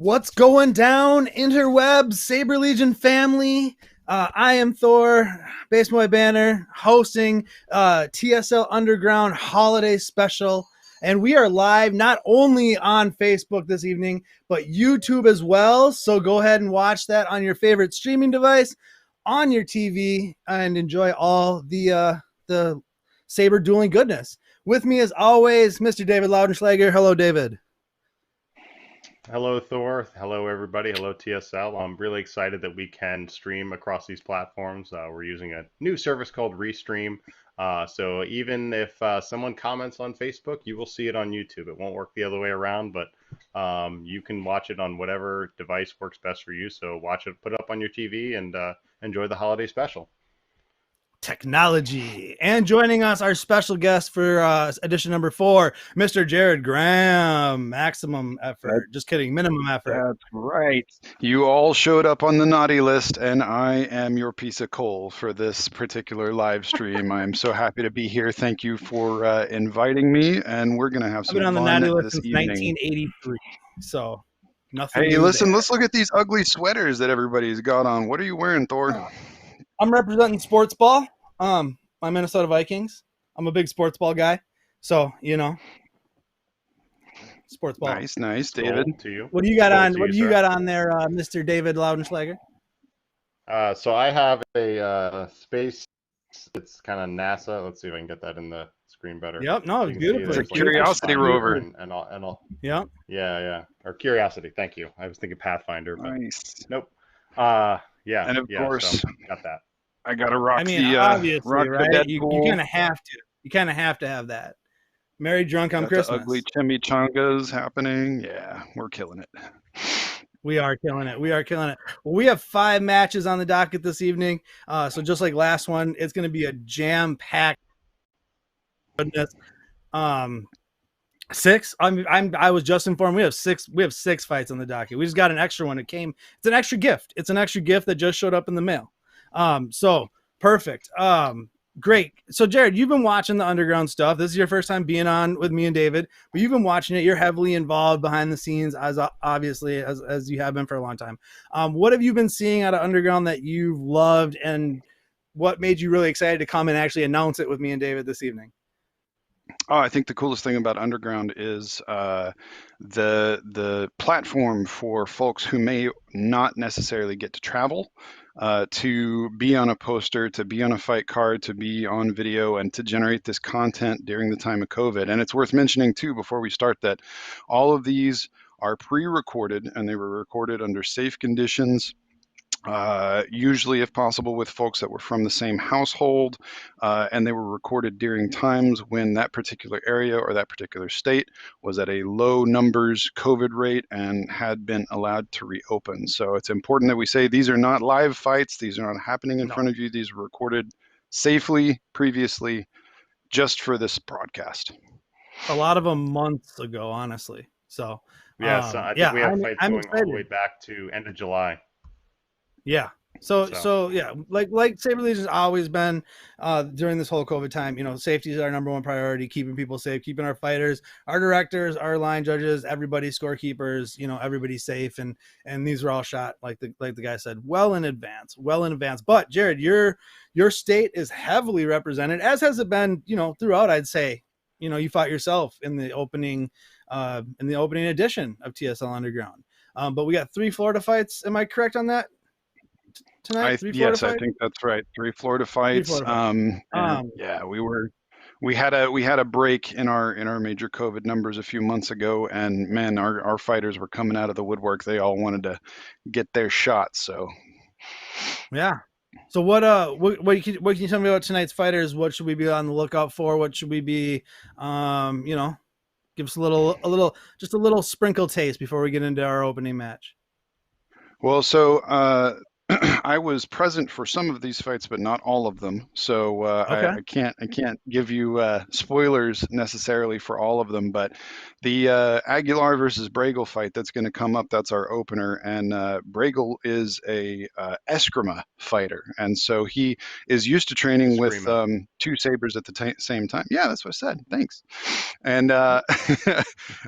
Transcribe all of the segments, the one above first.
What's going down, interwebs, Saber Legion family? I am Thor, Base Boy Banner, hosting TSL Underground Holiday Special. And we are live not only on Facebook this evening, but YouTube as well. So go ahead and watch that on your favorite streaming device, on your TV, and enjoy all the Saber dueling goodness. With me, as always, Mr. David Laudenschlager. Hello, David. Hello, Thor. Hello, everybody. Hello, TSL. I'm really excited that we can stream across these platforms. We're using a new service called Restream. So even if someone comments on Facebook, you will see it on YouTube. It won't work the other way around, but you can watch it on whatever device works best for you. So watch it, put it up on your TV, and enjoy the holiday special. Technology. And joining us, our special guest for edition number 4, Mr. Jared Graham. Maximum effort. Just kidding. Minimum effort. That's right. You all showed up on the naughty list, and I am your piece of coal for this particular live stream. I'm so happy to be here. Thank you for inviting me, and we're going to have some fun. I've been on the naughty list this since evening. 1983, so nothing. Hey, listen, let's look at these ugly sweaters that everybody's got on. What are you wearing, Thor? I'm representing sports ball. My Minnesota Vikings. I'm a big sports ball guy, so you know, sports ball. Nice, David. To you. What do you got on? To What do you, you sir. got on there, Mr. David Laudenschlager? So I have a space. It's kind of NASA. Let's see if I can get that in the screen better. Yep. No, it's You can see beautiful. there's It's a like Curiosity Pathfinder rover. and all. Yep. Yeah. Or Curiosity. Thank you. I was thinking Pathfinder, but Nice. nope. Yeah. And of course, so got that. I got to rock obviously, rock right? the You Deadpool. kind of have to. You kind of have to have that. Merry drunk on Got Christmas. the ugly chimichangas happening. Yeah, we're killing it. We are killing it. Well, we have 5 matches on the docket this evening. So just like last one, it's going to be a jam-packed goodness. 6. I was just informed we have 6 fights on the docket. We just got an extra one. It's an extra gift. It's an extra gift that just showed up in the mail. So perfect. Great. So Jared, you've been watching the underground stuff. This is your first time being on with me and David, but you've been watching it. You're heavily involved behind the scenes, as obviously as you have been for a long time. What have you been seeing out of underground that you've loved, and what made you really excited to come and actually announce it with me and David this evening? Oh, I think the coolest thing about Underground is the platform for folks who may not necessarily get to travel, to be on a poster, to be on a fight card, to be on video, and to generate this content during the time of COVID. And it's worth mentioning too, before we start, that all of these are pre-recorded, and they were recorded under safe conditions. Usually, if possible, with folks that were from the same household, and they were recorded during times when that particular area or that particular state was at a low numbers COVID rate and had been allowed to reopen. So it's important that we say these are not live fights. These are not happening in front of you. These were recorded safely previously just for this broadcast. A lot of them months ago, honestly. So Yeah, so I think we have fights going all the way back to end of July. Yeah. So yeah, like Saber Legion's always been during this whole COVID time, you know, safety is our number one priority, keeping people safe, keeping our fighters, our directors, our line judges, everybody, scorekeepers, you know, everybody safe. And these were all shot, like the guy said, well in advance. But Jared, your state is heavily represented, as has it been, you know, throughout, I'd say. You know, you fought yourself in the opening edition of TSL Underground. But we got 3 Florida fights. Am I correct on that? Tonight, yes, I think that's right. 3 Florida fights. Yeah, we had a break in our major COVID numbers a few months ago, and man, our fighters were coming out of the woodwork. They all wanted to get their shots. So yeah. So what can you tell me about tonight's fighters? What should we be on the lookout for? What should we be you know, give us a little sprinkle taste before we get into our opening match. Well, so I was present for some of these fights, but not all of them. So Okay. I can't give you spoilers necessarily for all of them. But the Aguilar versus Bragel fight that's going to come up, that's our opener. And Bragel is a Eskrima fighter, and so he is used to training with two sabers at the same time. Yeah, that's what I said. Thanks. And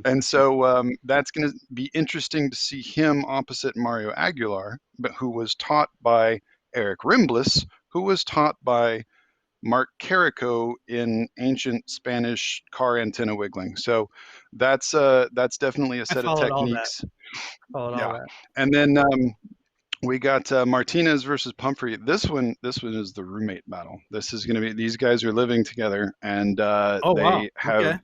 and so that's going to be interesting to see him opposite Mario Aguilar, but who was taught by Eric Rimbliss, who was taught by Mark Carrico in ancient Spanish car antenna wiggling. So that's definitely a set of techniques. Yeah. And then we got Martinez versus Pumphrey. This one is the roommate battle. This is going to be, these guys are living together, and they have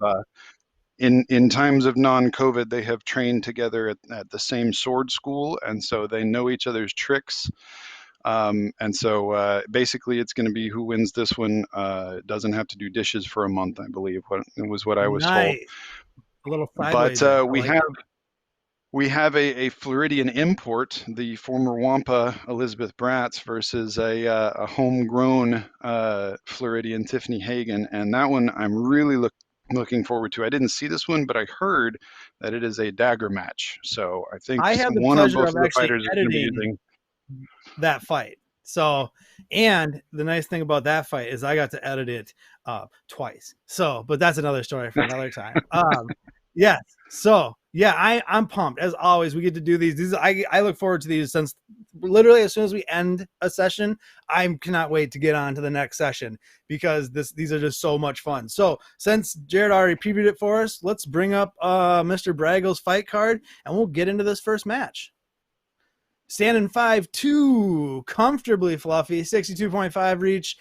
in times of non-COVID, they have trained together at the same sword school, and so they know each other's tricks. And so basically, it's going to be who wins this one doesn't have to do dishes for a month, I believe. What I was told. A little sideways. But we have a Floridian import, the former Wampa Elizabeth Bratz versus a homegrown Floridian Tiffiny Hagan, and that one I'm really looking forward to. I didn't see this one, but I heard that it is a dagger match. So I think I had the one or pleasure both of of the actually fighters are going to be editing using that fight. So, and the nice thing about that fight is I got to edit it twice. So, but that's another story for another time. Yes. So yeah, I'm pumped. As always, we get to do these. I look forward to these since literally as soon as we end a session, I cannot wait to get on to the next session because these are just so much fun. So since Jared already previewed it for us, let's bring up Mr. Bragel's fight card and we'll get into this first match. Standing 5'2", comfortably fluffy, 62.5 reach.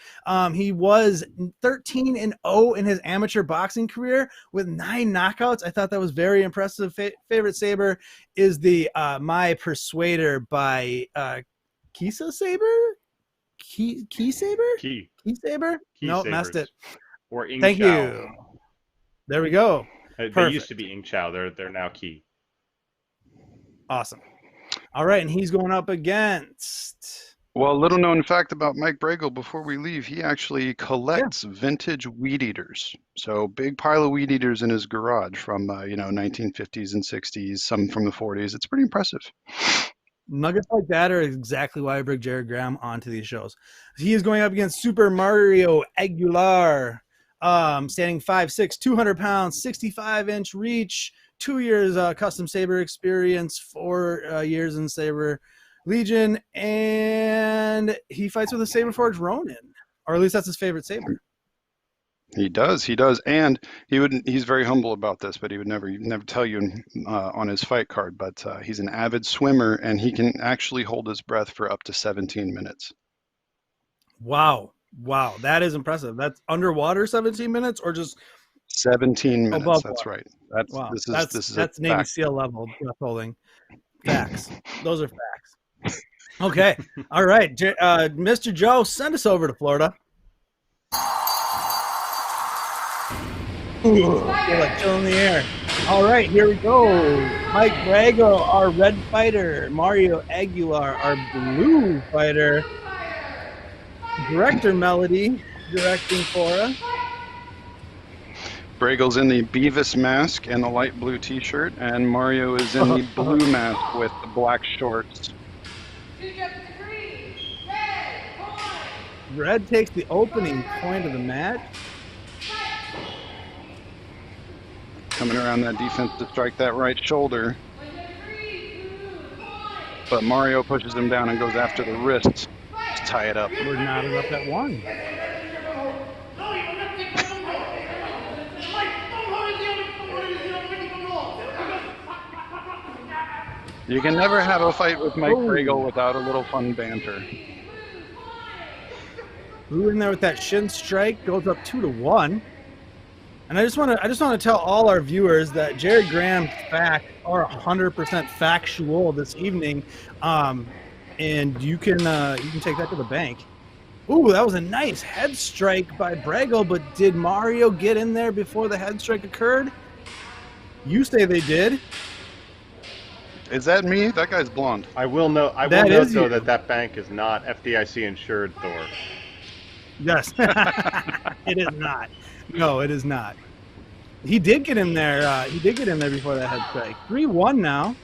He was 13-0 in his amateur boxing career with 9 knockouts. I thought that was very impressive. Favorite saber is the My Persuader by Kisa Saber? Key Saber? Key Saber? No, messed it. Or Ing Thank Chow. you. There we go. They used to be Ing Chow. They're now Key. Awesome. All right, and he's going up against... Well, little known fact about Mike Bragel before we leave, he actually collects vintage weed eaters. So big pile of weed eaters in his garage from 1950s and 60s, some from the 40s. It's pretty impressive. Nuggets like that are exactly why I bring Jared Graham onto these shows. He is going up against Super Mario Aguilar, standing 5'6", 200 pounds, 65-inch reach, 2 years custom saber experience, 4 years in Saber Legion, and he fights with a Saber Forge Ronin, or at least that's his favorite saber. He does, and he's very humble about this, but he would never tell you on his fight card. But he's an avid swimmer, and he can actually hold his breath for up to 17 minutes. Wow, that is impressive. That's underwater 17 minutes, or just 17 minutes. Above That's water. right. That's Navy SEAL level breath holding. Facts. Those are facts. Okay. All right. Mr. Joe, send us over to Florida. Ooh, feel like chill in the air. All right, here we go. Mike Bragel, our red fighter. Mario Aguilar, our blue fighter. Director Melody directing for us. Bragel's in the Beavis mask and the light blue t-shirt, and Mario is in the blue mask with the black shorts. Red takes the opening point of the match. Coming around that defense to strike that right shoulder. But Mario pushes him down and goes after the wrist to tie it up. We're knotted up at 1. You can never have a fight with Mike Bragel without a little fun banter. Who in there with that shin strike goes up 2-1. And I just want to tell all our viewers that Jared Graham's facts are 100% factual this evening, and you can take that to the bank. Ooh, that was a nice head strike by Bragel, but did Mario get in there before the head strike occurred? You say they did. Is that me? That guy's blonde. I will note though you. that bank is not FDIC insured, Thor. Yes, it is not. No, it is not. He did get in there. He did get in there before that head strike. 3-1 now.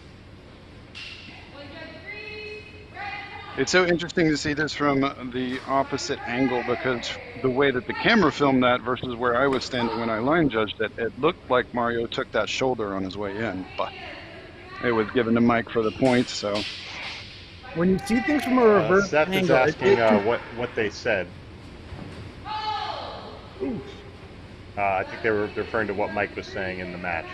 It's so interesting to see this from the opposite angle because the way that the camera filmed that versus where I was standing when I line judged it, it looked like Mario took that shoulder on his way in, but it was given to Mike for the point. So when you see things from a reverse Seth angle, is asking what they said. I think they were referring to what Mike was saying in the match.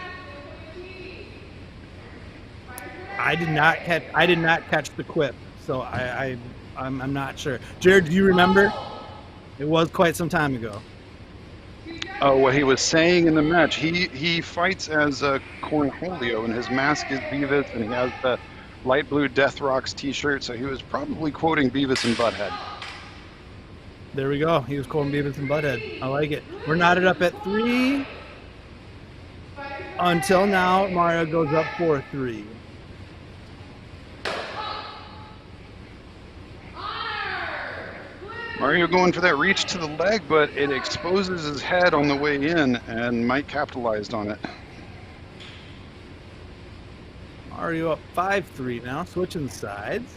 I did not catch the quip, so I'm not sure. Jared, do you remember? It was quite some time ago. Oh, what he was saying in the match, he fights as Cornholio, and his mask is Beavis, and he has the light blue Death Rocks t-shirt, so he was probably quoting Beavis and Butthead. There we go. He was quoting Beavis and Butthead. I like it. We're knotted up at 3. Until now, Mario goes up 4-3. Mario going for that reach to the leg, but it exposes his head on the way in, and Mike capitalized on it. Mario up 5-3 now, switching sides.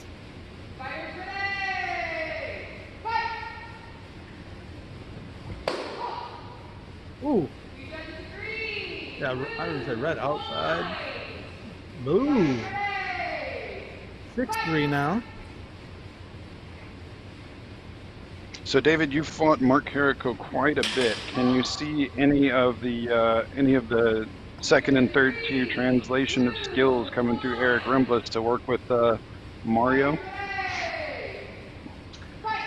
Ooh. Yeah, I would say red outside. Boom. 6-3 now. So, David, you fought Mark Carrico quite a bit. Can you see any of the second and third tier translation of skills coming through Eric Rimbless to work with Mario?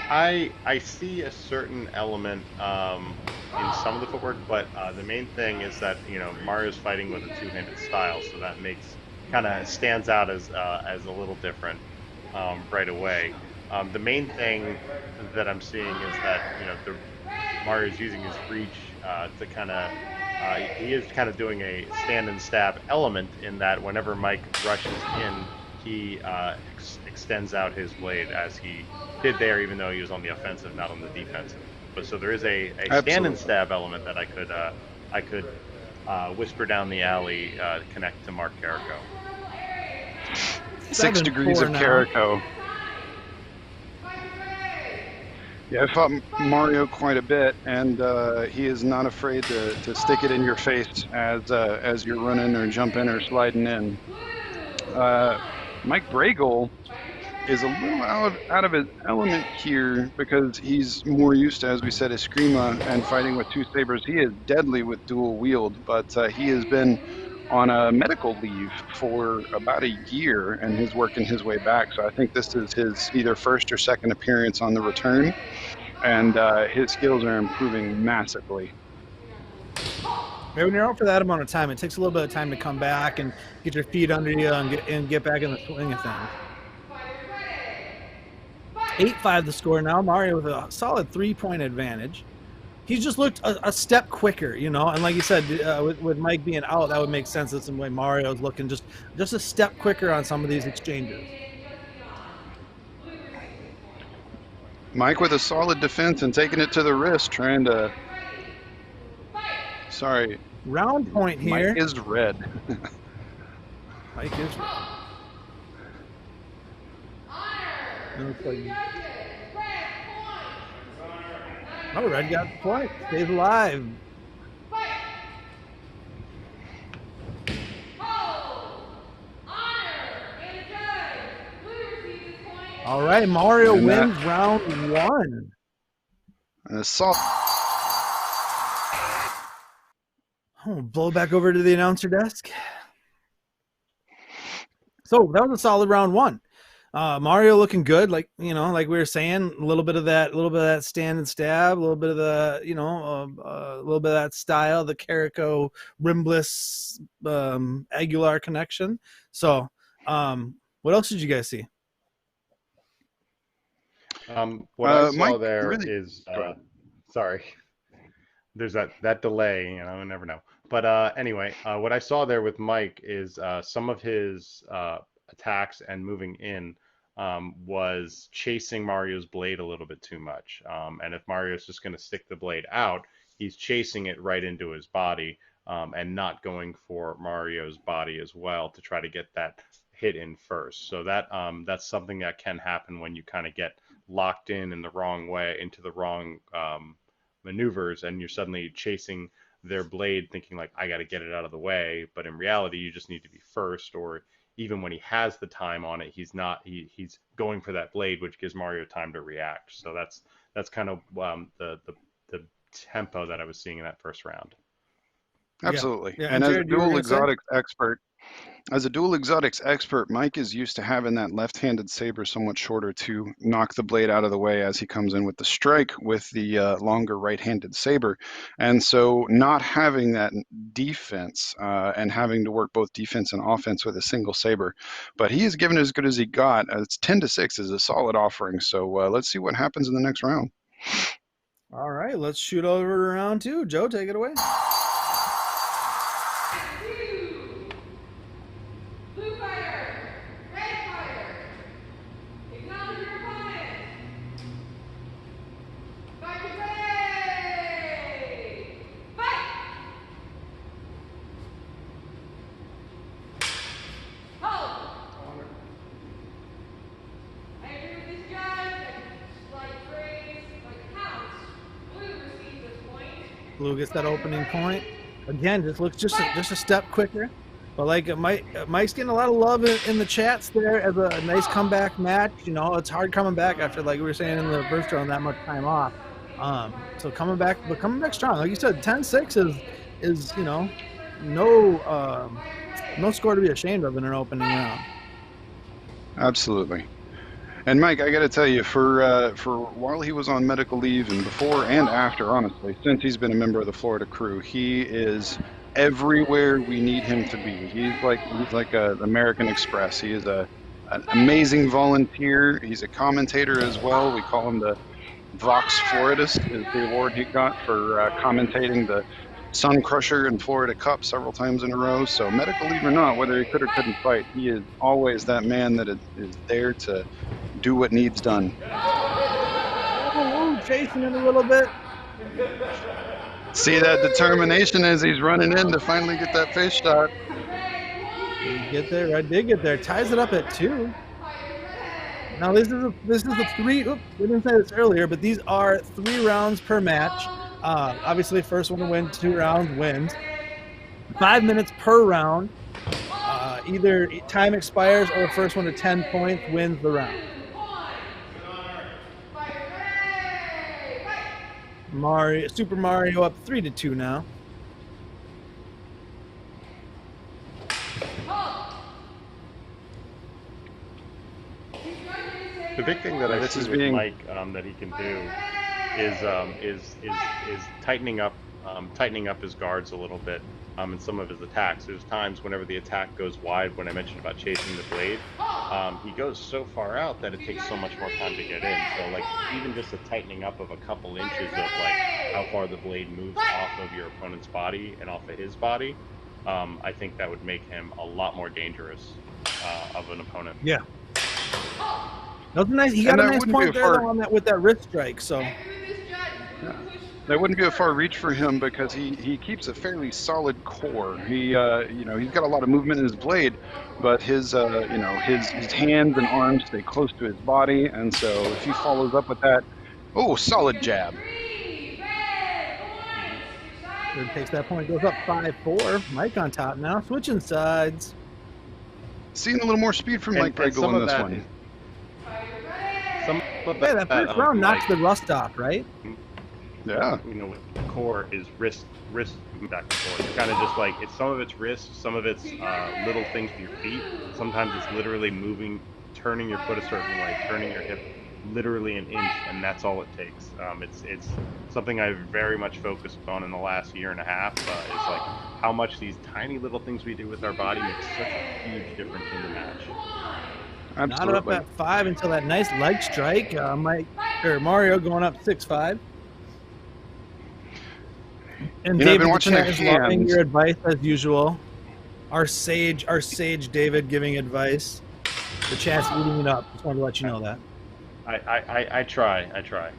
I see a certain element in some of the footwork, but the main thing is that Mario's fighting with a two-handed style, so that kind of stands out as a little different right away. The main thing that I'm seeing is that Mario's using his reach to kind of he is kind of doing a stand and stab element in that whenever Mike rushes in, he extends out his blade as he did there, even though he was on the offensive, not on the defensive. But so there is a stand and stab element that I could whisper down the alley connect to Mark Carrico. 6 degrees of Carrico. Yeah, I fought Mario quite a bit, and he is not afraid to stick it in your face as you're running or jumping or sliding in. Mike Bragel is a little out of his element here because he's more used to, as we said, Eskrima and fighting with 2 sabers. He is deadly with dual wield, but he has been on a medical leave for about a year and is working his way back. So I think this is his either first or second appearance on the return, and his skills are improving massively. When you're out for that amount of time, it takes a little bit of time to come back and get your feet under you and get back in the swing of things. 8-5 the score now. Mario with a solid 3-point advantage. He's just looked a step quicker, and like you said, with Mike being out, that would make sense. That's the way Mario's looking just a step quicker on some of these exchanges. Mike with a solid defense and taking it to the wrist, trying to. Sorry. Round point here. Mike is red. Mike is red. Oh, red got the point. Stays alive. All right, Mario wins round 1. Oh, blow back over to the announcer desk. So that was a solid round 1. Mario looking good, like we were saying, a little bit of that stand and stab, a little bit of the, a little bit of that style, the Carrico Rimbless Aguilar connection. So, what else did you guys see? What I saw there is sorry. There's that delay, I never know. But anyway, what I saw there with Mike is some of his attacks and moving in was chasing Mario's blade a little bit too much. And if Mario's just going to stick the blade out, he's chasing it right into his body and not going for Mario's body as well to try to get that hit in first. So that's something that can happen when you kind of get locked in the wrong way, into the wrong maneuvers, and you're suddenly chasing their blade thinking like, I got to get it out of the way. But in reality, you just need to be first, or even when he has the time on it, he's not. He's going for that blade, which gives Mario time to react. So that's kind of the tempo that I was seeing in that first round. Absolutely. Yeah. And Jared, as a dual exotics expert, Mike is used to having that left-handed saber somewhat shorter to knock the blade out of the way as he comes in with the strike with the longer right-handed saber. And so not having that defense and having to work both defense and offense with a single saber. But he has given as good as he got. It's 10-6 is a solid offering. So let's see what happens in the next round. All right, let's shoot over to round 2. Joe, take it away. Blue gets that opening point. Again, just looks just a step quicker. But like Mike's getting a lot of love in the chats there as a nice comeback match. You know, it's hard coming back after, like we were saying in the first round, that much time off. So coming back strong. Like you said, 10-6 is you know, no score to be ashamed of in an opening round. Absolutely. And Mike, I got to tell you, for while he was on medical leave and before and after, honestly, since he's been a member of the Florida crew, he is everywhere we need him to be. He's like an American Express. He is an amazing volunteer. He's a commentator as well. We call him the Vox Floridus, is the award he got for commentating the Sun Crusher and Florida Cup several times in a row. So medical leave or not, whether he could or couldn't fight, he is always that man that is there to do what needs done. Oh, chasing it a little bit. See that determination as he's running in to finally get that face shot. Did he get there? I did get there. Ties it up at 2. Now this is a 3. Oops, we didn't say this earlier, but these are 3 rounds per match. Obviously, first one to win 2 rounds wins. 5 minutes per round. Either time expires or the first one to 10 points wins the round. Super Mario up 3-2 now. The big thing that I see with Mike that he can do is tightening up his guards a little bit in some of his attacks. There's times whenever the attack goes wide, when I mentioned about chasing the blade, he goes so far out that it takes so much more time to get in. So like even just a tightening up of a couple inches of like how far the blade moves off of your opponent's body and off of his body, I think that would make him a lot more dangerous of an opponent. Yeah. That was nice. He got a nice point there on that with that wrist strike. So yeah. That wouldn't be a far reach for him because he keeps a fairly solid core. He he's got a lot of movement in his blade, but his his hands and arms stay close to his body, and so if he follows up with that, solid jab. Good takes that point, goes up 5-4. Mike on top now, switching sides. Seeing a little more speed from Mike Bragel in this one. That first round knocks the rust off, right? Yeah. The core is wrist back and forth. It's kind of just like some of it's wrist, some of it's little things with your feet. Sometimes it's literally moving, turning your foot a certain way, turning your hip literally an inch, and that's all it takes. It's something I've very much focused on in the last year and a half. Is like how much these tiny little things we do with our body makes such a huge difference in the match. Absolutely. Not up at 5 until that nice leg strike. Mario going up 6-5. And David, I've been watching their hands. Your advice as usual. Our sage David giving advice. The chat's eating it up. Just wanted to let you know that. I try.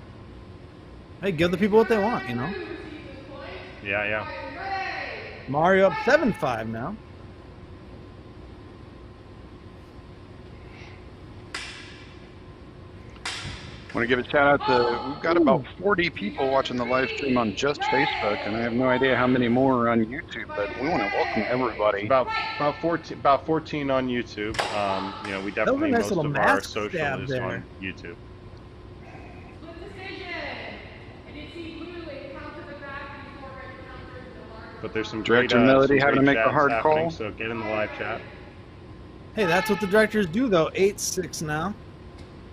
Hey, give the people what they want, you know? Yeah. Mario up 7-5 now. I want to give a shout out to, we've got about 40 people watching the live stream on just Facebook, and I have no idea how many more are on YouTube, but we want to welcome everybody. About 14 on YouTube. You know, we definitely, nice most of our social is there on YouTube. But there's some Director great, Melody some having to great make the chats hard happening, call. so get in the live chat. Hey, that's what the directors do, though. 8-6 now.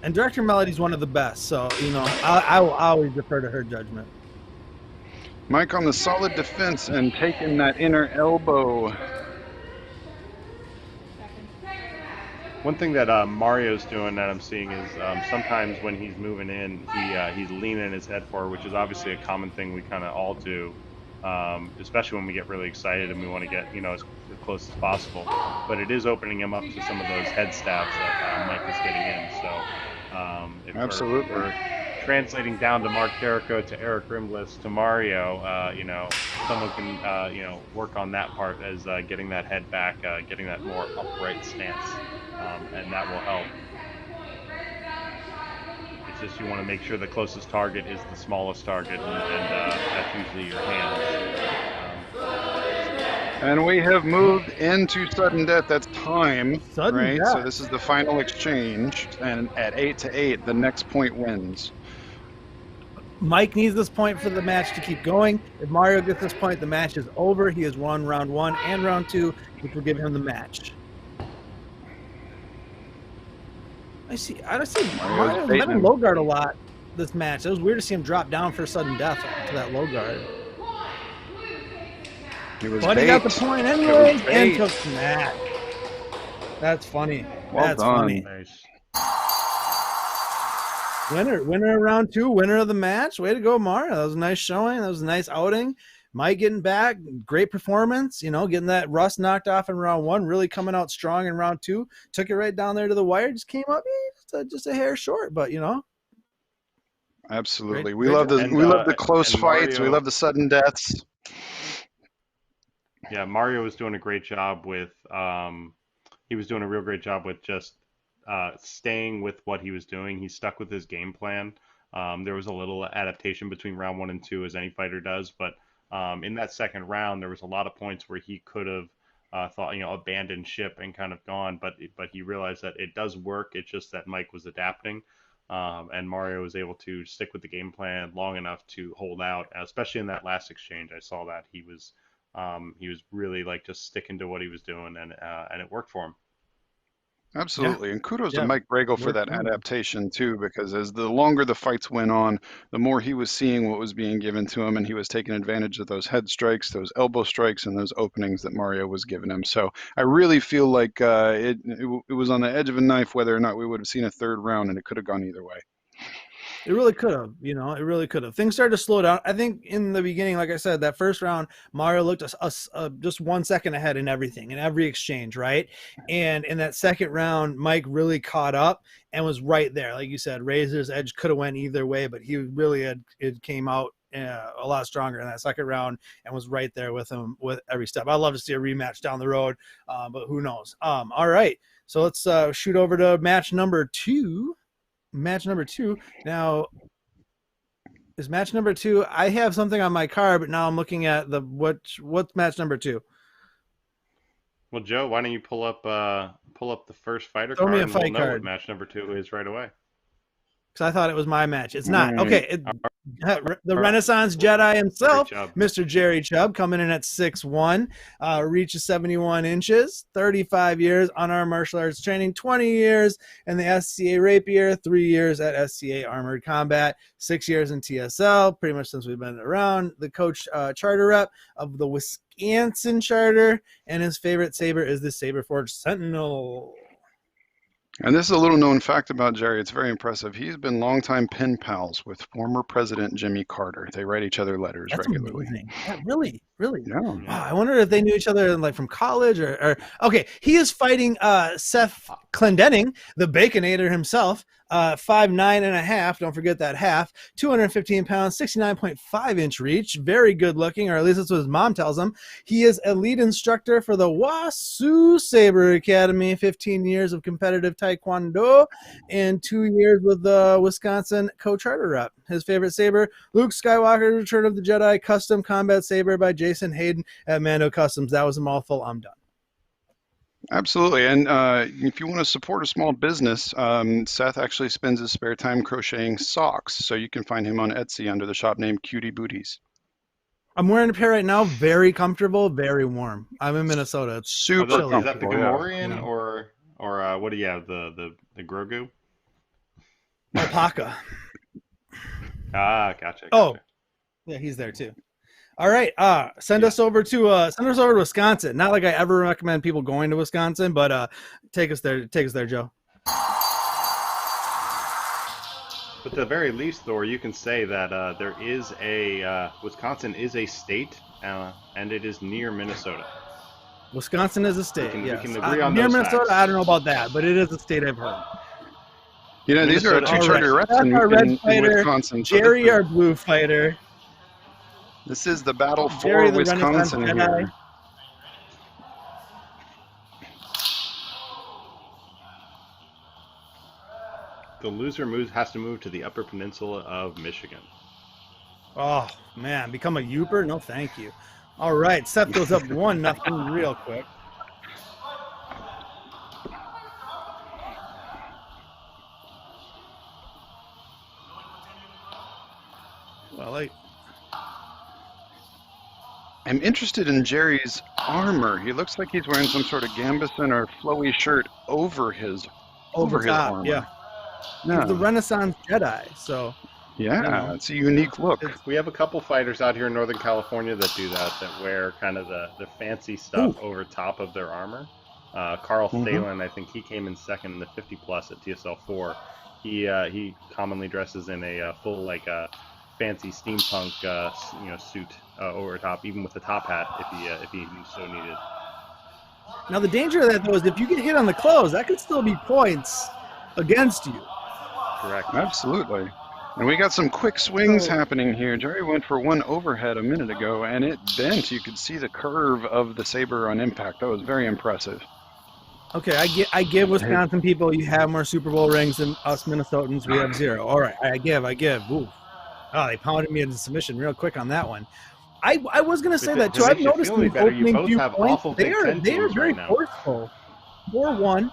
And Director Melody's one of the best, so, you know, I will always defer to her judgment. Mike on the solid defense and taking that inner elbow. One thing that Mario's doing that I'm seeing is sometimes when he's moving in, he's leaning his head forward, which is obviously a common thing we kind of all do, especially when we get really excited and we want to get, you know, as close as possible. But it is opening him up to some of those head stabs that Mike is getting in. So if Absolutely. we're translating down to Mark Carrico, to Eric Rimbliss, to Mario, you know, someone can, you know, work on that part as getting that head back, getting that more upright stance, and that will help. It's just you want to make sure the closest target is the smallest target, and that's usually your hands. And we have moved into sudden death. That's time, Sudden right? death. So this is the final exchange, and at 8-8, the next point wins. Mike needs this point for the match to keep going. If Mario gets this point, the match is over. He has won round 1 and round 2, which will give him the match. I see Mario's been in low guard a lot this match. It was weird to see him drop down for sudden death to that low guard. But he got the point anyway and took the match. That's funny. Well done. Funny. Nice. Winner of round 2, winner of the match. Way to go, Mario. That was a nice showing. That was a nice outing. Mike getting back, great performance, you know, getting that rust knocked off in round 1, really coming out strong in round 2. Took it right down there to the wire, just came up just a hair short, but you know. Absolutely. Great, we love the close fights. Mario, we love the sudden deaths. Yeah, Mario was doing a great job with he was doing a real great job with just staying with what he was doing. He stuck with his game plan. There was a little adaptation between round 1 and 2, as any fighter does, but in that second round, there was a lot of points where he could have thought, you know, abandoned ship and kind of gone, but he realized that it does work. It's just that Mike was adapting, and Mario was able to stick with the game plan long enough to hold out. Especially in that last exchange, I saw that he was really like just sticking to what he was doing, and it worked for him. Absolutely. And kudos to Mike Bragel for that adaptation too, because as the longer the fights went on, the more he was seeing what was being given to him, and he was taking advantage of those head strikes, those elbow strikes, and those openings that Mario was giving him. So I really feel like it was on the edge of a knife whether or not we would have seen a third round, and it could have gone either way. It really could have, you know, it really could have. Things started to slow down. I think in the beginning, like I said, that first round, Mario looked us just 1 second ahead in everything, in every exchange, right? And in that second round, Mike really caught up and was right there. Like you said, Razor's edge could have went either way, but he really it came out a lot stronger in that second round and was right there with him with every step. I'd love to see a rematch down the road, but who knows? All right, so let's shoot over to match number 2. Match number 2. Now, is match number 2? I have something on my card, but now I'm looking at what's match number 2. Well, Joe, why don't you pull up the first fighter Throw card, me a and fight we'll know card. what match number 2 is right away. Because I thought it was my match. It's not. Okay. The Renaissance Jedi himself, Mr. Jerry Chubb, coming in at 6'1", reaches 71 inches, 35 years unarmed martial arts training, 20 years in the SCA Rapier, 3 years at SCA Armored Combat, 6 years in TSL, pretty much since we've been around. The coach charter rep of the Wisconsin charter, and his favorite saber is the Saber Forge Sentinel. And this is a little known fact about Jerry. It's very impressive. He's been longtime pen pals with former President Jimmy Carter. They write each other letters regularly. Amazing. Yeah, really. Really? No. Oh, I wonder if they knew each other like from college or okay. He is fighting Seth Clendenning, the Baconator himself. 5'9.5". Don't forget that half. 215 pounds, 69.5-inch reach. Very good looking, or at least that's what his mom tells him. He is a lead instructor for the Wasu Saber Academy. 15 years of competitive taekwondo and 2 years with the Wisconsin co-charter rep. His favorite saber, Luke Skywalker, Return of the Jedi, custom combat saber by Jason Hayden at Mando Customs. That was a mouthful. I'm done. Absolutely. And if you want to support a small business, Seth actually spends his spare time crocheting socks. So you can find him on Etsy under the shop name Cutie Booties. I'm wearing a pair right now. Very comfortable, very warm. I'm in Minnesota. It's super chilly. Is that the Gamorrean Yeah. or what do you have? The Grogu? Alpaca. Gotcha. Oh, yeah, he's there too. All right, send us over to Wisconsin. Not like I ever recommend people going to Wisconsin, but take us there. Take us there, Joe. But at the very least, Thor, you can say that there is a Wisconsin is a state, and it is near Minnesota. Wisconsin is a state. We yes. can agree on near those Minnesota. facts. I don't know about that, but it is a state I've heard. You know, these are our two charter reps That's our red in fighter, Wisconsin. So Jerry, our blue fighter. this is the battle for Jerry, the Wisconsin Renaissance here. Jedi. The loser has to move to the Upper Peninsula of Michigan. Oh man, become a Youper? No, thank you. All right, Seth goes up 1-0 real quick. Well, I'm interested in Jerry's armor. He looks like he's wearing some sort of gambeson or flowy shirt over his over top, armor. yeah. No. He's the Renaissance Jedi, so Yeah, it's a unique look. We have a couple fighters out here in Northern California that do that wear kind of the fancy stuff over top of their armor. Carl Thalen, I think he came in second in the 50 plus at TSL 4. He commonly dresses in a full fancy steampunk suit over top, even with the top hat if he so needed. Now the danger of that though is if you get hit on the clothes, that could still be points against you. Correct. Absolutely. And we got some quick swings happening here. Jerry went for one overhead a minute ago, and it bent. You could see the curve of the saber on impact. That was very impressive. Okay, I give Wisconsin people, you have more Super Bowl rings than us Minnesotans. We have 0. All right, I give. Ooh. Oh, they pounded me into submission real quick on that one. I was going to say that too. I've noticed in the opening few points, they are very forceful. 4-1.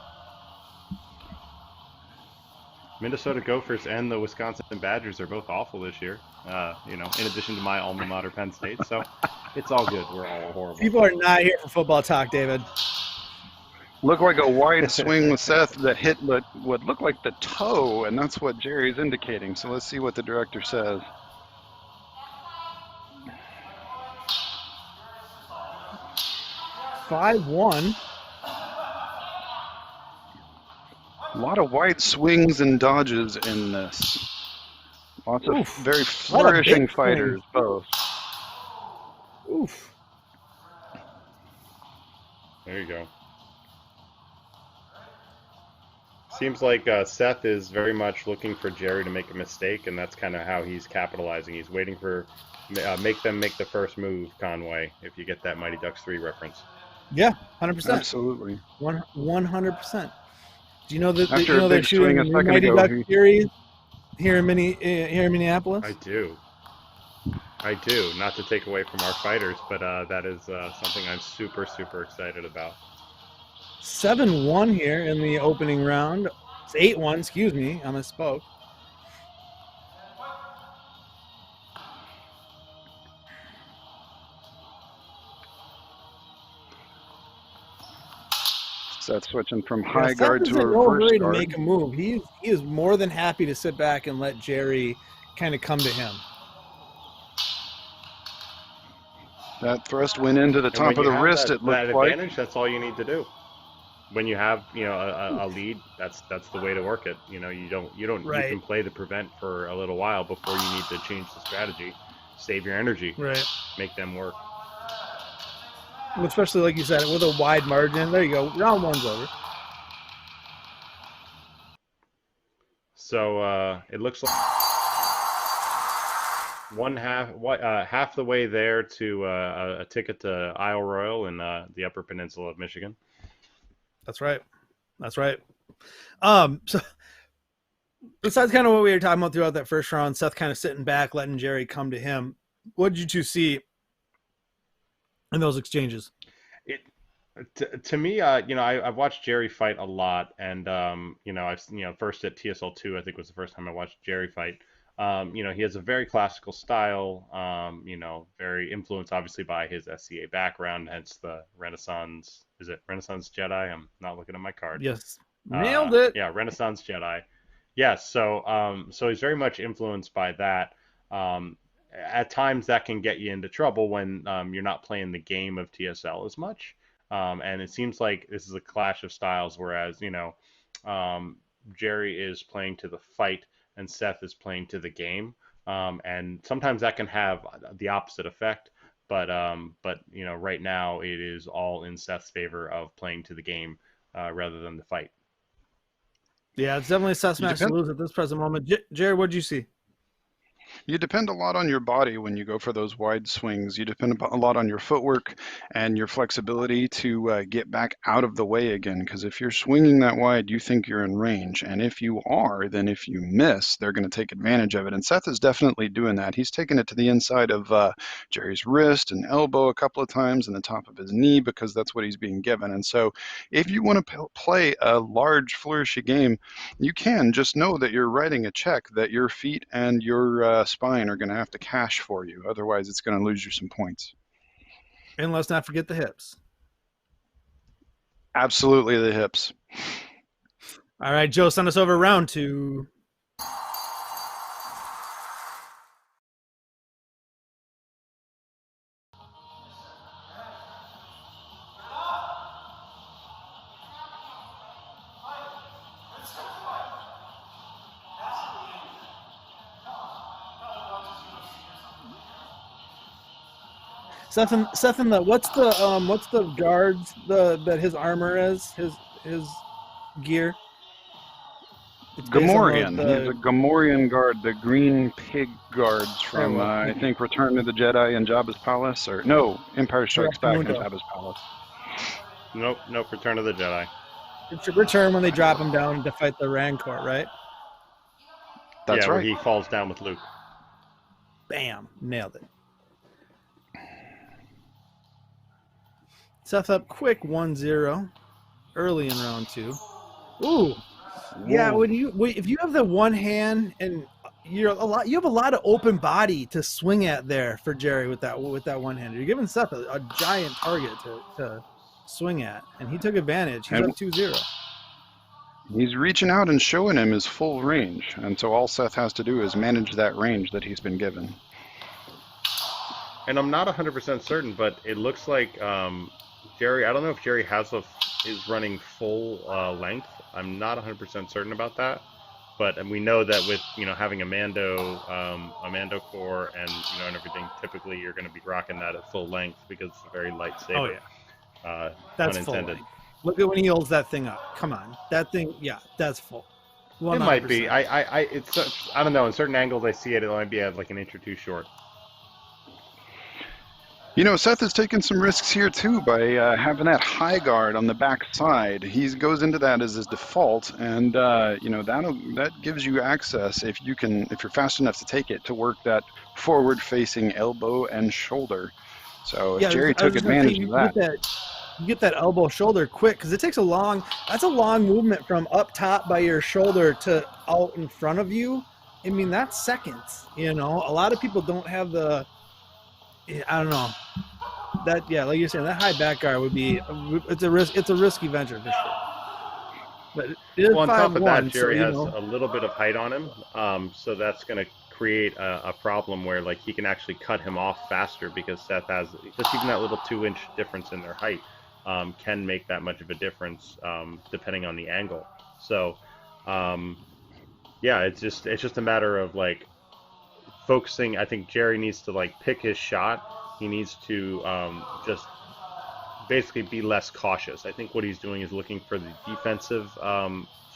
Minnesota Gophers and the Wisconsin Badgers are both awful this year. In addition to my alma mater, Penn State. So it's all good. We're all horrible. People are not here for football talk, David. Looked like a wide swing with Seth that hit what looked like the toe, and that's what Jerry's indicating. So let's see what the director says. $5-1. A lot of wide swings and dodges in this. Lots of very flourishing fighters, both. Oof. There you go. Seems like Seth is very much looking for Jerry to make a mistake, and that's kind of how he's capitalizing. He's waiting for make them make the first move, Conway, if you get that Mighty Ducks 3 reference. Yeah, 100%. Absolutely. 100%. Do you know that After they're shooting a Mighty Ducks series here in Minneapolis? I do. Not to take away from our fighters, but that is something I'm super, super excited about. 7-1 here in the opening round. It's 8-1, excuse me, I misspoke. Seth switching from high guard to a a no reverse hurry guard. to make a move. He is more than happy to sit back and let Jerry kind of come to him. That thrust went into the top of the wrist. It looked that like. Advantage, that's all you need to do. When you have a lead, that's the way to work it. You can play the prevent for a little while before you need to change the strategy, save your energy, right, make them work. especially like you said, with a wide margin. There you go. Round 1's over. So it looks like half the way there to a ticket to Isle Royal in the Upper Peninsula of Michigan. That's right. That's right. So besides kind of what we were talking about throughout that first round, Seth kind of sitting back, letting Jerry come to him. What did you two see in those exchanges? To me, I've watched Jerry fight a lot, and first at TSL 2, I think was the first time I watched Jerry fight. He has a very classical style, very influenced obviously by his SCA background, hence the Renaissance. Is it Renaissance Jedi? I'm not looking at my card. Yes. Nailed it. Yeah, Renaissance Jedi. Yes, so he's very much influenced by that. At times that can get you into trouble when you're not playing the game of TSL as much. And it seems like this is a clash of styles, whereas, Jerry is playing to the fight and Seth is playing to the game. And sometimes that can have the opposite effect. But right now it is all in Seth's favor of playing to the game rather than the fight. Yeah, it's definitely Seth's match to lose at this present moment. Jerry, what did you see? You depend a lot on your body when you go for those wide swings. You depend a lot on your footwork and your flexibility to get back out of the way again. Because if you're swinging that wide, you think you're in range. And if you are, then if you miss, they're going to take advantage of it. And Seth is definitely doing that. He's taken it to the inside of Jerry's wrist and elbow a couple of times and the top of his knee because that's what he's being given. And so if you want to play a large flourishy game, you can. Just know that you're writing a check that your feet and your spine are going to have to cash for you. Otherwise, it's going to lose you some points. And let's not forget the hips. Absolutely the hips. All right, Joe, send us over round 2. Seth, what's the guards that his armor is, his gear? Gamorrean. He's a Gamorrean guard, the green pig guards from I think Return of the Jedi and Jabba's Palace, or no, Empire Strikes Back and Jabba's Palace. Nope, Return of the Jedi. It's a Return when they drop him down to fight the Rancor, right? That's right. Where he falls down with Luke. Bam, nailed it. Seth up quick 1-0 early in round 2. Ooh. Yeah, if you have the one hand and you have a lot of open body to swing at there for Jerry with that one hand. You're giving Seth a giant target to swing at, and he took advantage. He's up 2-0. He's reaching out and showing him his full range, and so all Seth has to do is manage that range that he's been given. And I'm not 100% certain, but it looks like Jerry, I don't know if Jerry is running full length. I'm not 100% certain about that, but we know that with having a Mando core and and everything, typically you're going to be rocking that at full length because it's a very light saber. Oh yeah, that's unintended. Full. Look at when he holds that thing up. Come on, that thing. Yeah, that's full. 100%. It might be. I don't know. In certain angles, I see it. It might be like an inch or two short. Seth has taken some risks here too by having that high guard on the back side. He goes into that as his default, and that gives you access if you're fast enough to take it to work that forward-facing elbow and shoulder. So if Jerry took advantage of that. You get that elbow shoulder quick because it takes that's a long movement from up top by your shoulder to out in front of you. I mean, that's seconds. A lot of people don't have the. I don't know. Like you're saying, that high back guard would be it's a risky venture for sure. But it is on top of that, Jerry has a little bit of height on him, so that's going to create a problem where he can actually cut him off faster because Seth has just even that little 2-inch difference in their height can make that much of a difference depending on the angle. So it's just a matter of focusing. I think Jerry needs to pick his shot. He needs to just basically be less cautious. I think what he's doing is looking for the defensive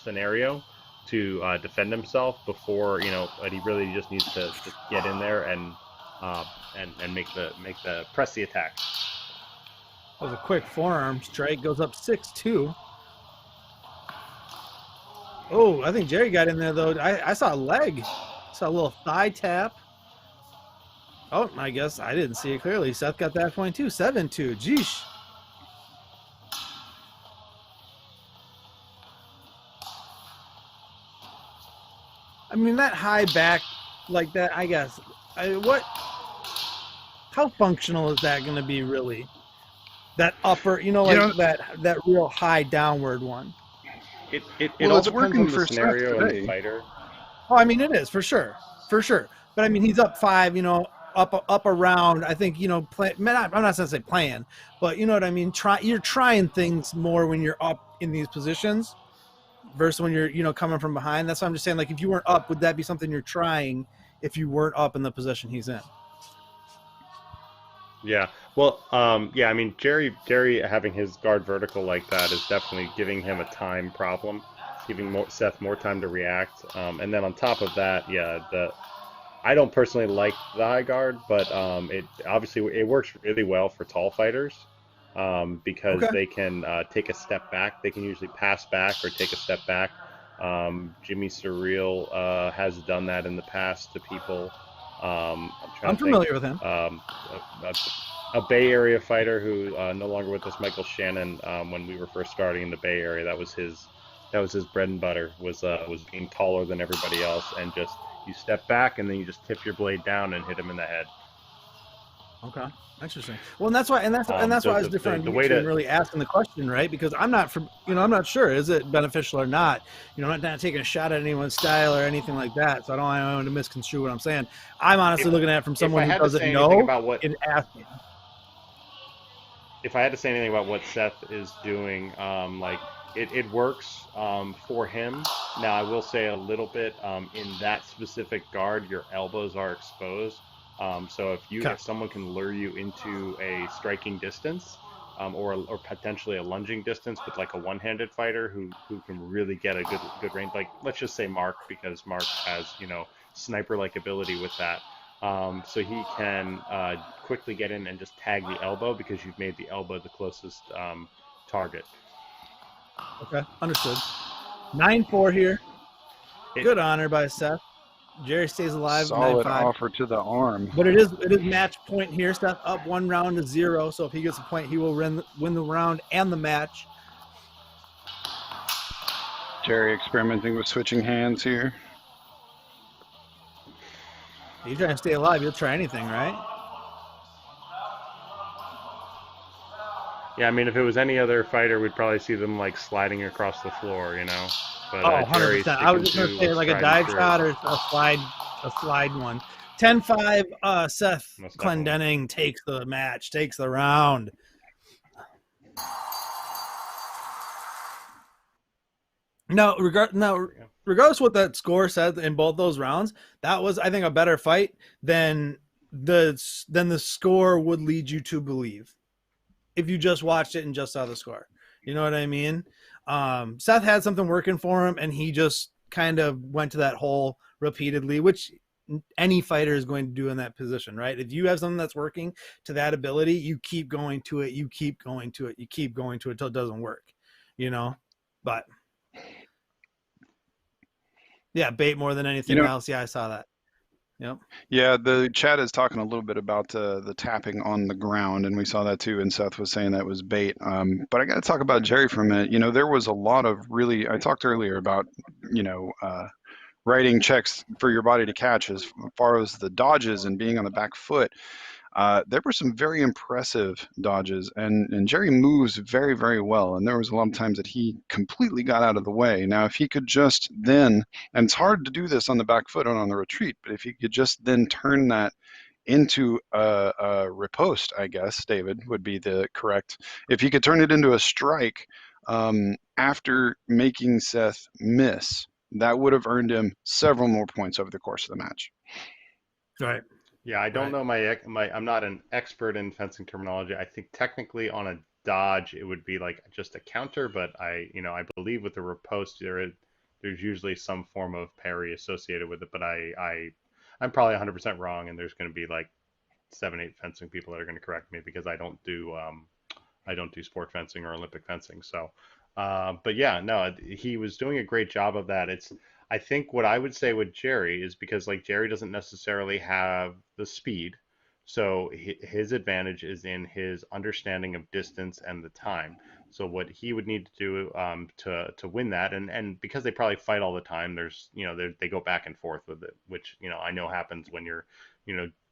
scenario to defend himself before, but he really just needs to just get in there and make the press the attack. That was a quick forearm strike. Goes up 6-2. Oh, I think Jerry got in there though. I saw a leg. Saw a little thigh tap. Oh, I guess I didn't see it clearly. Seth got that point too. 7-2. Jeesh. I mean, that high back like that, I guess. How functional is that going to be really? That upper, that real high downward one. It all depends on the scenario and the fighter. Oh, I mean, it is for sure. But I mean, he's up 5, up around. I think I'm not going to say playing, but you know what I mean. You're trying things more when you're up in these positions versus when you're coming from behind. That's what I'm just saying. Like, if you weren't up, would that be something you're trying if you weren't up in the position he's in? Yeah. Well, I mean, Jerry having his guard vertical like that is definitely giving him a time problem. It's giving Seth more time to react. And then on top of that, I don't personally like the high guard, but it works really well for tall fighters because they can take a step back. They can usually pass back or take a step back. Jimmy Surreal has done that in the past to people. I'm familiar with him. A Bay Area fighter who no longer with us, Michael Shannon. When we were first starting in the Bay Area, that was his bread and butter. Was being taller than everybody else, and just you step back and then you just tip your blade down and hit him in the head. Okay, interesting. Well, and that's why I was different. The way to really asking the question, right? Because I'm not sure is it beneficial or not. I'm not taking a shot at anyone's style or anything like that. So I don't want to misconstrue what I'm saying. I'm honestly looking at it from someone who doesn't know and asking. If I had to say anything about what Seth is doing, it works for him. Now, I will say a little bit in that specific guard, your elbows are exposed. So if someone can lure you into a striking distance, or potentially a lunging distance with like a one-handed fighter who can really get a good range, like let's just say Mark, because Mark has sniper-like ability with that. So he can quickly get in and just tag the elbow because you've made the elbow the closest target. Okay, understood. 9-4 here. Good honor by Seth. Jerry stays alive. Solid offer to the arm. But it is match point here. Seth up 1 round to 0. So if he gets a point, he will win the round and the match. Jerry experimenting with switching hands here. You're trying to stay alive. You'll try anything, right? Yeah, I mean, if it was any other fighter, we'd probably see them like sliding across the floor, But, 100%. I was just going to say like a dive shot or a slide one. 10-5, Seth Clendenning takes the match, takes the round. Now, regardless of what that score said in both those rounds, that was, I think, a better fight than the score would lead you to believe if you just watched it and just saw the score. You know what I mean? Seth had something working for him, and he just kind of went to that hole repeatedly, which any fighter is going to do in that position, right? If you have something that's working to that ability, you keep going to it, you keep going to it, you keep going to it until it doesn't work, But yeah, bait more than anything else. Yeah, I saw that. Yep. Yeah, the chat is talking a little bit about the tapping on the ground, and we saw that too. And Seth was saying that was bait. But I got to talk about Jerry for a minute. There was a lot of really. I talked earlier about writing checks for your body to catch as far as the dodges and being on the back foot. There were some very impressive dodges, and Jerry moves very, very well. And there was a lot of times that he completely got out of the way. Now, if he could just then, and it's hard to do this on the back foot and on the retreat, but if he could just then turn that into a riposte, I guess, David, would be the correct. If he could turn it into a strike after making Seth miss, that would have earned him several more points over the course of the match. Right. Yeah, I don't know I'm not an expert in fencing terminology. I think technically on dodge, it would be like just a counter. But I believe with the riposte, there's usually some form of parry associated with it. But I'm probably 100% wrong, and there's going to be like 7, 8 fencing people that are going to correct me because I don't do sport fencing or Olympic fencing. So, but yeah, no, he was doing a great job of that. I think what I would say with Jerry is because like Jerry doesn't necessarily have the speed, so his advantage is in his understanding of distance and the time. So what he would need to do to win that, and because they probably fight all the time, there's they go back and forth with it, which I know happens when you're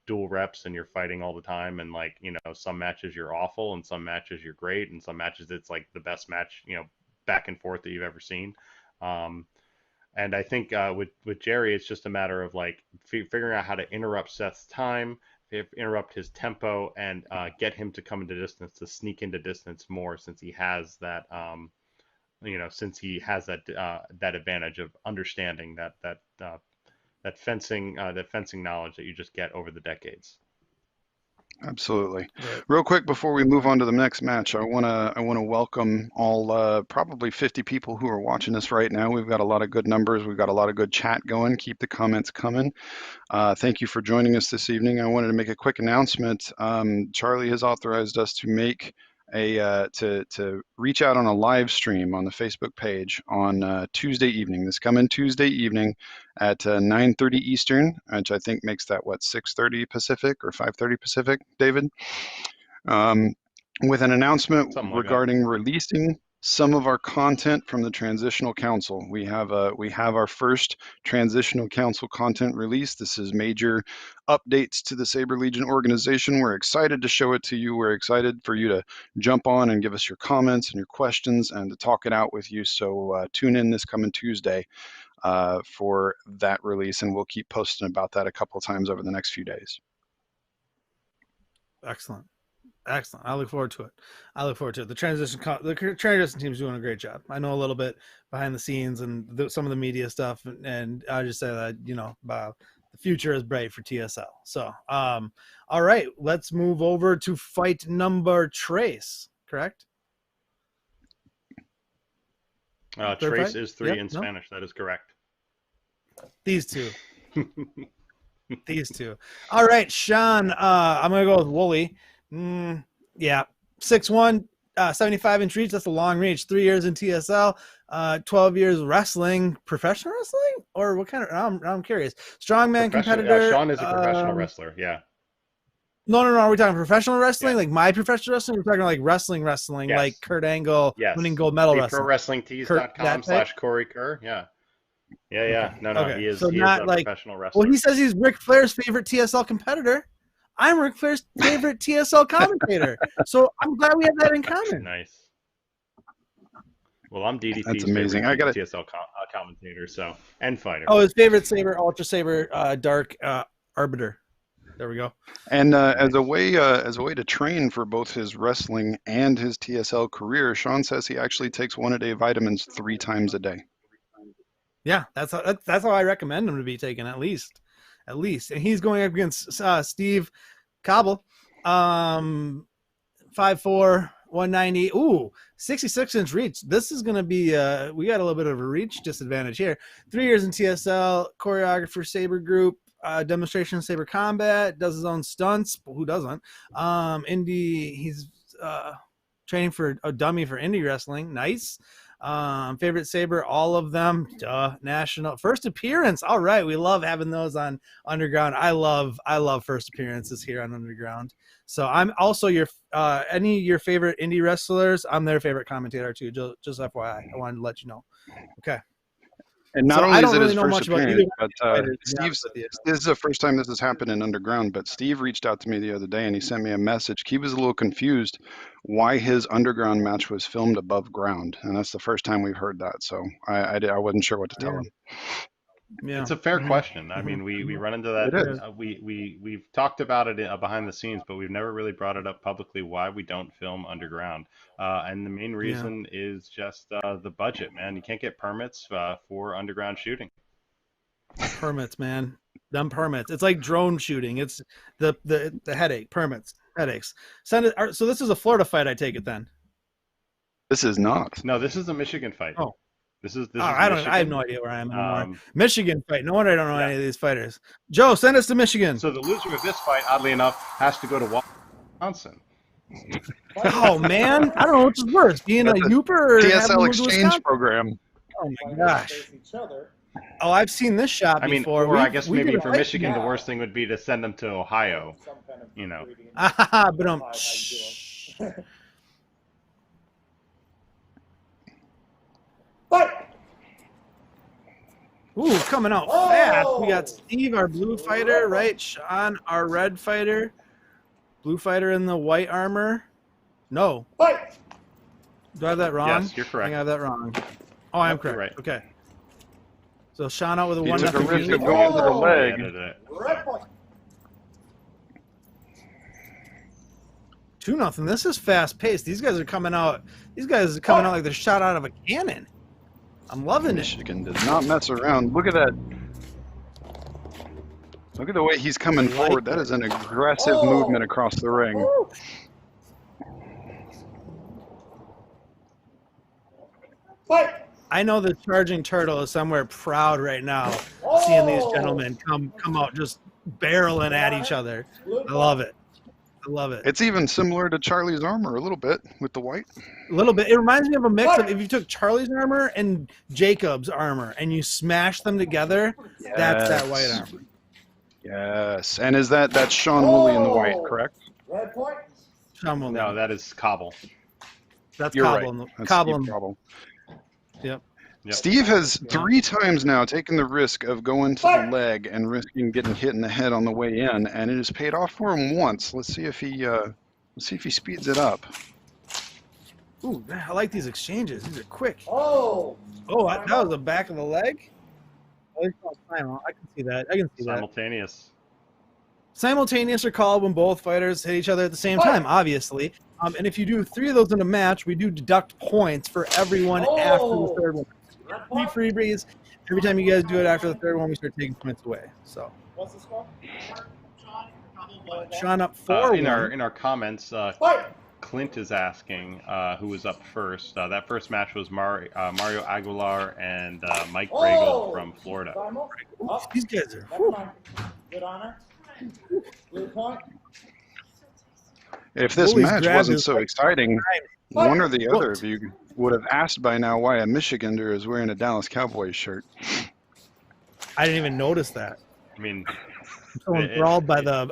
dual reps and you're fighting all the time, and like some matches you're awful and some matches you're great and some matches it's like the best match back and forth that you've ever seen. And I think with Jerry, it's just a matter of like figuring out how to interrupt Seth's time, interrupt his tempo, and get him to come into distance, to sneak into distance more, since he has that that advantage of understanding that fencing knowledge that you just get over the decades. Absolutely. Real quick before we move on to the next match, I wanna welcome all probably 50 people who are watching this right now. We've got a lot of good numbers. We've got a lot of good chat going. Keep the comments coming. Thank you for joining us this evening. I wanted to make a quick announcement. Charlie has authorized us to make to reach out on a live stream on the Facebook page on Tuesday evening. This coming Tuesday evening at 9:30 Eastern, which I think makes that 6:30 Pacific or 5:30 Pacific, David. With an announcement regarding releasing some of our content from the Transitional Council. We have our first Transitional Council content release. This is major updates to the Saber Legion organization. We're excited to show it to you. We're excited for you to jump on and give us your comments and your questions and to talk it out with you. So tune in this coming Tuesday for that release, and we'll keep posting about that a couple of times over the next few days. Excellent. Excellent. I look forward to it. The transition team is doing a great job. I know a little bit behind the scenes and some of the media stuff, and I just say that the future is bright for TSL. So, all right, let's move over to fight number Trace. Correct? Trace is 3 in Spanish. That is correct. These two. These two. All right, Shawn. I'm gonna go with Wooley. Yeah, 6'1", 75-inch reach. That's a long reach. 3 years in TSL, 12 years wrestling, professional wrestling, or what kind of? I'm curious. Strongman competitor. Shawn is a professional wrestler. Yeah. No. Are we talking professional wrestling? Like my professional wrestling? We're talking like wrestling, yes. Like Kurt Angle winning gold medal wrestling. ProWrestlingTees.com/Corey Kerr. Yeah. Yeah. No. Okay. He is a professional wrestler. Well, he says he's Ric Flair's favorite TSL competitor. I'm Ric Flair's favorite TSL commentator. So I'm glad we have that in common. Nice. Well, I'm DDP's That's amazing. favorite TSL commentator, and fighter. Oh, his favorite Saber, Ultra Saber, Dark Arbiter. There we go. And as a way to train for both his wrestling and his TSL career, Shawn says he actually takes 1-a-day vitamins 3 times a day. Yeah, that's how I recommend him to be taken at least. And he's going up against Steve Cobble, 5'4", 190. Ooh, 66-inch reach. This is going to be, we got a little bit of a reach disadvantage here. 3 years in TSL, choreographer, Saber Group, demonstration Saber Combat, does his own stunts. Who doesn't? Indie, he's training for a dummy for indie wrestling. Nice. Favorite Saber, all of them. National first appearance. All right, we love having those on Underground. I love first appearances here on Underground. So I'm also your favorite indie wrestlers. I'm their favorite commentator too. Just FYI, I wanted to let you know. Okay. And not only is it his first appearance, but Steve's, this is the first time this has happened in Underground, but Steve reached out to me the other day and he sent me a message. He was a little confused why his Underground match was filmed above ground. And that's the first time we've heard that. So I wasn't sure what to tell him. Yeah. It's a fair question. I mean, we run into that. We've talked about it behind the scenes, but we've never really brought it up publicly why we don't film underground. And the main reason is just the budget, man. You can't get permits for underground shooting. Permits, man. Dumb permits. It's like drone shooting. It's the headache. Permits, headaches. Send it. So this is a Florida fight, I take it then. This is not. No, this is a Michigan fight. Oh. This is I Michigan. have no idea where I am anymore. Um, Michigan fight. No wonder I don't know any of these fighters. Joe, send us to Michigan. So the loser of this fight, oddly enough, has to go to Wisconsin. Oh man, I don't know which is worse, being a Youper or TSL exchange program. Oh my gosh. Oh, I've seen this shot before. Or I guess maybe for Michigan, the worst thing would be to send them to Ohio. You know. But Ooh, coming out fast. We got Steve, our blue fighter, right? Shawn, our red fighter. Blue fighter in the white armor. No. Do I have that wrong? Yes, you're correct. I think I have that wrong. Oh, I am correct. Right. Okay. So Shawn out with a He 1-0 took a risk lead. of going to the leg. Yeah, 2-0. This is fast paced. These guys are coming out. These guys are coming out like they're shot out of a cannon. I'm loving it. Michigan does not mess around. Look at that. Look at the way he's coming forward. That is an aggressive movement across the ring. I know the Charging Turtle is somewhere proud right now, seeing these gentlemen come out just barreling at each other. I love it. I love it. It's even similar to Charlie's armor a little bit with the white. A little bit. It reminds me of a mix of if you took Charlie's armor and Jacob's armor and you smash them together, that's that white armor. Yes. And is that's Shawn Wooley in the white, correct? Shawn Wooley. No, that is Cobble. That's You're Cobble. right. That's Cobble. Steve Cobble. Yep. Steve has 3 times now taken the risk of going to the leg and risking getting hit in the head on the way in, and it has paid off for him once. Let's see if he speeds it up. Ooh, I like these exchanges. These are quick. That was the back of the leg. I can see that. I can see Simultaneous. that. Simultaneous are called when both fighters hit each other at the same time, obviously. And if you do 3 of those in a match, we do deduct points for everyone after the third one. 3 freebies. Every time you guys do it after the third one, we start taking points away. So. What's the score? Shawn up 4-1. In our comments, Clint is asking who was up first. That first match was Mario Aguilar and Mike Bragel from Florida. Ooh, these guys are. Good honor. Blue point. If this Wooley's match grab wasn't is so like- exciting, one or the other of you would have asked by now why a Michigander is wearing a Dallas Cowboys shirt. I didn't even notice that. I mean, I'm so enthralled by the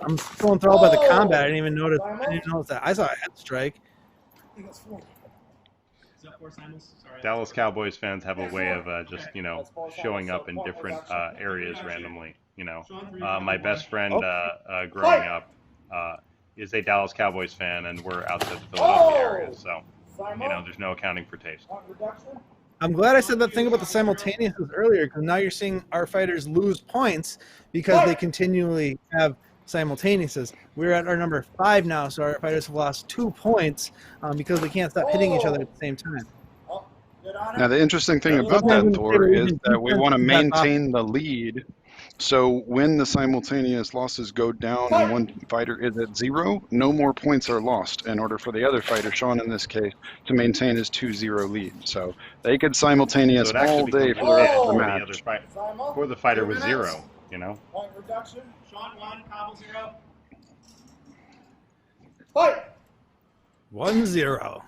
combat. I didn't even notice. That. I saw a head strike. Dallas Cowboys fans have a way of just showing up in different areas randomly. My best friend growing up is a Dallas Cowboys fan, and we're outside the Philadelphia area, so there's no accounting for taste. I'm glad I said that thing about the simultaneouses earlier, because now you're seeing our fighters lose points because they continually have simultaneouses. We're at our number 5 now, so our fighters have lost 2 points because they can't stop hitting each other at the same time. Now, the interesting thing about that, Thor, is that we want to maintain the lead. So when the simultaneous losses go down and one fighter is at 0, no more points are lost in order for the other fighter, Shawn in this case, to maintain his 2-0 lead. So they could simultaneous So it actually all day becomes for the rest of the for match. For the fighter was 0, Point reduction. Shawn 1, Cobble 0. Fight. 1-0.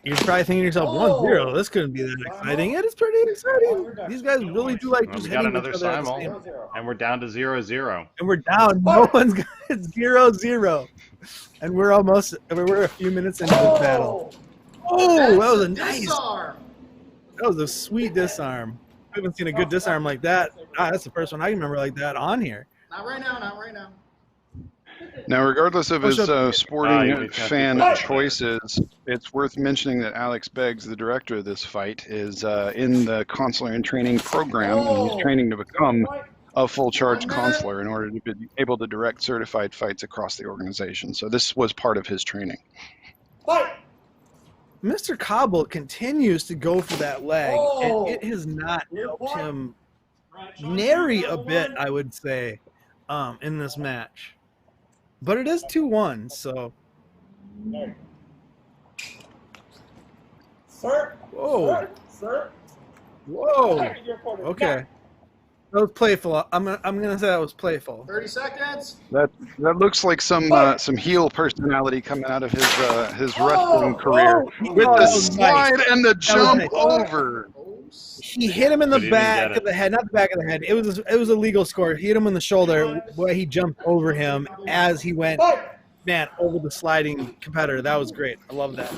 You're probably thinking to yourself, 1-0. This couldn't be that exciting. It is pretty exciting. These guys really do like Well, just we got hitting another each other at the simul, same. and we're down to 0-0. And we're down. No one's got it. 0-0. And we're a few minutes into this battle. Oh, that was a nice. That was a sweet disarm. I haven't seen a good disarm like that. That's the first one I can remember like that on here. Not right now, not right now. Now, regardless of his sporting fan What? choices, it's worth mentioning that Alex Beggs, the director of this fight, is in the consular and training program, and he's training to become a full-charge consular in order to be able to direct certified fights across the organization. So this was part of his training. Mr. Cobble continues to go for that leg, and it has not helped him nary a bit, I would say, in this match. But it is 2-1, so. Sir. Whoa. Sir. Sir. Whoa. Your opponent. Okay. That was playful. I'm gonna say that was playful. 30 seconds. That looks like some heel personality coming out of his wrestling career with Oh, the that was slide nice. and the jump nice. over. He hit him in the But he didn't back get of the head, not the back of the head. It was a legal score. He hit him in the shoulder where he jumped over him as he went, man, over the sliding competitor. That was great. I love that.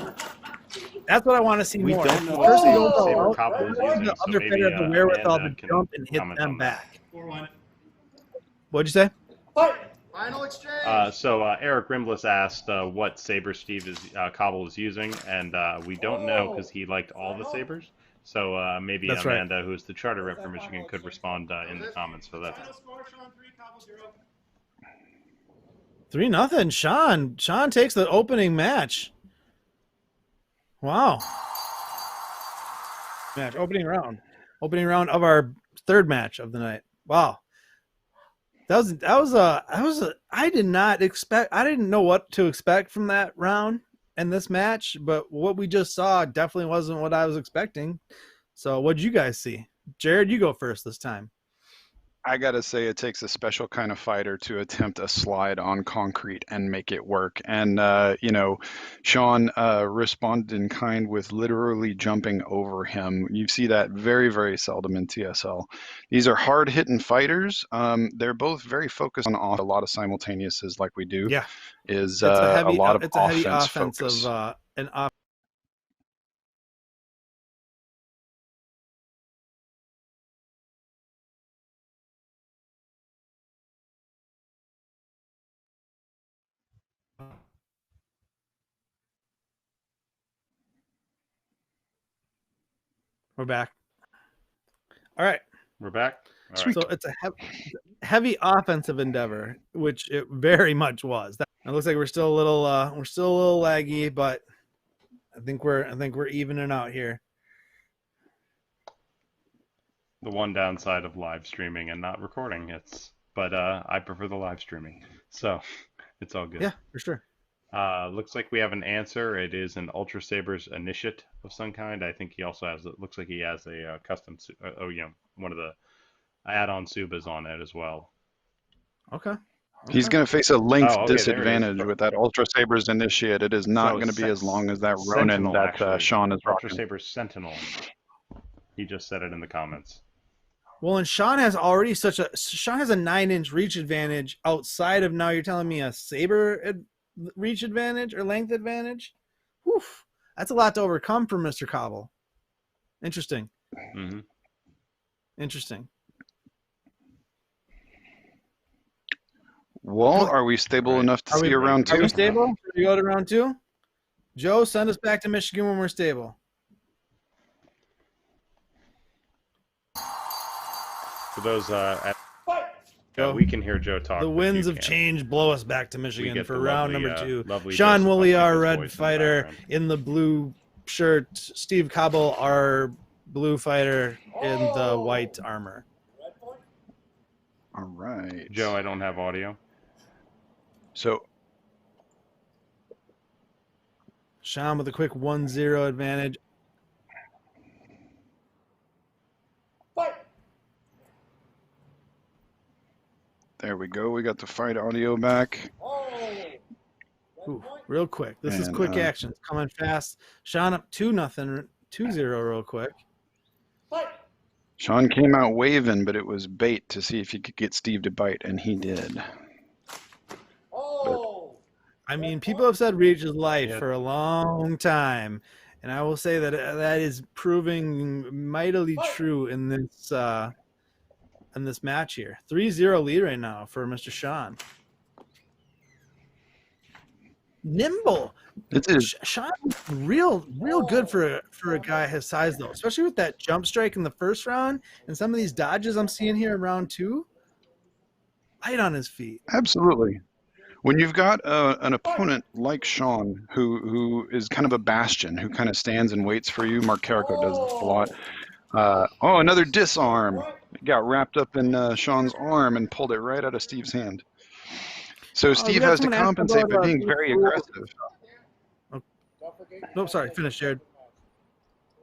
That's what I want to see We more. don't know First, what you don't Saber go Cobble is out, using, the so other maybe fighter has the wherewithal to Amanda can jump and hit comment them on back. 4-1. What'd you say? Final exchange. So Eric Rimbless asked what saber Cobble is using, and we don't know because he liked all the sabers. So maybe That's right. Amanda, who's the charter rep for Michigan, could respond in the comments for that. Final score, Shawn 3, Cobble 0. 3-0. Shawn takes the opening match. Wow. Opening round of our third match of the night. Wow. I didn't know what to expect from that round and this match, but what we just saw definitely wasn't what I was expecting. So what'd you guys see? Jared, you go first this time. I gotta say, it takes a special kind of fighter to attempt a slide on concrete and make it work. And Shawn responded in kind with literally jumping over him. You see that very, very seldom in TSL. These are hard-hitting fighters. They're both very focused on a lot of simultaneouses, like we do. Yeah, Is it's a heavy, a lot of it's a heavy offense offensive focus. We're back. All right. We're back. All right. So it's a heavy offensive endeavor, which it very much was. It looks like we're still a little laggy, but I think we're evening out here. The one downside of live streaming and not recording, but I prefer the live streaming, so it's all good. Yeah, for sure. Looks like we have an answer. It is an Ultra Saber's initiate of some kind. I think he also has. It looks like he has a custom. One of the add-on Subas on it as well. Okay. He's going to face a length Oh, okay, disadvantage with that Ultra Saber's initiate. It is not going to be as long as that Ronin Sentinel, that actually. Shawn is Ultra rocking. Saber's Sentinel. He just said it in the comments. Well, and Shawn has a 9-inch reach advantage outside of, now you're telling me a Saber reach advantage or length advantage. Whew, that's a lot to overcome for Mr. Cobble. Interesting. Mm-hmm. Interesting. Well, are we stable enough to see a round two? Are we stable? Should we go to round two? Joe, send us back to Michigan when we're stable. For those Joe, we can hear Joe talk. The but winds you of can't. change blow us back to We Michigan get for the round lovely, number 2. lovely Shawn Joseph Wooley, our Hutchinson's red voice in the fighter background. in the blue shirt. Steve Cobble, our blue fighter in the white armor. All right. Joe, I don't have audio. So Shawn with a quick 1-0 advantage. there we go. We got the fight audio back. Ooh, real quick. This is And, quick action. It's coming fast. Shawn up 2-0, 2-0 real quick. Shawn came out waving, but it was bait to see if he could get Steve to bite, and he did. I mean, people have said reach is life Yeah. for a long time, and I will say that that is proving mightily true in this match here. 3-0 lead right now for Mr. Shawn. Nimble. It is. Shawn, real good for a guy his size though, especially with that jump strike in the first round and some of these dodges I'm seeing here in round 2. Light on his feet. Absolutely. When you've got an opponent like Shawn, who is kind of a bastion, who kind of stands and waits for you, Mark Carrico does this a lot. Another disarm. It got wrapped up in Shawn's arm and pulled it right out of Steve's hand. So Steve has to compensate by being very aggressive. No, sorry. Finish, Jared.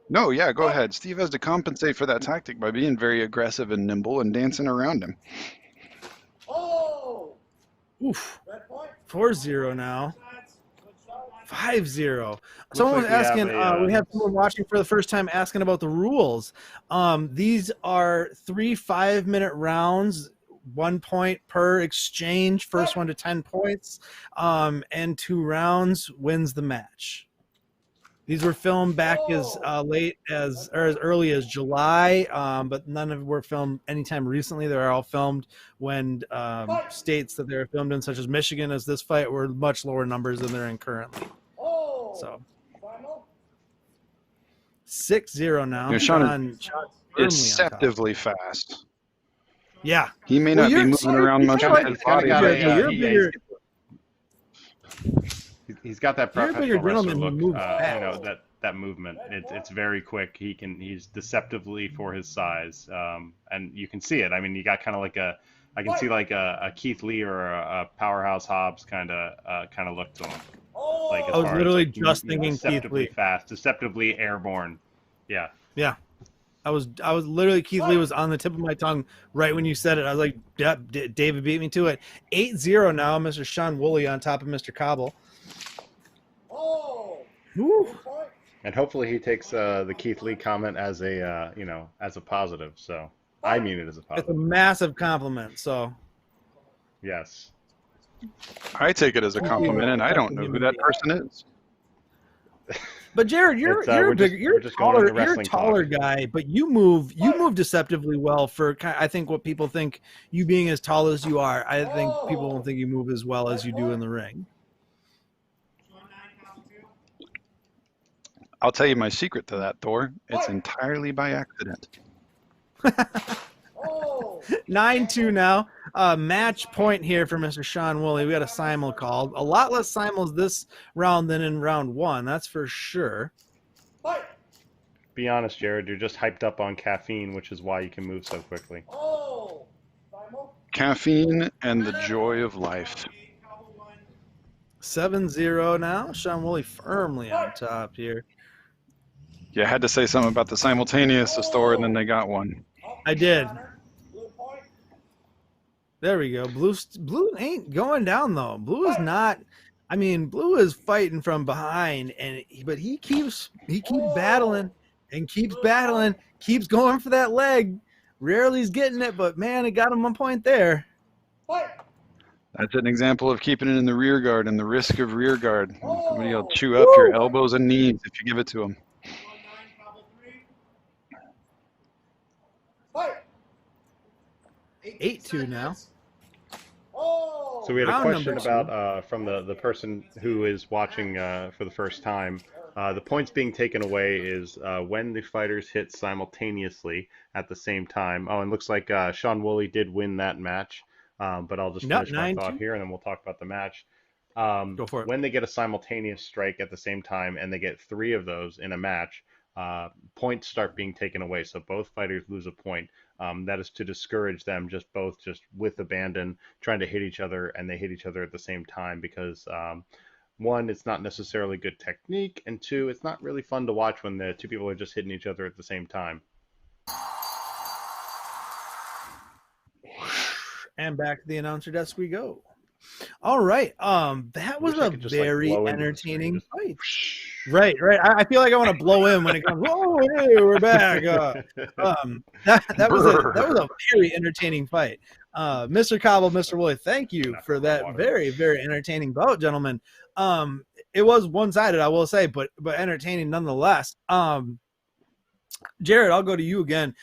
No, yeah, go ahead. Steve has to compensate for that tactic by being very aggressive and nimble and dancing around him. Oh! Oof. Red point. 4-0 now. 5-0. Looks Someone like was we have asking, a, we have someone watching for the first time asking about the rules. These are 3 5-minute rounds, 1 point per exchange, first one to 10 points, and 2 rounds wins the match. These were filmed back as late as, or as early as July, but none of them were filmed anytime recently. They're all filmed when states that they were filmed in, such as Michigan, as this fight, were much lower numbers than they're in currently. So 6-0 now. Yeah, Shawn is deceptively fast. Yeah. He may not be moving around much with his body. He's got that You're a bigger professional wrestler gentleman look. who moves fast. You know, that movement. It's very quick. He's deceptively for his size, and you can see it. I mean, you got kind of like I can see like a Keith Lee or a Powerhouse Hobbs kind of look to him. Like as I was far literally as, like, just thinking Keith deceptively Lee. fast, deceptively airborne. Yeah. Yeah. I was literally, Keith Lee was on the tip of my tongue right when you said it. I was like, yeah, David beat me to it. 8-0 now, Mr. Shawn Wooley on top of Mr. Cobble. Woo. And hopefully he takes the Keith Lee comment as a as a positive. So I mean it as a It's positive. a massive compliment. So Yes. I take it as a compliment, and I don't know who that person is. But Jared, you're we're bigger, you're just going into taller, you're a wrestling taller talk. guy, but you move deceptively well for, I think, what people think you being as tall as you are. I think people don't think you move as well as you do in the ring. I'll tell you my secret to that, Thor. It's entirely by accident. 9-2 now. Match point here for Mr. Shawn Wooley. We got a simul called. A lot less simuls this round than in round 1. That's for sure. Be honest, Jared. You're just hyped up on caffeine, which is why you can move so quickly. Caffeine and the joy of life. 7-0 now. Shawn Wooley firmly on top here. You had to say something about the simultaneous Thor, and then they got one. I did. There we go. Blue ain't going down though. Blue is not. I mean, Blue is fighting from behind, but he keeps battling and keeps battling, keeps going for that leg. Rarely he's getting it, but man, it got him 1 point there. That's an example of keeping it in the rear guard and the risk of rear guard. Somebody will chew up your elbows and knees if you give it to them. 8-2 now. So we had a Round question number 2. about from the person who is watching for the first time. The points being taken away is when the fighters hit simultaneously at the same time. Oh, and looks like Shawn Wooley did win that match. But I'll just finish my thought here, and then we'll talk about the match. Go for it. When they get a simultaneous strike at the same time, and they get 3 of those in a match, points start being taken away. So both fighters lose a point. That is to discourage them just with abandon, trying to hit each other, and they hit each other at the same time because, 1, it's not necessarily good technique, and 2, it's not really fun to watch when the 2 people are just hitting each other at the same time. And back to the announcer desk we go. All right. That was a very entertaining fight. Right. I feel like I want to blow in when it comes. Oh, hey, we're back. That was a very entertaining fight. Mr. Cobble, Mr. Wooley, thank you for that very, very entertaining bout, gentlemen. It was one-sided, I will say, but entertaining nonetheless. Jared, I'll go to you again.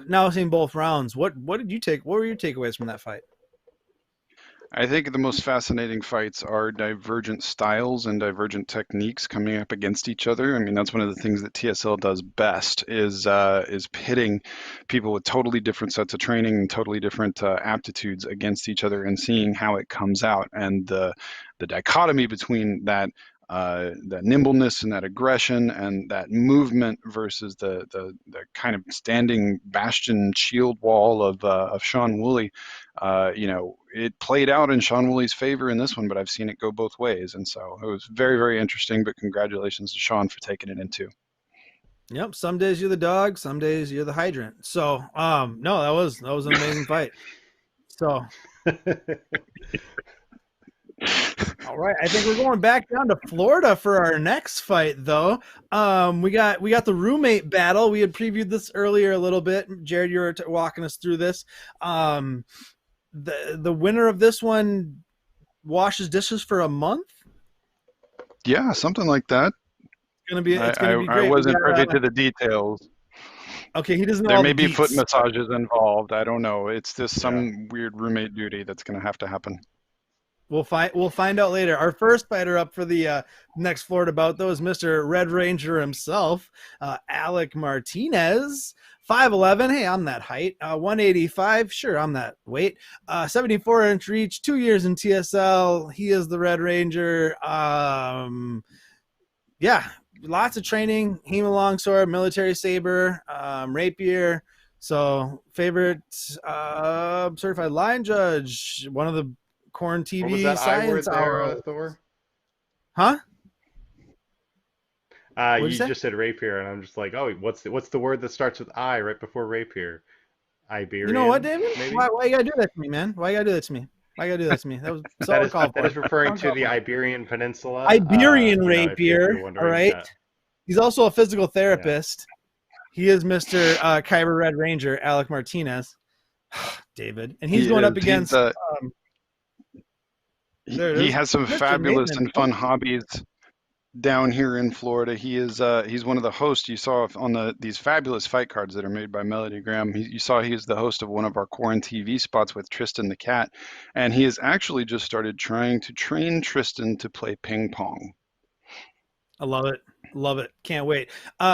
Now seeing both rounds, what did you take? What were your takeaways from that fight? I think the most fascinating fights are divergent styles and divergent techniques coming up against each other. I mean, that's one of the things that TSL does best is pitting people with totally different sets of training and totally different aptitudes against each other and seeing how it comes out. And the dichotomy between that nimbleness and that aggression and that movement versus the kind of standing bastion shield wall of Shawn Wooley, it played out in Shawn Wooley's favor in this one, but I've seen it go both ways. And so it was very, very interesting, but congratulations to Shawn for taking it in 2. Yep. Some days you're the dog. Some days you're the hydrant. So, no, that was an amazing fight. So, all right. I think we're going back down to Florida for our next fight, though. We got the roommate battle. We had previewed this earlier a little bit. Jared, you were walking us through this. The winner of this one washes dishes for a month. Yeah, something like that. It's gonna be great. I wasn't privy to the details. Okay, he doesn't know. There all may the be foot deets. massages involved. I don't know. It's just some weird roommate duty that's going to have to happen. We'll find out later. Our first fighter up for the next Florida bout, though, is Mr. Red Ranger himself, Alec Martinez. 5'11". Hey, I'm that height. 185. Sure, I'm that weight. 74-inch reach. 2 years in TSL. He is the Red Ranger. Yeah, lots of training. Hema longsword, military saber, rapier. So favorite certified line judge. One of the Corn TV what was that science I word there, hour. Thor? Huh? You just said rapier, and I'm just like, oh, what's the word that starts with I right before rapier? Iberian. You know what, David? Maybe? Why you gotta do that to me, man? Why you gotta do that to me? Why you gotta do that to me? That was that is referring to the Iberian Peninsula. Iberian rapier. All right. Yeah. He's also a physical therapist. Yeah. He is Mr. Kyber Red Ranger, Alec Martinez. David, and he's going up against. He has some fabulous and fun hobbies down here in Florida. He's one of the hosts you saw on these fabulous fight cards that are made by Melody Graham. You saw he's the host of one of our Corn TV spots with Tristan the cat, and he has actually just started trying to train Tristan to play ping pong. I love it. Love it. Can't wait.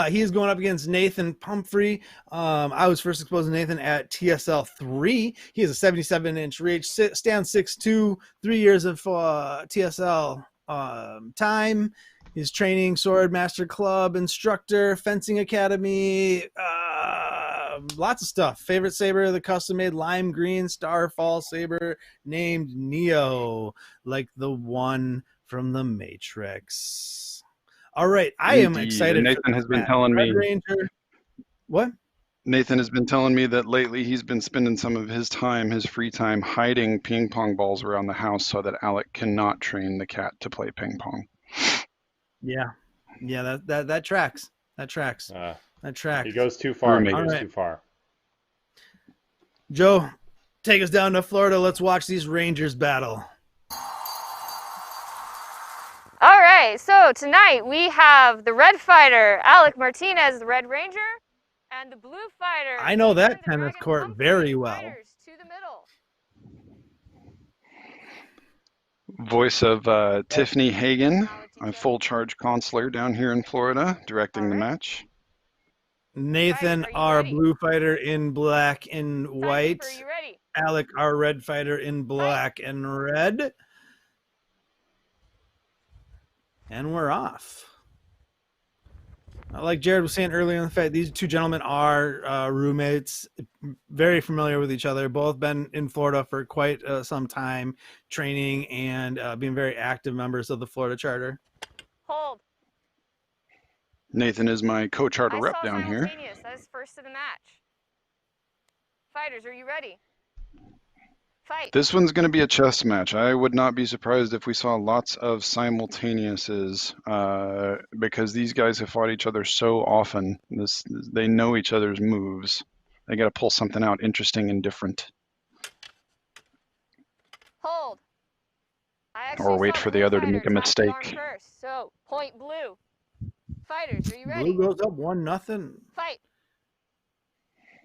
He is going up against Nathan Pumphrey. I was first exposed to Nathan at TSL 3. He has a 77-inch reach, stands 6'2", 3 years of TSL time. He's training sword master club instructor, fencing academy, lots of stuff. Favorite saber, the custom-made lime green starfall saber named Neo, like the one from the Matrix. All right, I am excited. Nathan has been telling me. Ranger. What? Nathan has been telling me that lately he's been spending some of his free time, hiding ping pong balls around the house so that Alec cannot train the cat to play ping pong. Yeah, that tracks. That tracks. He goes too far. He goes too far. Joe, take us down to Florida. Let's watch these Rangers battle. All right, so tonight we have the red fighter, Alec Martinez, the Red Ranger, and the blue fighter. I know that tennis court very well. To the middle. Voice of Tiffiny Hagan, a full charge consular down here in Florida, directing the match. Nathan, our blue fighter in black and white. Are you ready? Alec, our red fighter in black and red. And we're off. Like Jared was saying earlier in the fight, these two gentlemen are roommates, very familiar with each other, both been in Florida for quite some time, training and being very active members of the Florida Charter. Hold. Nathan is my co-charter rep down here. That is first of the match. Fighters, are you ready? Fight. This one's going to be a chess match. I would not be surprised if we saw lots of simultaneouses because these guys have fought each other so often. They know each other's moves. They got to pull something out interesting and different. Hold. Or wait for the other to make a mistake. First. So, point blue. Fighters, are you ready? Blue goes up 1-0. Fight.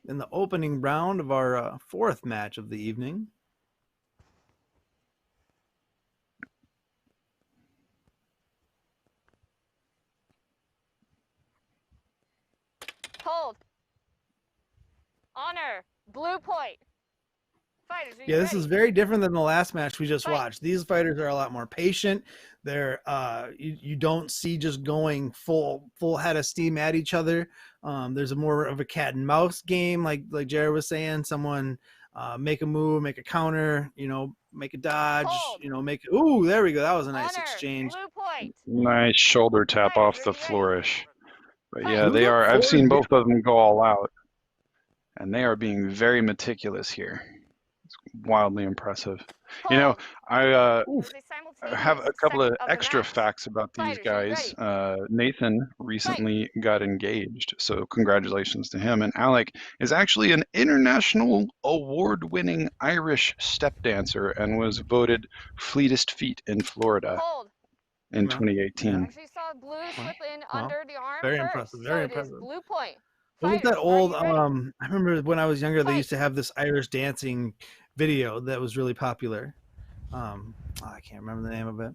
In the opening round of our fourth match of the evening. Hold. Honor. Blue point. Fighters, are you Yeah, this ready? is very different than the last match we just watched. These fighters are a lot more patient. They're you don't see just going full head of steam at each other. There's a more of a cat and mouse game, like Jared was saying. Someone make a move, make a counter, make a dodge, ooh, there we go. That was a nice exchange. Blue point. Nice shoulder tap off the flourish. But yeah, they are. I've seen both of them go all out, and they are being very meticulous here. It's wildly impressive. You know, I have a couple of extra facts about these guys. Nathan recently got engaged, so congratulations to him. And Alec is actually an international award-winning Irish step dancer and was voted fleetest feet in Florida in 2018. Actually saw blue slip in under the arm very first. impressive. Very so impressive. It is blue point. What was that old? I remember when I was younger, they used to have this Irish dancing video that was really popular. I can't remember the name of it.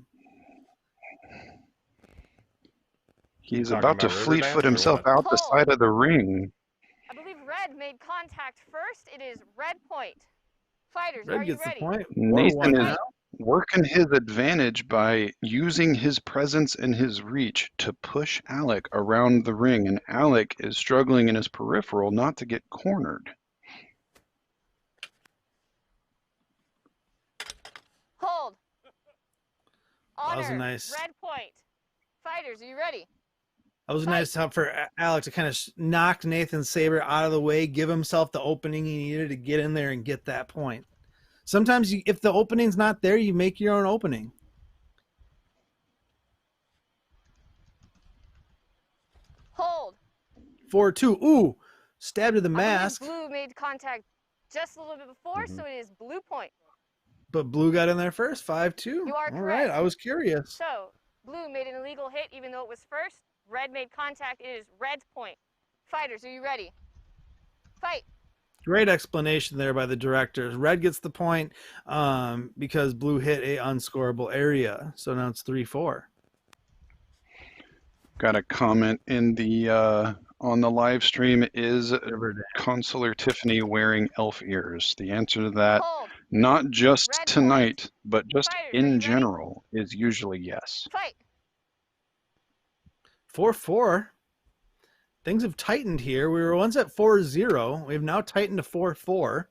He's about to fleet-foot himself out the side of the ring. I believe red made contact first. It is red point. Fighters, red are you gets ready? The point. Nathan is working his advantage by using his presence and his reach to push Alec around the ring, and Alec is struggling in his peripheral not to get cornered. Hold. Honor. That was a nice. Red point. Fighters, are you ready? That was a nice help for Alec to kind of knock Nathan Saber out of the way, give himself the opening he needed to get in there and get that point. Sometimes if the opening's not there, you make your own opening. Hold. 4-2. Ooh, stab to the mask. Blue made contact just a little bit before, so it is blue point. But blue got in there first, 5-2. You are correct. All right, I was curious. So blue made an illegal hit even though it was first. Red made contact. It is red's point. Fighters, are you ready? Fight. Great explanation there by the directors. Red gets the point because blue hit a unscorable area. So now it's 3-4. Got a comment in the on the live stream. Is Consular Tiffiny wearing elf ears? The answer to that, not just red tonight, point. But just fighters, in general, is usually yes. Fight. 4-4. Things have tightened here. We were once at 4-0. We've now tightened to 4-4.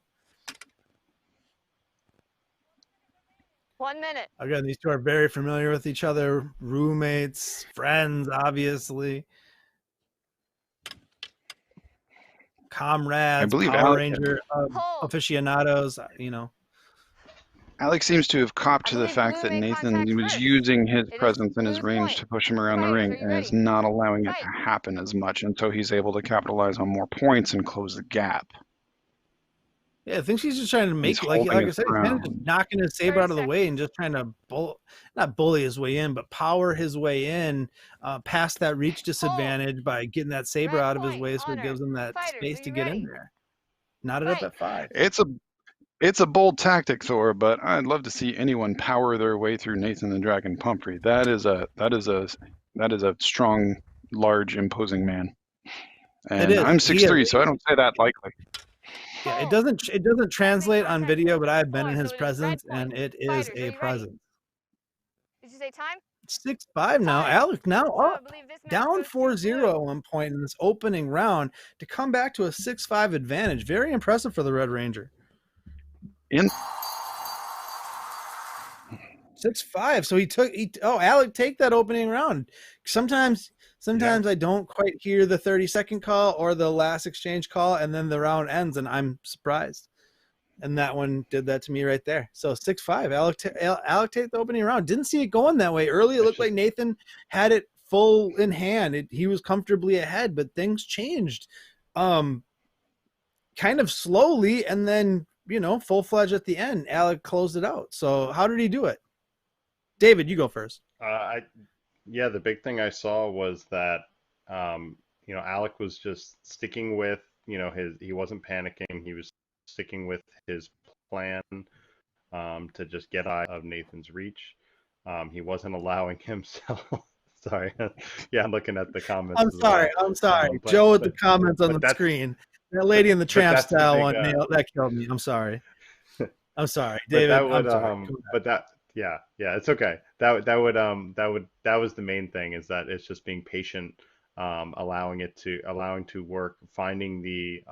1 minute. Again, these two are very familiar with each other. Roommates, friends, obviously. Comrades, I believe Power Ranger aficionados, you know. Alex seems to have copped to the fact that Nathan was using his presence and his range to push him around the ring and is not allowing it to happen as much, and so he's able to capitalize on more points and close the gap. Yeah, I think she's just trying to make, like I said, kind of just knocking his Saber out of the way and just trying to not bully his way in, but power his way in past that reach disadvantage by getting that Saber out of his way, so it gives him that space to get in there. Knot it up at 5. It's a bold tactic, Thor, but I'd love to see anyone power their way through Nathan the Dragon Pumphrey. That is a strong, large, imposing man. And I'm 6'3", so I don't say that lightly. Yeah, it doesn't translate on video, but I've been in his presence, and it is a presence. Did you say time? 6-5 now. Alec now up, down 4-0 at one point in this opening round to come back to a 6-5 advantage. Very impressive for the Red Ranger. 6-5. So Alec, take that opening round. Sometimes I don't quite hear the 30-second call or the last exchange call, and then the round ends, and I'm surprised. And that one did that to me right there. So 6-5. Alec take the opening round. Didn't see it going that way early. It looked like Nathan had it full in hand. He was comfortably ahead, but things changed kind of slowly, and then full-fledged at the end. Alec closed it out. So how did he do it? David, you go first. Yeah, the big thing I saw was that, Alec was just sticking with, he wasn't panicking. He was sticking with his plan to just get out of Nathan's reach. He wasn't allowing himself. Sorry. Yeah, I'm looking at the comments. I'm sorry. Joe with the comments on the screen. That lady in the tramp style one, that killed me. I'm sorry. I'm sorry, David. Yeah, it's okay. That was the main thing, is that it's just being patient, allowing to work, finding the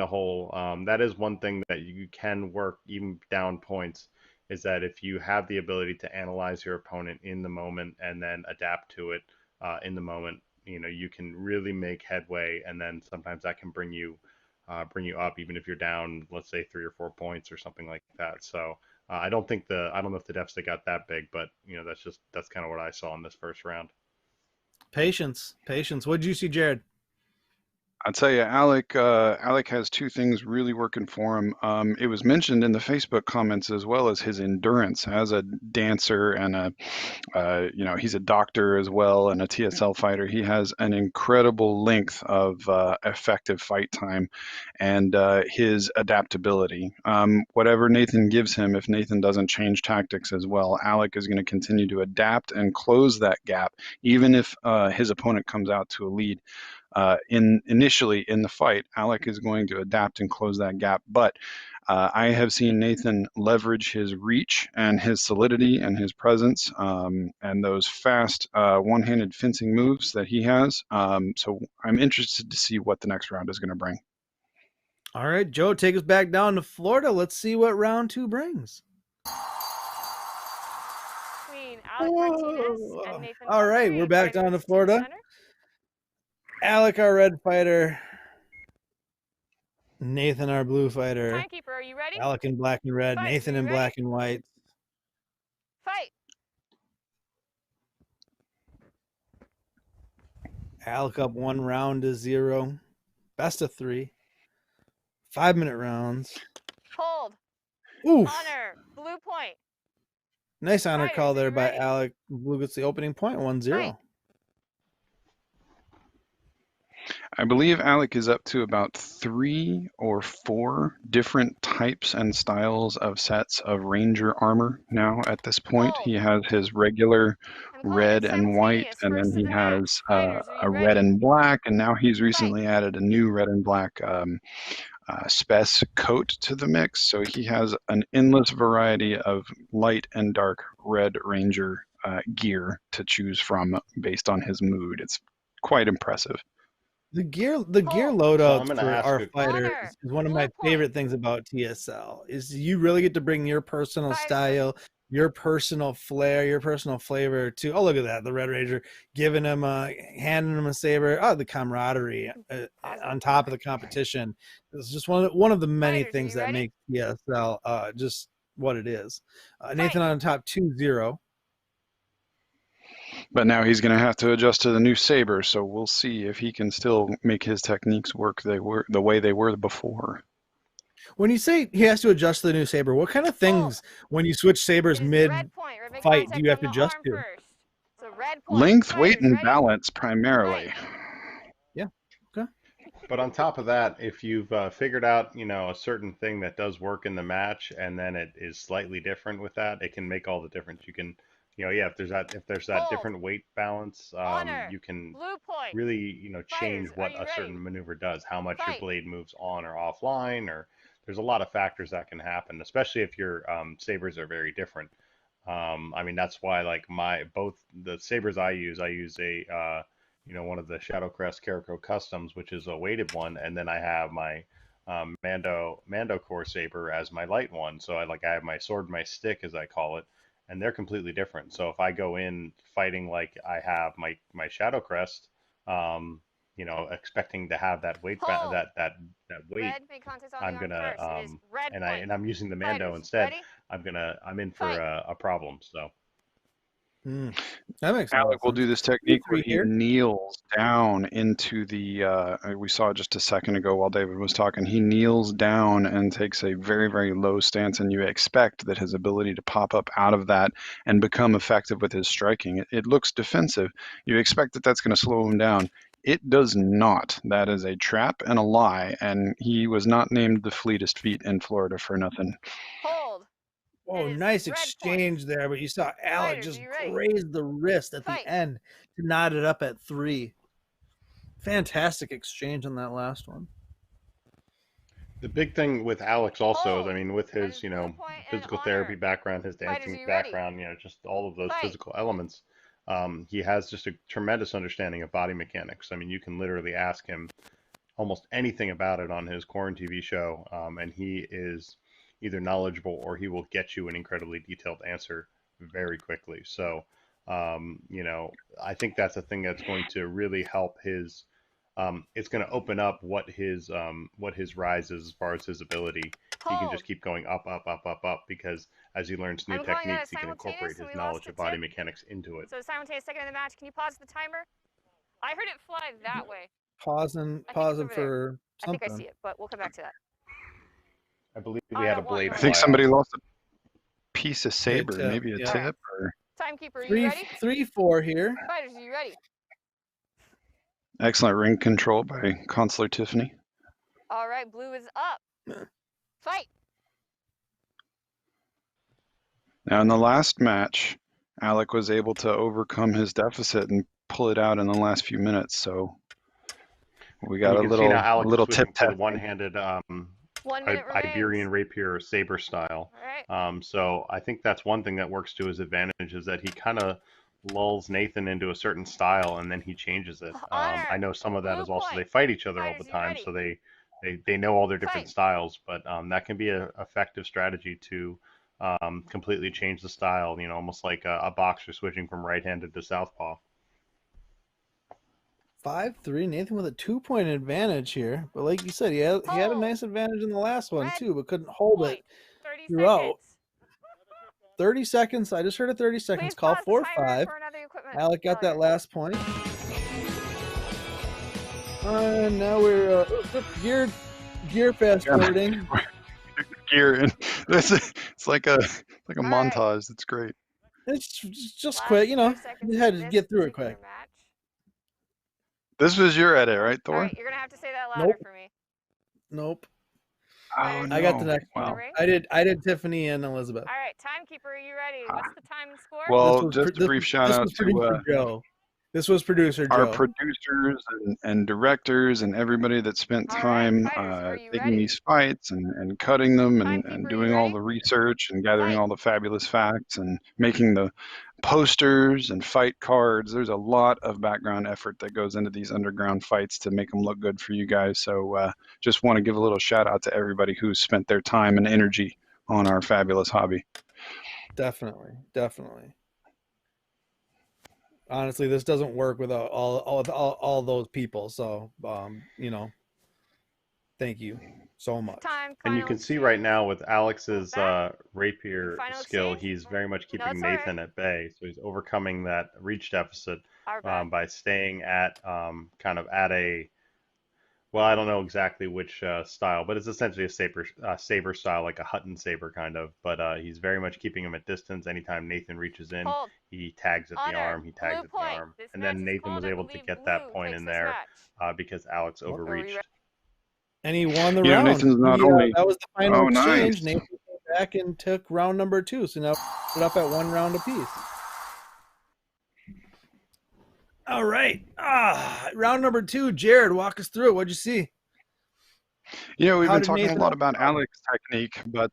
hole. That is one thing that you can work even down points, is that if you have the ability to analyze your opponent in the moment and then adapt to it in the moment, you can really make headway, and then sometimes that can bring you up, even if you're down, let's say 3 or 4 points or something like that. So I don't know if the deficit got that big, but that's kind of what I saw in this first round. Patience. What did you see, Jared? I'll tell you, Alec has two things really working for him. It was mentioned in the Facebook comments, as well as his endurance as a dancer and he's a doctor as well and a TSL fighter. He has an incredible length of effective fight time, and his adaptability. Whatever Nathan gives him, if Nathan doesn't change tactics as well, Alec is going to continue to adapt and close that gap, even if his opponent comes out to a lead. Initially in the fight, Alec is going to adapt and close that gap. But I have seen Nathan leverage his reach and his solidity and his presence and those fast one-handed fencing moves that he has. So I'm interested to see what the next round is going to bring. All right, Joe, take us back down to Florida. Let's see what round 2 brings. Between Alec Martinez and Nathan All right, Pumphrey, we're back down to Florida. center. Alec, our red fighter. Nathan, our blue fighter. Timekeeper, are you ready? Alec in black and red. Fight. Nathan Are you in ready? black and white. Fight. Alec up 1-0. Best of 3. 5-minute rounds. Hold. Oof. Honor. Blue point. Nice honor Fighters, call are there you by ready? Alec. Blue gets the opening point, 1-0. Fight. I believe Alec is up to about 3 or 4 different types and styles of sets of Ranger armor now at this point. Hold. He has his regular I'm calling red it and white, simultaneous. and First then to he the match. has Fighters, are you a red ready? and black, and now he's recently added a new red and black spec coat to the mix. So he has an endless variety of light and dark red Ranger gear to choose from based on his mood. It's quite impressive. The gear Hold. So I'm loadouts gonna for ask our a- fighters Honor. is one of Blue my point. favorite things about TSL. Is you really get to bring your personal Fighters, style, your personal flair, your personal flavor to. Oh, look at that! The Red Ranger giving him handing him a saber. Oh, the camaraderie on top of the competition. It's just one of the many Fighters, are things you that ready? make TSL just what it is. Nathan Fight. on top 2-0. But now he's going to have to adjust to the new Saber, so we'll see if he can still make his techniques work the way they were before. When you say he has to adjust to the new saber, what kind of things when you switch sabers It is mid red point. Red, make fight do contact you have on to the adjust arm to? first. So red point. Length, weight, Fighters, and ready? balance primarily. Fight. Yeah. Okay. But on top of that, if you've figured out, a certain thing that does work in the match, and then it is slightly different with that, it can make all the difference. You can, if there's that Hold. different weight balance, Honor. you can Blue point. really, change Fighters, are what you a ready? certain maneuver does, how much your Fight. blade moves on or offline, or there's a lot of factors that can happen, especially if your sabers are very different. That's why like both the sabers I use a one of the Shadowcrest Caraco Customs, which is a weighted one, and then I have my Mando Core Saber as my light one. So I have my sword, my stick, as I call it, and they're completely different. So if I go in fighting like I have my Shadowcrest, expecting to have that weight Hold. that weight, Red, make contact on I'm the arm gonna first. It is red and point. I'm using the Mando Fighters, instead. ready? I'm in for Fight. a problem. So. That makes a lot Alec of will sense. do this technique where 3 he here. kneels down into the, we saw just a second ago while David was talking, he kneels down and takes a very, very low stance, and you expect that his ability to pop up out of that and become effective with his striking. It looks defensive. You expect that that's going to slow him down. It does not. That is a trap and a lie, and he was not named the fleetest feet in Florida for nothing. Hold. Oh, It is nice red exchange there, but you saw Alec Fighters, just are you ready? graze the wrist at Fight. the end to knot it up at 3. Fantastic exchange on that last one. The big thing with Alex also is, Hold. with That his, is blue point and physical honor. therapy background, his Fighters, dancing are you ready? background, just all of those Fight. physical elements, he has just a tremendous understanding of body mechanics. You can literally ask him almost anything about it on his Corn TV show, and he is either knowledgeable or he will get you an incredibly detailed answer very quickly. So You know, I think that's a thing that's going to really help his. It's going to open up what his rise is as far as his ability. He can just keep going up, up, up, up, up, because as he learns new techniques, he can incorporate his knowledge of body mechanics into it. So simultaneous second in the match. Can you pause the timer? I heard it fly that way. Pausing for something. I think I see it, but we'll come back to that. I believe we had a blade. I think somebody lost a piece of Saber, Tip, maybe a tip or. Timekeeper, are you ready? 3-4 here. Fighters, are you ready? Excellent ring control by Consular Tiffiny. All right, blue is up. Fight. Now in the last match, Alec was able to overcome his deficit and pull it out in the last few minutes. So we got a little tip tap. One-handed 1 minute Iberian rapier saber style. All right. So I think that's one thing that works to his advantage is that he kind of lulls Nathan into a certain style and then he changes it. I know some of that is also they fight each other all the time, so they know all their different styles, but that can be an effective strategy to completely change the style, you know, almost like a boxer switching from right-handed to southpaw. 5-3, Nathan with a 2-point advantage here. But like you said, he had a nice advantage in the last one too, but couldn't hold it throughout. 30 seconds. I just heard a 30 seconds. Call 4-5. Alec got that last point. Now we're gear fast forwarding. Gear in. It's like a montage. It's great. It's just quick, you know. You had to get through it quick. This was your edit, right, Thor? All right, you're gonna have to say that louder for me. Nope. Oh, no. I got the next one. Wow. I did Tiffany and Elizabeth. All right, timekeeper, are you ready? What's the time and score? Well, just a brief shout out to Joe. This was producer Joe. Our producers and directors and everybody that spent time taking these fights and cutting them and doing all the research and gathering all the fabulous facts and making the posters and fight cards. There's a lot of background effort that goes into these underground fights to make them look good for you guys. So just want to give a little shout out to everybody who's spent their time and energy on our fabulous hobby. Definitely. Honestly, this doesn't work without all those people. So, you know, thank you so much. And you can see right now with Alex's rapier skill, he's very much keeping Nathan at bay. So he's overcoming that reach deficit by staying at kind of at a, well, I don't know exactly which style, but it's essentially a saber style, like a Hutton saber kind of. But he's very much keeping him at distance. Anytime Nathan reaches in, he tags at the arm, and then Nathan was able to get that point in there because Alex overreached. And he won the round. Nathan's not only that was the final exchange. Nice. Nathan came back and took round number 2. So now we're up at 1 round apiece. All right. Round number 2. Jared, walk us through it. What'd you see? You know, we've been talking a lot about Alec's technique, but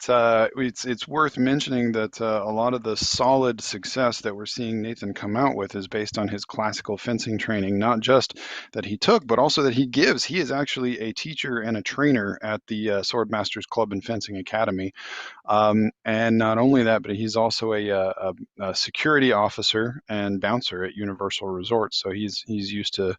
it's worth mentioning that a lot of the solid success that we're seeing Nathan come out with is based on his classical fencing training, not just that he took, but also that he gives. He is actually a teacher and a trainer at the Swordmasters Club and Fencing Academy. And not only that, but he's also a security officer and bouncer at Universal Resorts. So he's used to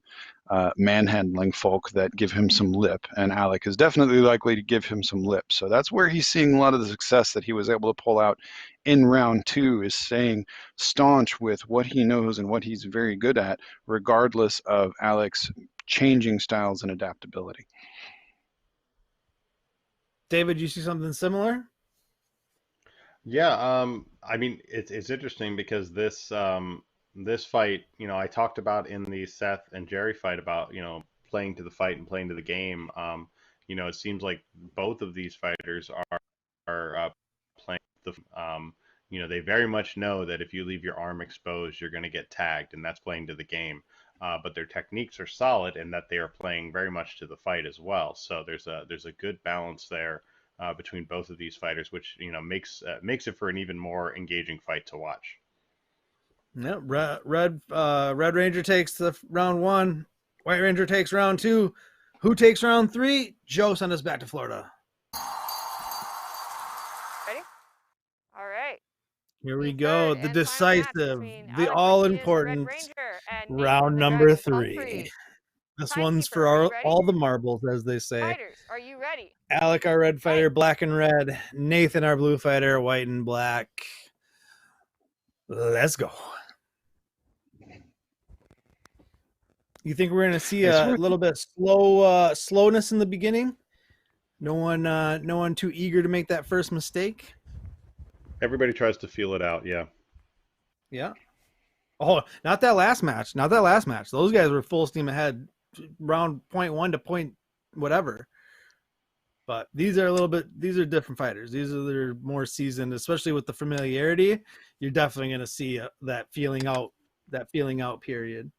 manhandling folk that give him some lip, and Alec is definitely likely to give him some lip. So that's where he's seeing a lot of the success that he was able to pull out in round 2, is staying staunch with what he knows and what he's very good at, regardless of Alec's changing styles and adaptability. David, you see something similar? Yeah, I mean, it's interesting because this fight, you know, I talked about in the Seth and Jerry fight about, you know, playing to the fight and playing to the game. You know, it seems like both of these fighters are playing the, you know, they very much know that if you leave your arm exposed, you're going to get tagged, and that's playing to the game. But their techniques are solid in that they are playing very much to the fight as well. So there's a good balance there between both of these fighters, which, you know, makes it for an even more engaging fight to watch. Yep. Red Ranger takes the round 1. White Ranger takes round 2. Who takes round 3? Joe sent us back to Florida. Ready? All right. Here we The go. third The and final match decisive, between the Alec all Martinez, the Red important Ranger, and round Nathan, the number Dragon 3. Pumphrey. This one's Timekeeper, for are you ready? all the marbles, as they say. Fighters, are you ready? Alec, our red fighter, black and red. Nathan, our blue fighter, white and black. Let's go. You think we're going to see a little bit slowness in the beginning? No one too eager to make that first mistake. Everybody tries to feel it out. Yeah. Yeah. Oh, not that last match. Not that last match. Those guys were full steam ahead, round 0.1 to point whatever. But these are different fighters. These are more seasoned, especially with the familiarity. You're definitely going to see that feeling out period.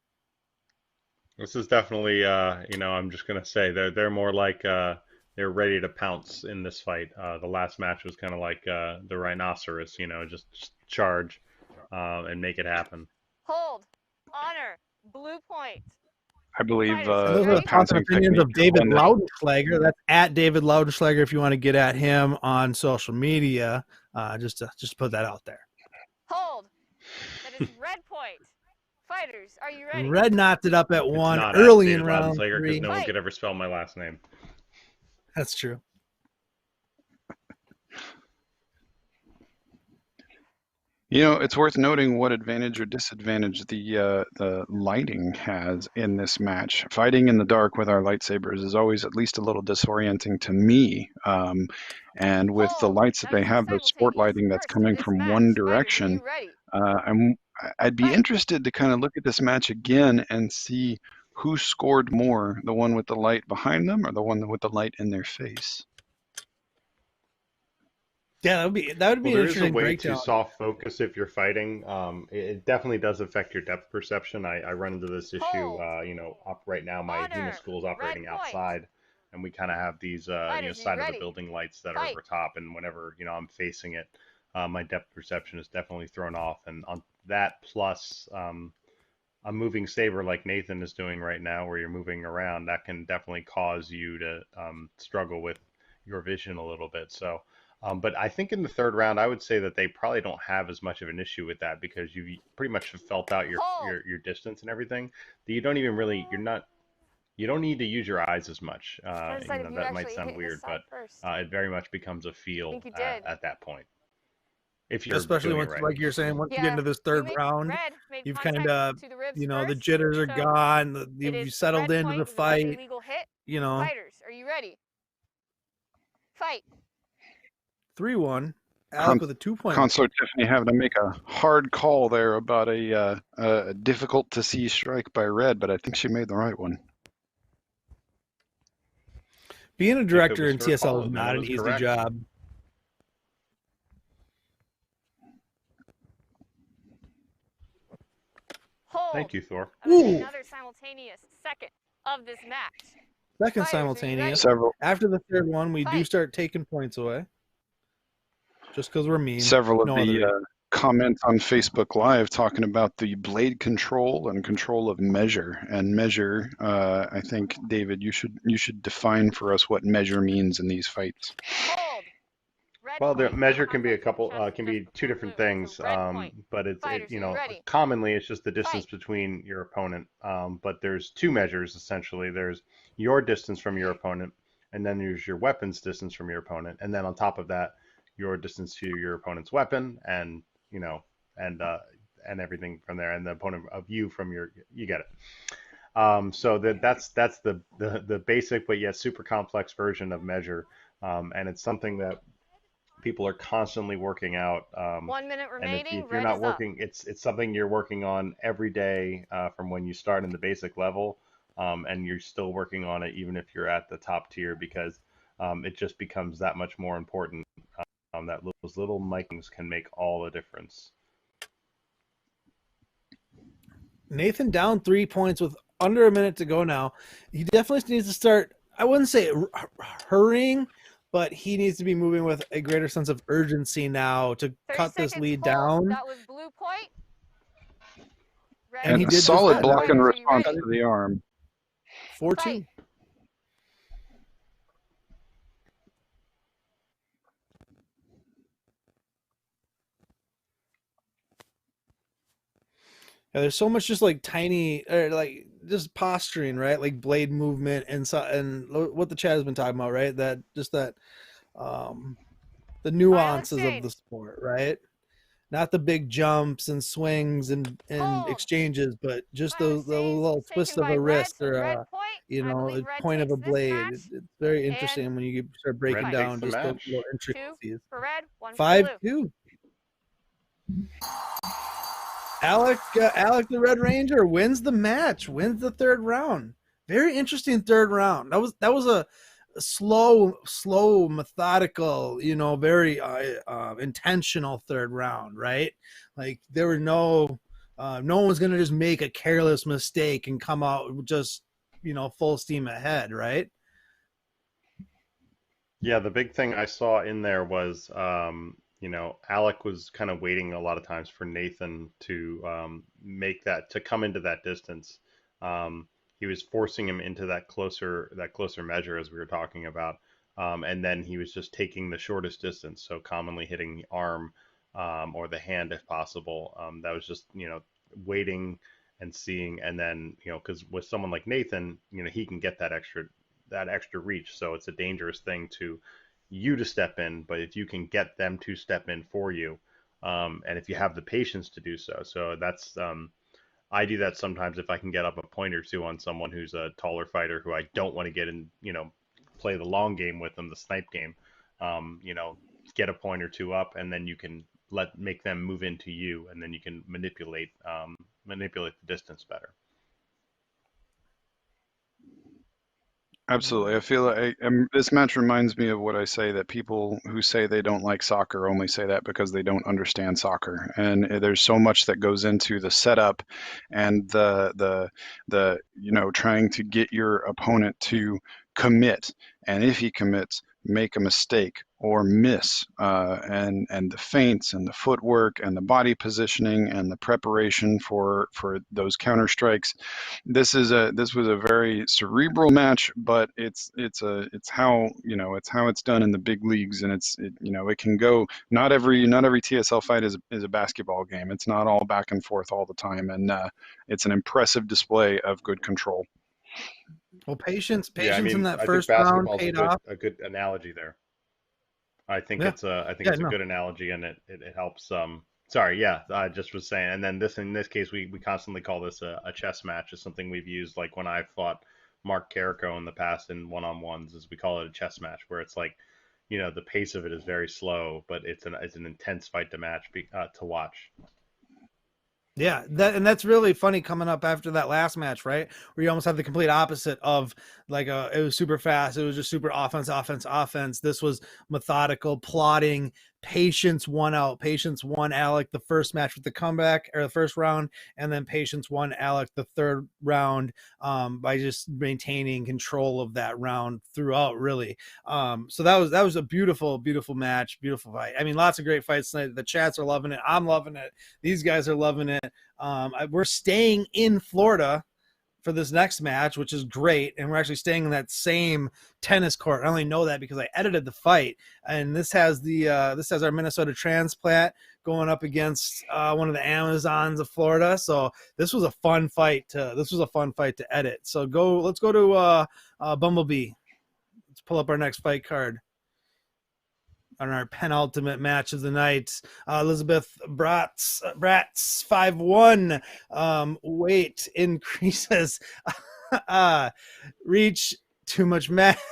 This is definitely, I'm just gonna say they're more like they're ready to pounce in this fight. The last match was kind of like the rhinoceros, just charge and make it happen. Hold, honor, blue point. I believe Fighters, And those are ready? the thoughts and pouncing opinions of technique. David Laudenschlager. That's at David Laudenschlager if you want to get at him on social media. Just to put that out there. Hold. That is red point. Fighters, are you ready? Red knocked it up at It's 1 not early David in round Laudenschlager, 3. because no one could ever spell my last name. That's true. It's worth noting what advantage or disadvantage the lighting has in this match. Fighting in the dark with our lightsabers is always at least a little disorienting to me. And with the lights that they have, the sport lighting that's coming from one direction, I'd be interested to kind of look at this match again and see who scored more, the one with the light behind them or the one with the light in their face. Yeah, that would be an There is a interesting way breakdown. to soft focus if you're fighting. It definitely does affect your depth perception. I run into this issue. Right now my Honor, HEMA school is operating red point. outside, and we kind of have these Fighters, are you side of ready? the building lights that are over top. And whenever I'm facing it, my depth perception is definitely thrown off. And on that plus a moving saber like Nathan is doing right now, where you're moving around, that can definitely cause you to struggle with your vision a little bit. So. But I think in the third round, I would say that they probably don't have as much of an issue with that, because you pretty much have felt out your distance and everything. That you don't even really, you don't need to use your eyes as much. That might sound weird, but it very much becomes a feel at that point. If you're Especially doing once, it right. like you're saying, once you get into this third round, you've kind of, the jitters are gone. You've settled into the fight. Fighters, are you ready? Fight. 3-1. Alec with a 2-point. Consular Tiffiny having to make a hard call there about a difficult to see strike by red, but I think she made the right one. Being a director in TSL is not an easy job. Hold. Thank you, Thor. Another simultaneous second of this match. Second Fighters, simultaneous. After the third one, we do start taking points away. Just because we're mean. Several of the comments on Facebook Live talking about the blade control and control of measure. And measure, I think, David, you should define for us what measure means in these fights. Hold. Well, the measure can be can be two different things, but commonly it's just the distance between your opponent. But there's two measures essentially. There's your distance from your opponent, and then there's your weapon's distance from your opponent, and then on top of that, your distance to your opponent's weapon, and and everything from there, and the opponent of you from you get it. So that's the basic but yet super complex version of measure, and it's something that people are constantly working out. 1 minute remaining. And if you're not working, it's something you're working on every day from when you start in the basic level, and you're still working on it even if you're at the top tier, because it just becomes that much more important. That those little micings can make all the difference. Nathan down 3 points with under a minute to go now. He definitely needs to start, I wouldn't say hurrying, but he needs to be moving with a greater sense of urgency now to cut this lead down. That was blue point. And he did a solid just block in response to the arm. 4-2. Yeah, there's so much just like tiny, or like just posturing, right? Like blade movement and what the chat has been talking about, right? That just that, the nuances of the sport, right? Not the big jumps and swings and exchanges, but just the little twist of a wrist or a, a point of a blade. It's very interesting when you start breaking down just the little intricacies. 5-2. Alec, the Red Ranger wins the match, wins the third round. Very interesting third round. That was a slow, methodical, very intentional third round, right? Like there were no one was gonna just make a careless mistake and come out just full steam ahead, right? Yeah, the big thing I saw in there was Alec was kind of waiting a lot of times for Nathan to to come into that distance. He was forcing him into that closer measure as we were talking about, and then he was just taking the shortest distance, so commonly hitting the arm or the hand if possible. That was just waiting and seeing, and then because with someone like Nathan, he can get that extra reach, so it's a dangerous thing to step in, but if you can get them to step in for you, and if you have the patience to do so. So that's I do that sometimes if I can get up a point or two on someone who's a taller fighter who I don't want to get in, play the long game with them, the snipe game, get a point or two up, and then you can make them move into you, and then you can manipulate the distance better. Absolutely. I feel like this match reminds me of what I say, that people who say they don't like soccer only say that because they don't understand soccer. And there's so much that goes into the setup and the trying to get your opponent to commit. And if he commits, make a mistake or miss, and the feints and the footwork and the body positioning and the preparation for those counter strikes. This was a very cerebral match, but it's how it's done in the big leagues, and it can go. Not every TSL fight is a basketball game. It's not all back and forth all the time, and it's an impressive display of good control. Well, patience in that first round paid off. A good analogy there. I think it's a good analogy, and it helps. I just was saying. And then in this case, we constantly call this a chess match. It's something we've used, like when I've fought Mark Carrico in the past in one-on-ones, is we call it a chess match, where it's like, the pace of it is very slow, but it's an intense fight to watch. Yeah, that's really funny coming up after that last match, right? Where you almost have the complete opposite of like it was super fast. It was just super offense. This was methodical, plotting, patience won out. Patience won Alec the first match with the comeback, or the first round, and then patience won Alec the third round by just maintaining control of that round throughout, really. So that was a beautiful match, beautiful fight. I mean, lots of great fights tonight. The chats are loving it. I'm loving it. These guys are loving it. We're staying in Florida for this next match, which is great, and we're actually staying in that same tennis court. I only know that because I edited the fight, and this has our Minnesota transplant going up against one of the Amazons of Florida. So this was a fun fight to edit. So let's go to Bumblebee. Let's pull up our next fight card on our penultimate match of the night. Elizabeth Bratz 5-1, weight increases, reach, too much math,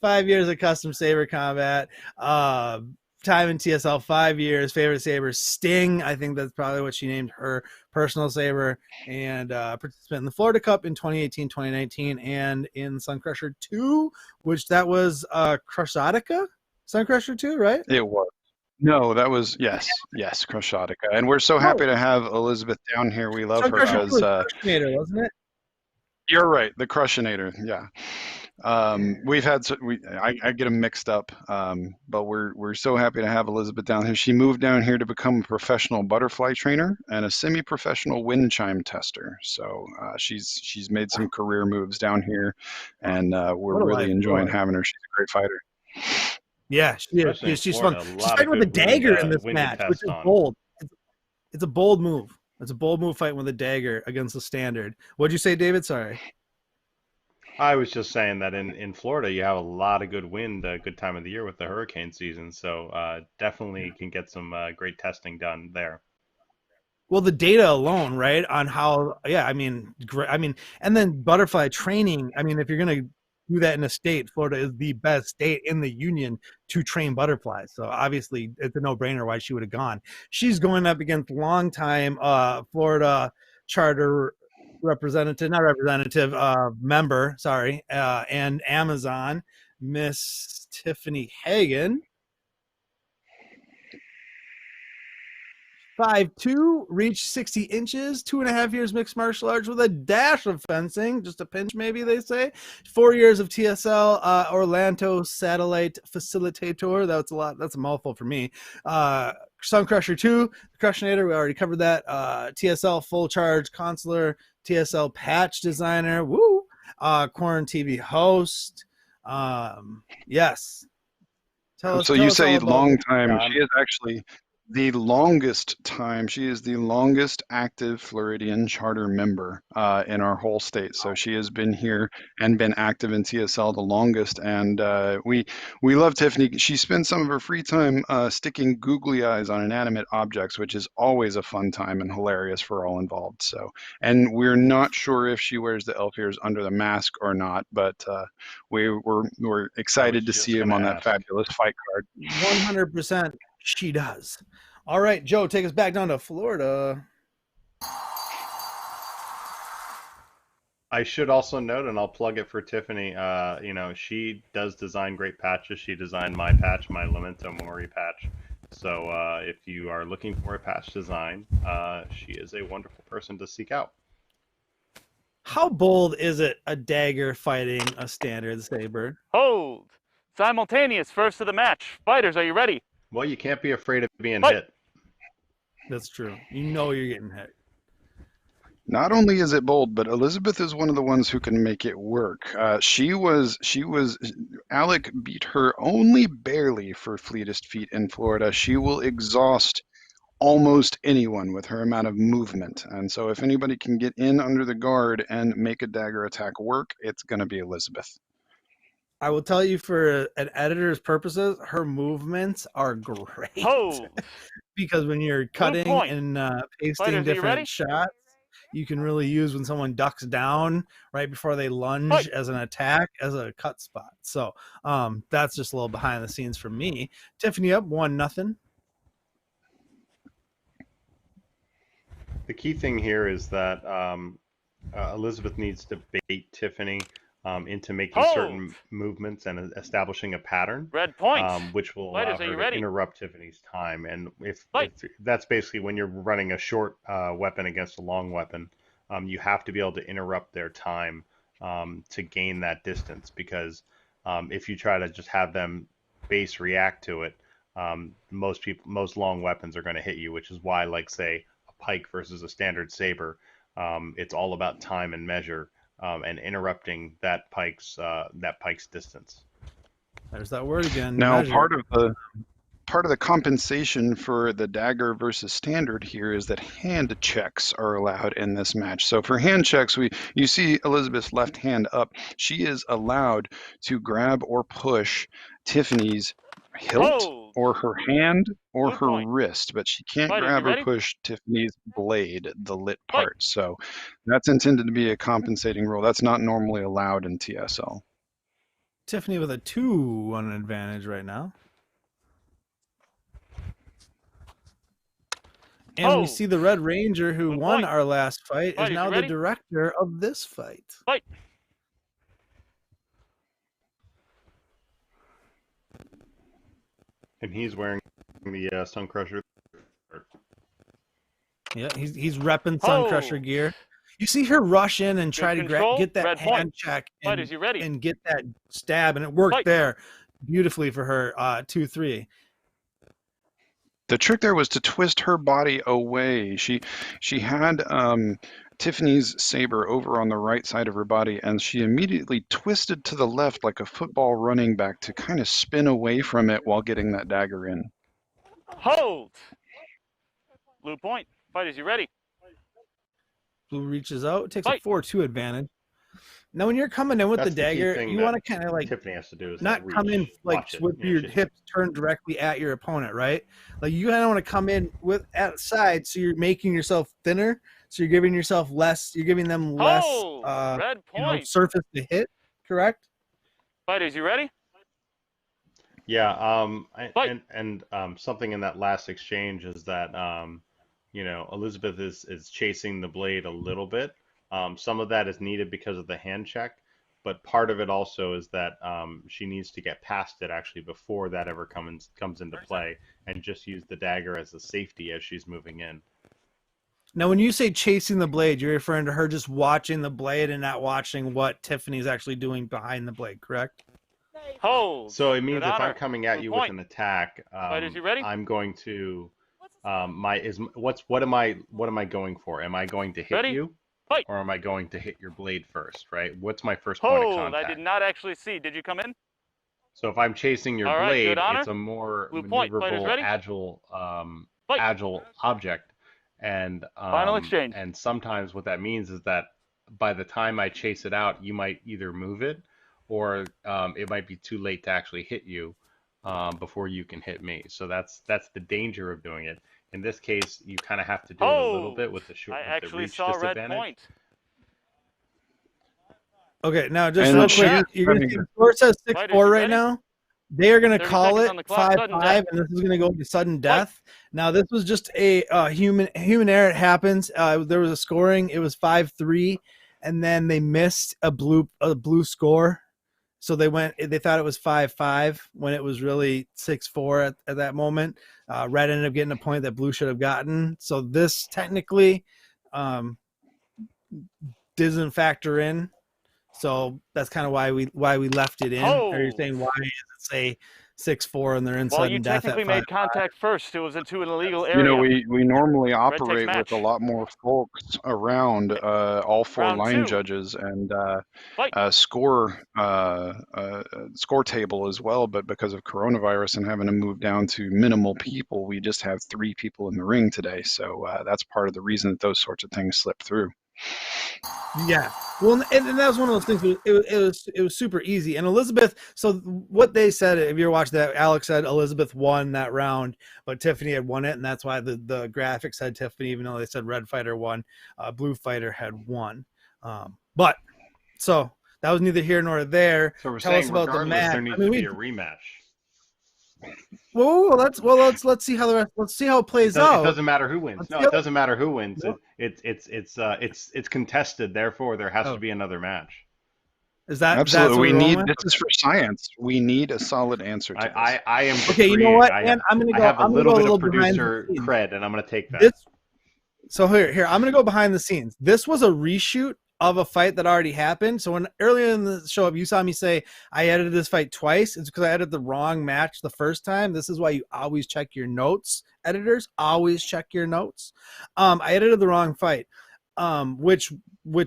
5 years of custom saber combat, time in TSL 5 years, favorite saber Sting. I think that's probably what she named her personal saber, and participant in the Florida Cup in 2018, 2019, and in Sun Crusher 2, which that was Crushadica? Sun Crusher 2, right? It was. No, that was yes, Crushadica. And we're so happy to have Elizabeth down here. We love Sun her Crusher as Crushinator, wasn't it? You're right, the Crushinator. Yeah. We've had I get them mixed up, but we're so happy to have Elizabeth down here. She moved down here to become a professional butterfly trainer and a semi-professional wind chime tester. So she's made some career moves down here, and we're really enjoying having her. She's a great fighter. Yeah, she's fun. She's fighting with a dagger in this match, which is bold. It's a bold move. It's a bold move fighting with a dagger against the standard. What'd you say, David? Sorry. I was just saying that in Florida, you have a lot of good wind, a good time of the year with the hurricane season. So definitely can get some great testing done there. Well, the data alone, right, on how, yeah, I mean, great. I mean, and then butterfly training. I mean, if you're going to do that in a state, Florida is the best state in the union to train butterflies. So obviously, it's a no-brainer why she would have gone. She's going up against longtime Florida charter member, sorry, and Amazon, Miss Tiffiny Hagan. 5'2", reached 60 inches, 2.5 years mixed martial arts with a dash of fencing, just a pinch maybe they say. 4 years of TSL, Orlando satellite facilitator. That's a lot. That's a mouthful for me. Sun Crusher 2, Crushinator, we already covered that. TSL full charge consular, TSL patch designer, woo. Corn TV host. Yes. So you say long time. Yeah, she is actually the longest time. She is the longest active Floridian charter member in our whole state. So she has been here and been active in TSL the longest. And we love Tiffiny. She spends some of her free time sticking googly eyes on inanimate objects, which is always a fun time and hilarious for all involved. So, and we're not sure if she wears the elf ears under the mask or not, but we're excited to see him on that fabulous fight card. 100% she does. All right, Joe, take us back down to Florida. I should also note, and I'll plug it for Tiffiny, you know, she does design great patches. She designed my patch, my Lamento Mori patch. So if you are looking for a patch design, she is a wonderful person to seek out. How bold is it, a dagger fighting a standard saber? Hold! Simultaneous first of the match. Fighters, are you ready? Well, you can't be afraid of being hit. That's true. You know you're getting hit. Not only is it bold, but Elizabeth is one of the ones who can make it work. Alec beat her only barely for fleetest feet in Florida. She will exhaust almost anyone with her amount of movement. And so if anybody can get in under the guard and make a dagger attack work, it's going to be Elizabeth. I will tell you, for an editor's purposes, her movements are great. Hold! Because when you're cutting and pasting Fighters, different shots, you can really use when someone ducks down right before they lunge as an attack, as a cut spot. So that's just a little behind the scenes for me. Tiffiny up 1-0. The key thing here is that Elizabeth needs to bait Tiffiny into making certain movements and establishing a pattern, Red point. Which will allow her to interrupt Tiffany's time. And if that's basically when you're running a short weapon against a long weapon, you have to be able to interrupt their time to gain that distance. Because if you try to just have them base react to it, most long weapons are going to hit you, which is why, like, say, a pike versus a standard saber, it's all about time and measure. And interrupting that pike's distance. There's that word again. Now, part of the compensation for the dagger versus standard here is that hand checks are allowed in this match. So for hand checks, you see Elizabeth's left hand up. She is allowed to grab or push Tiffany's hilt or her hand or her wrist, but she can't grab or push Tiffany's blade, the lit part. So that's intended to be a compensating role. That's not normally allowed in TSL. Tiffiny with a 2-1 advantage right now. And we see the Red Ranger, who won our last fight, is now the director of this fight. And he's wearing the Sun Crusher. Yeah, he's repping Sun Crusher gear. You see her rush in and try to get that hand check and get that stab, and it worked there beautifully for her. 2-3. The trick there was to twist her body away. She had Tiffany's saber over on the right side of her body, and she immediately twisted to the left like a football running back to kind of spin away from it while getting that dagger in. Hold! Blue point. Fighters, you ready? Blue reaches out, takes Fight. a 4-2 advantage. Now, when you're coming in with That's the the key dagger, thing you that want to kind of like Tiffany has to do is not that come in reach. like Watch it. with You know, your she's- hips turned directly at your opponent, right? Like you kind of want to come in with at the side, so you're making yourself thinner. So you're giving yourself less. You're giving them less, Red point. surface to hit. Correct. Fighters, you ready? Yeah, Fight. and something in that last exchange is that you know, Elizabeth is chasing the blade a little bit. Some of that is needed because of the hand check, but part of it also is that she needs to get past it actually before that ever comes into play, and just use the dagger as a safety as she's moving in. Now, when you say chasing the blade, you're referring to her just watching the blade and not watching what Tiffany's actually doing behind the blade, correct? Hold. So it means Good if honor. I'm coming at Blue you point. with an attack, Fighters, you ready? I'm going to what am I going for? Am I going to hit Ready? you? Fight. Or am I going to hit your blade first, right? What's my first point of Hold. contact? I did not actually see. Did you come in? So if I'm chasing your All right, blade, good honor. it's a more Blue point. Fighters maneuverable, ready? agile, Fight. agile object. And Final exchange. and sometimes what that means is that by the time I chase it out, you might either move it, or it might be too late to actually hit you before you can hit me. So that's the danger of doing it. In this case, you kind of have to do it a little bit with the short, I with the actually reach saw red disadvantage. point. Okay, now just And real she quick, is you're gonna running- see the score says Fighters, 6-4 you right ready? now. They are gonna 30 call seconds it on the clock, sudden 5-5, death. and this is gonna go to sudden death. Now, this was just a human error. It happens. There was a scoring. It was 5-3, and then they missed a blue score. So they thought it was 5-5 when it was really 6-4 at that moment. Red ended up getting a point that blue should have gotten. So this technically doesn't factor in. So that's kind of why we left it in. Oh. Are you saying why does it say 6-4 and they're in Well, you sudden death at technically made 5-5? contact first. It was into an illegal area. You know, we normally takes operate with match. a lot more folks around all four Round line 2. judges and Fight. score table as well. But because of coronavirus and having to move down to minimal people, we just have 3 people in the ring today. So that's part of the reason that those sorts of things slip through. Yeah, well, and that was one of those things. It was super easy. And Elizabeth. So what they said, if you're watching that, Alex said Elizabeth won that round, but Tiffany had won it, and that's why the graphics said Tiffany, even though they said red fighter won, blue fighter had won. But so that was neither here nor there. So we're Tell saying us about the regardless, match. there needs to be a rematch. Let's see how let's see how it plays out. It doesn't matter who wins. No, it doesn't matter who wins. No. It's contested. Therefore, there has to be another match. Is that Absolutely? that's This is for science. We need a solid answer to this. I am. Okay, you know what? And I'm gonna go. I have a I'm little gonna bit go of behind the producer scenes. cred, and I'm going to take that. So here, I'm gonna go behind the scenes. This was a reshoot of a fight that already happened. So when earlier in the show up, you saw me say I edited this fight twice. It's because I edited the wrong match the first time. This is why you always check your notes. Editors always check your notes. I edited the wrong fight, which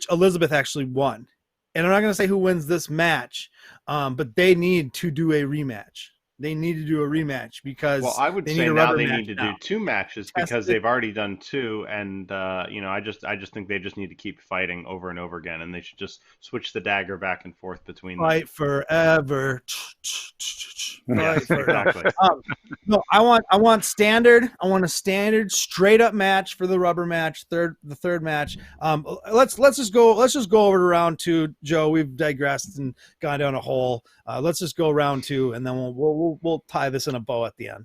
Elizabeth actually won. And I'm not gonna say who wins this match, but they need to do a rematch. They need to do a rematch because I would say now they need to do 2 matches because they've already done 2, and I just think they just need to keep fighting over and over again, and they should just switch the dagger back and forth between them. Fight forever. Yeah, exactly. No, I want standard. I want a standard straight up match for the rubber match. The third match. Let's just go over to round 2. Joe, we've digressed and gone down a hole. Let's just go round 2, and then we'll tie this in a bow at the end.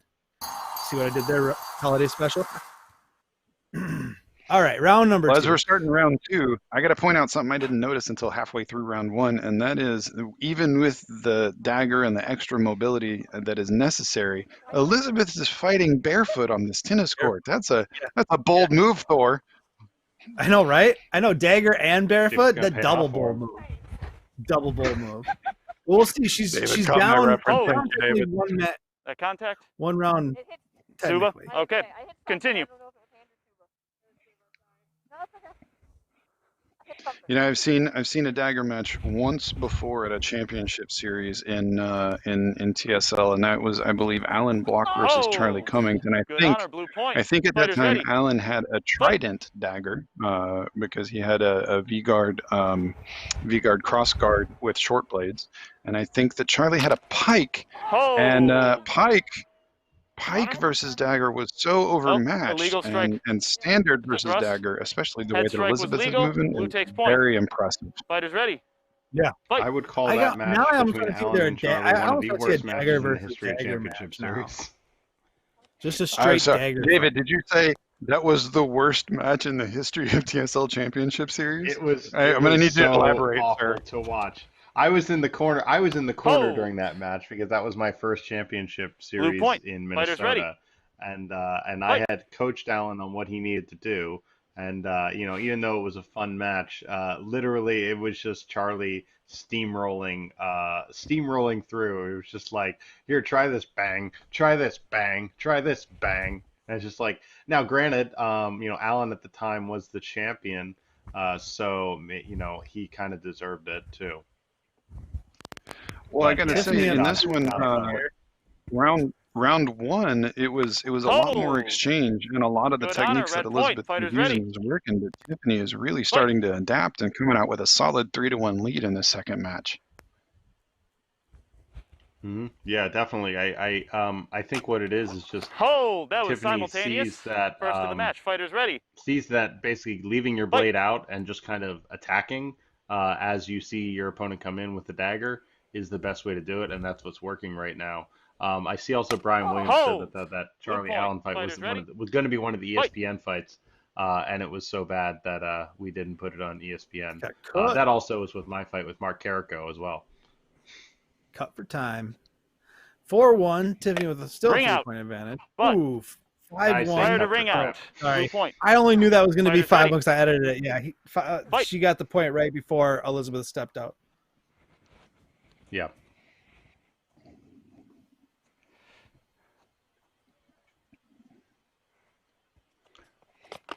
See what I did there? Holiday special. All right, round number 2. As we're starting round 2, I got to point out something I didn't notice until halfway through round 1, and that is even with the dagger and the extra mobility that is necessary, Elizabeth is fighting barefoot on this tennis court. That's a bold move, Thor. I know, right? I know, dagger and barefoot. It's gonna That pay double off for bold move. Double bold move. We'll see. She's David caught my down. reference. Down Thank you, David. That contact? one round. It hit Suba? Technically. Okay. Continue. You know, I've seen a dagger match once before at a championship series in TSL, and that was, I believe, Alan Block versus Charlie Oh, Cummings, and good honor, blue point. I think at that Fighters time ready. Alan had a trident dagger because he had a V-guard cross guard with short blades, and I think that Charlie had a pike, and Pike versus dagger was so overmatched, illegal strike. and standard versus Thrust. dagger, especially the Head way that strike was Elizabeth is legal. moving, Blue is takes point. very impressive. Fighters ready. Yeah. Fight. I would call I that got- match now I almost between wanna see Alan their and da- Charlie I one of almost the wanna see a worst dagger matches in the versus history of dagger championship match now. series. Just a I'm straight sorry, dagger. David, did you say that was the worst match in the history of TSL Championship Series? It was. I'm going to need you to so elaborate, awful sir. to watch. I was in the corner. I was in the corner Oh. during that match because that was my first championship Blue series point. in Fighters ready. Minnesota, and I Fight. had coached Alan on what he needed to do. And you know, even though it was a fun match, literally it was just Charlie steamrolling through. It was just like, here, try this, bang, try this, bang, try this, bang. And it's just like, now granted, you know, Alan at the time was the champion, so you know, he kind of deserved it too. Well, I But, got to yeah, say, in got this it. one, round one, it was a lot more Oh. exchange, and a lot of the Good honor, techniques that red point. Elizabeth was Fighters using ready. was working, but Tiffany is really starting to adapt and coming out with a solid 3-1 lead in the second match. Yeah, definitely. I think what it is just Oh, that was Tiffiny simultaneous. sees that First of the match. Fighters ready. sees that basically leaving your blade out and just kind of attacking as you see your opponent come in with the dagger is the best way to do it, and that's what's working right now. I see also Brian Williams said that Charlie point. Allen fight Fighters was going to be one of the ESPN fights, and it was so bad that we didn't put it on ESPN. Got cut. That also was with my fight with Mark Carrico as well. Cut for time. 4-1. Tiffany with a still Ring out. 3-point advantage. But- Ooh, I 5-1. say Fire to cut ring for out. crap. Sorry. Blue point. I only knew that was going to be Fighters 5 ready. because I edited it. Yeah, Fight. she got the point right before Elizabeth stepped out. Yeah.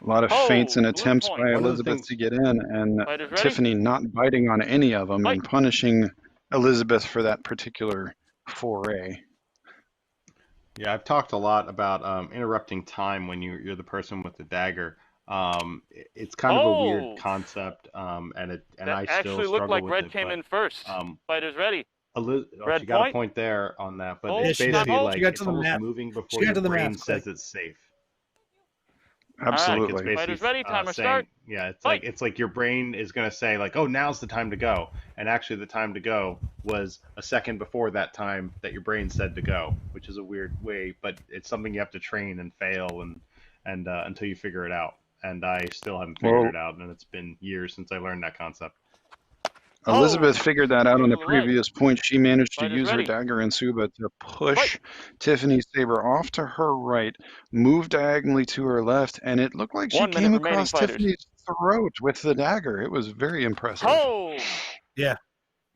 A lot of feints and blue attempts point. by One of the Elizabeth things- to get in, and Fighters ready. Tiffany not biting on any of them and punishing Elizabeth for that particular foray. Yeah, I've talked a lot about interrupting time when you're the person with the dagger. It's kind of a Oh. weird concept, and That I still actually struggle looked like with red it. came But, in first. Fighters ready. Red Red she got point. a point there on that, but Oh, it's she did. basically She like got it's to the almost mat. moving She before got your to the brain mat says quick. it's safe. Absolutely. Like it's Fighters basically ready, timer saying, start. yeah, Fight. it's like your brain is gonna say like, oh, now's the time to go, and actually the time to go was a second before that time that your brain said to go, which is a weird way, but it's something you have to train and fail and until you figure it out. And I still haven't figured it out, and it's been years since I learned that concept. Elizabeth figured that out on the to the leg. previous point. She managed to Fighters use her ready. dagger and Suba to push Tiffany's saber off to her right, move diagonally to her left, and it looked like she 1 minute came remaining, across fighters. Tiffany's throat with the dagger. It was very impressive. Oh. Yeah.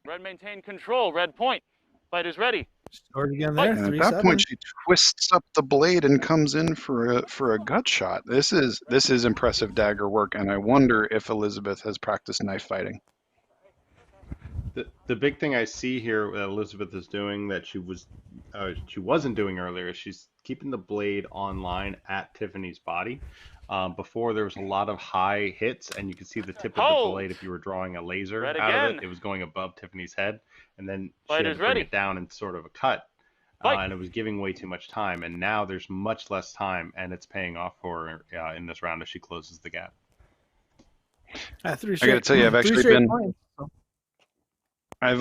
Red maintain control. Red point. Fighters ready. Scored again there. And at 3-7. that point, she twists up the blade and comes in for a gut shot. This is impressive dagger work, and I wonder if Elizabeth has practiced knife fighting. The big thing I see here that Elizabeth is doing that she wasn't doing earlier is she's keeping the blade online at Tiffany's body. Before there was a lot of high hits, and you could see the tip of the Hold. blade if you were drawing a laser Red out of again. it. It was going above Tiffany's head, and then she had Fighters to bring ready. it down in sort of a cut, Fight. and it was giving way too much time. And now there's much less time, and it's paying off for her in this round as she closes the gap. I got to tell you, I've actually been. I've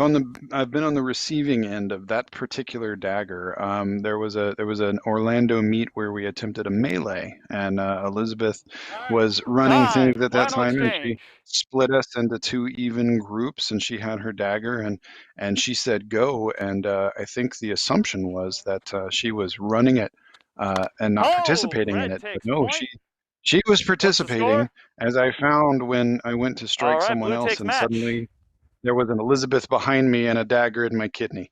been on the receiving end of that particular dagger. There was an Orlando meet where we attempted a melee, and Elizabeth was running things at that Final time, and she exchange. split us into two even groups, and she had her dagger, and she said go, and I think the assumption was that she was running it and not participating in red it. But takes no, point. she was score? participating, as I found when I went to strike All right, someone blue else, takes and match. suddenly there was an Elizabeth behind me and a dagger in my kidney.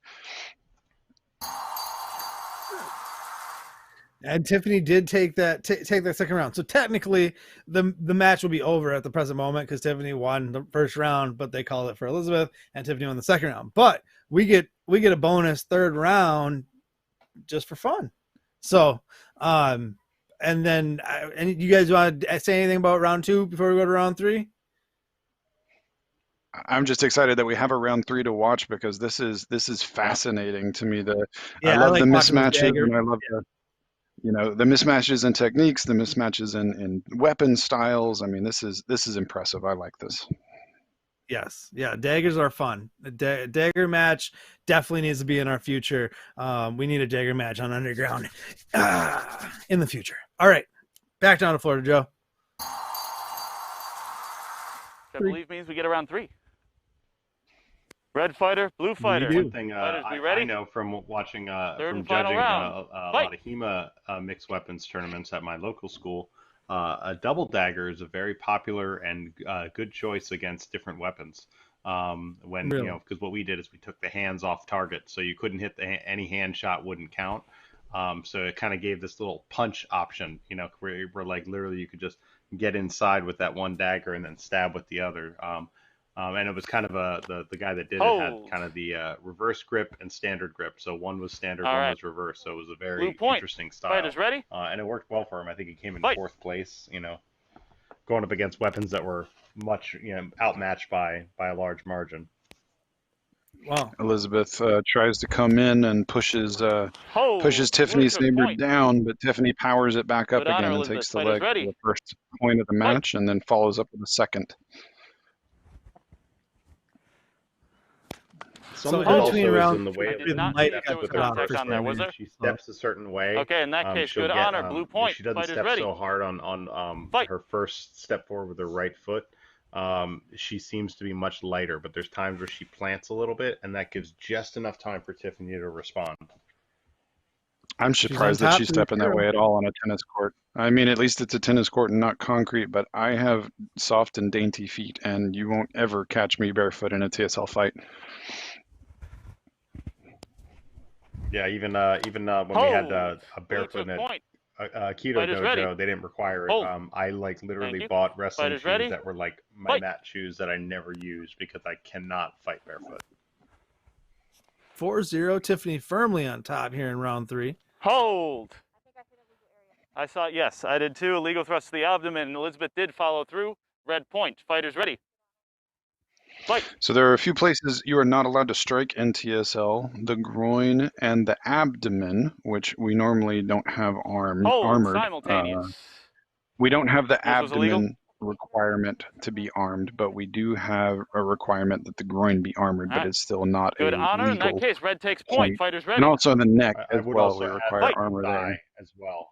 And Tiffiny did take that second round. So technically, the match will be over at the present moment because Tiffiny won the first round, but they called it for Elizabeth, and Tiffiny won the second round. But we get a bonus third round just for fun. So, and then, and you guys want to say anything about round 2 before we go to round 3? I'm just excited that we have a round 3 to watch because this is fascinating to me. I like love the mismatches, dagger. and I love the mismatches in techniques, the mismatches in weapon styles. I mean, this is impressive. I like this. Yes, yeah, daggers are fun. A dagger match definitely needs to be in our future. We need a dagger match on Underground in the future. All right, back down to Florida, Joe. I believe means we get around 3. Red fighter, blue fighter. One thing Fighters, be ready? I know from watching, Third from and final judging round. a lot of HEMA mixed weapons tournaments at my local school, a double dagger is a very popular and good choice against different weapons. When Really? because what we did is we took the hands off target, so you couldn't hit any hand shot wouldn't count. So it kind of gave this little punch option, where like literally you could just get inside with that one dagger and then stab with the other. And it was kind of the guy that did it had kind of the reverse grip and standard grip. So one was standard, one was reverse. So it was a very interesting style. Fighters ready? And it worked well for him. I think he came in 4th place, going up against weapons that were much, outmatched by a large margin. Wow. Elizabeth tries to come in and pushes Tiffany Saber down, but Tiffany powers it back up again and takes the leg for the first point of the match and then follows up with a second. Some of it also is round, in the way I did not see if there was contact on there, was there? She steps a certain way. Okay, in that case, good honor, blue point. She doesn't Fighters step ready. so hard on her first step forward with her right foot. She seems to be much lighter, but there's times where she plants a little bit, and that gives just enough time for Tiffany to respond. I'm surprised that she's stepping that way at all on a tennis court. I mean, at least it's a tennis court and not concrete, but I have soft and dainty feet, and you won't ever catch me barefoot in a TSL fight. Yeah, even when we had a barefoot keto dojo, they didn't require it. I literally bought wrestling shoes that were like my mat shoes that I never used because I cannot fight barefoot. 4-0, Tiffiny firmly on top here in round 3. Hold. I saw, yes, I did too. Illegal thrust to the abdomen, and Elizabeth did follow through. Red point. Fighters ready. Fight. So there are a few places you are not allowed to strike in TSL: the groin and the abdomen, which we normally don't have armored. Simultaneous. We don't have the abdomen requirement to be armed, but we do have a requirement that the groin be armored, but it's still not good a honor. In that case, red takes point. Fighters ready. And also the neck as would well. Also we require armor the thigh there as well,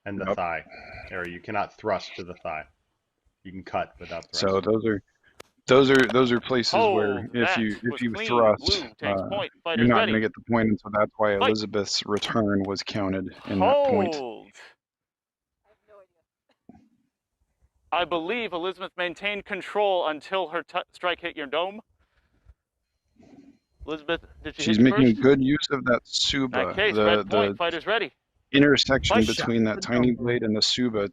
and the thigh. Or you cannot thrust to the thigh. You can cut without thrust. So those are places where if you thrust, you're not going to get the point, and so that's why Elizabeth's return was counted in that point. I believe Elizabeth maintained control until her strike hit your dome. Elizabeth, did she She's hit you making first? good use of that suba, In that case, red point, fighters ready. intersection between that tiny blade and the suba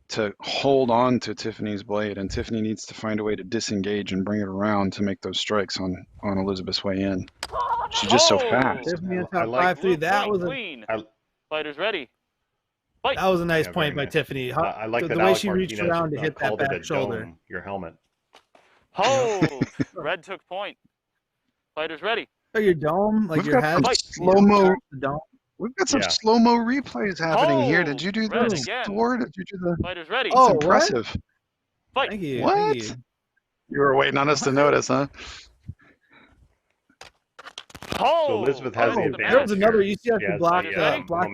to hold on to Tiffany's blade, and Tiffany needs to find a way to disengage and bring it around to make those strikes on Elizabeth's way in. She's just so fast. Tiffany on top 5-3. That was clean. Fighters ready. Fight. That was a nice point by Tiffany. I like the that way Alec she reached Martinez around to hit that back shoulder. Dome, your helmet. Hold. Red took point. Fighters ready. Oh, your dome, like We've your got head. some slow-mo. Dome. We've got some slow-mo replays happening here. Did you do Red the again. Thor? Did you do the? Fighters ready. It's impressive. Fight. Thank you. What? Thank you. You were waiting on us to notice, huh? So Elizabeth has the advantage. There was another. You see how She she has blocked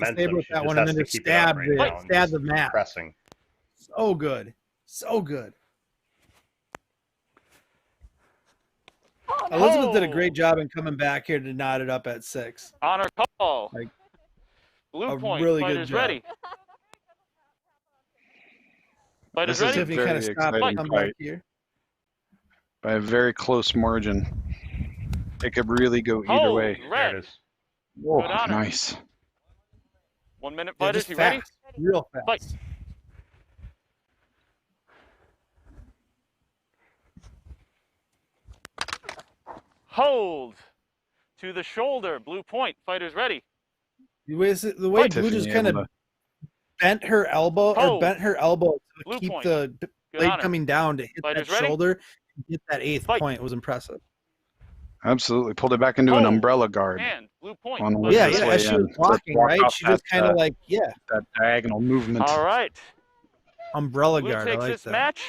the Saber with that one, and then just stabbed the mat. Pressing. So good. So good. Elizabeth did a great job in coming back here to knot it up at 6. Honor call. Like, blue point. Really Fighters good job. ready. Fighters This is ready. a Tiffany kind of very stopped exciting come fight back here. by a very close margin. It could really go either way. Red. Whoa, Good honor. nice. 1 minute, Yeah, fighters. just You fast, ready? real fast. Fight. Hold to the shoulder. Blue point. Fighters ready. The way Blue just Tiffiny kind able of bent her elbow Hold. to Blue keep point. the Good blade honor. coming down to hit Fighters that ready? shoulder, and get that 8th Fight. point was impressive. Absolutely pulled it back into an Hold. umbrella guard And blue point. on Fighters Yeah, Elizabeth's yeah. way As she was in. walking, walk right, off she just that, kind of like that diagonal movement. All right. umbrella Blue guard. I takes like this that. match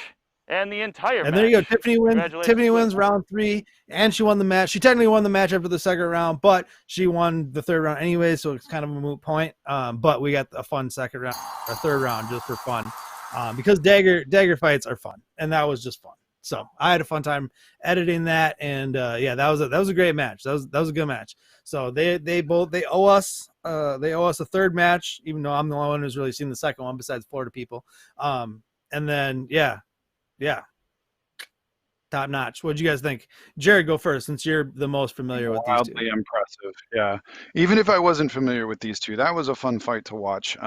and the entire And match. there you go. Tiffiny wins. Congratulations, Tiffiny Blue. wins round 3, and she won the match. She technically won the match after the second round, but she won the third round anyway, so it's kind of a moot point. But we got a fun second round or third round just for fun, because dagger fights are fun, and that was just fun. So I had a fun time editing that, and yeah, that was a great match. That was a good match. So they owe us a third match, even though I'm the only one who's really seen the second one besides Florida people. And then yeah, top notch. What'd you guys think? Jared, go first since you're the most familiar with these two. Wildly impressive. Yeah. Even if I wasn't familiar with these two, that was a fun fight to watch.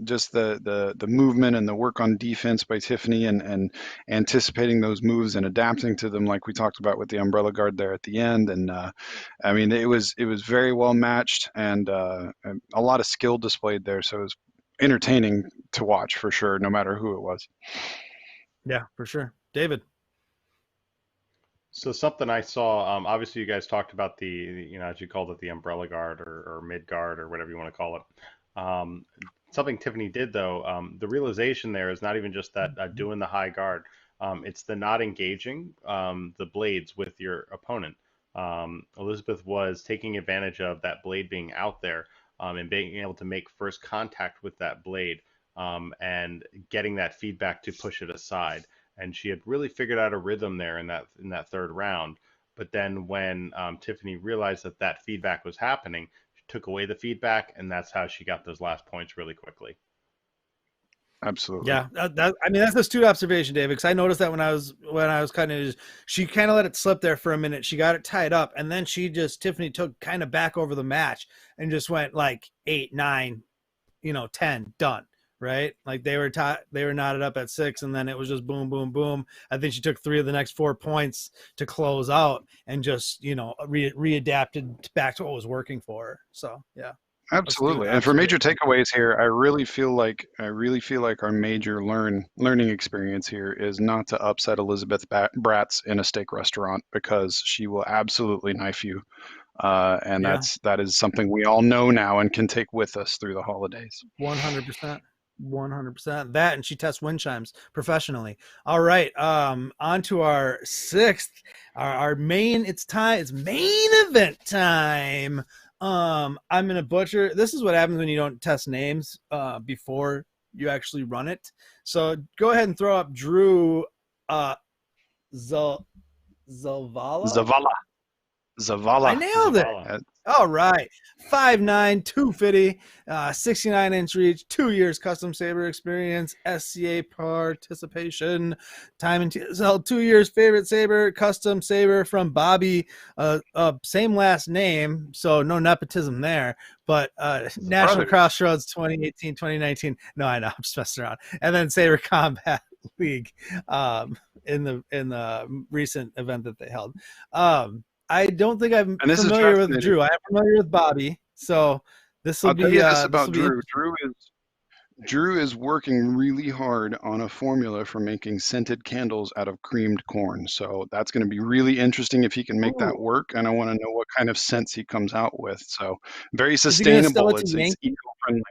Just the movement and the work on defense by Tiffiny and anticipating those moves and adapting to them, like we talked about with the umbrella guard there at the end. And I mean, it was very well matched and a lot of skill displayed there. So it was entertaining to watch for sure, no matter who it was. Yeah, for sure. David. So something I saw, obviously you guys talked about the, as you called it, the umbrella guard or mid guard or whatever you want to call it. Something Tiffiny did though, the realization there is not even just that doing the high guard. It's the not engaging the blades with your opponent. Elizabeth was taking advantage of that blade being out there and being able to make first contact with that blade and getting that feedback to push it aside. And she had really figured out a rhythm there in that third round. But then when Tiffiny realized that feedback was happening, she took away the feedback, and that's how she got those last points really quickly. Absolutely. Yeah, I mean that's an astute observation, David. Because I noticed that when I was cutting it, she kind of let it slip there for a minute. She got it tied up, and then Tiffiny took kind of back over the match and just went like 8, 9, 10, done. Right, like they were knotted up at 6, and then it was just boom, boom, boom. I think she took 3 of the next 4 points to close out, and just readapted back to what was working for her. So yeah, absolutely. And for major takeaways here, I really feel like our major learning experience here is not to upset Elizabeth Bratz in a steak restaurant, because she will absolutely knife you. And that is something we all know now and can take with us through the holidays. 100%. 100% that, and she tests wind chimes professionally. All right, on to our 6th, our main. It's main event time. I'm gonna butcher. This is what happens when you don't test names before you actually run it. So go ahead and throw up Drew Zavala. I nailed it. All right. 5'9", 250, 69-inch reach, 2 years custom Saber experience, SCA participation, time in TSL, 2 years favorite Saber, custom Saber from Bobby, same last name, so no nepotism there, but National Crossroads 2018, 2019. No, I know, I'm just messing around. And then Saber Combat League in the recent event that they held. I don't think I'm familiar with Drew. I am familiar with Bobby, so this will be. I'll tell you this about Drew. Drew is working really hard on a formula for making scented candles out of creamed corn. So that's going to be really interesting if he can make that work. And I want to know what kind of scents he comes out with. So very sustainable. It's eco-friendly.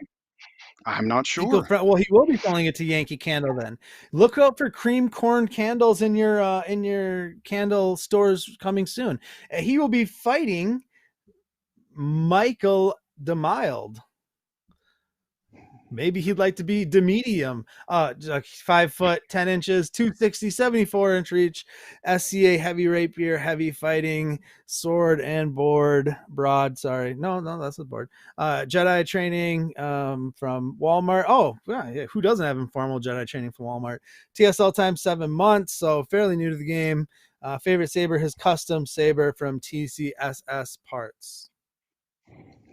I'm not sure. Well, he will be selling it to Yankee Candle then. Look out for cream corn candles in your candle stores coming soon. He will be fighting Michael DeMild. Maybe he'd like to be DeMedium. 5 foot 10 inches, 260, 74-inch reach, SCA heavy rapier, heavy fighting, sword and board, broad. Sorry, no, that's the board. Jedi training from Walmart. Oh, yeah, who doesn't have informal Jedi training from Walmart? TSL time 7 months, so fairly new to the game. Favorite Saber, his custom Saber from TCSS Parts.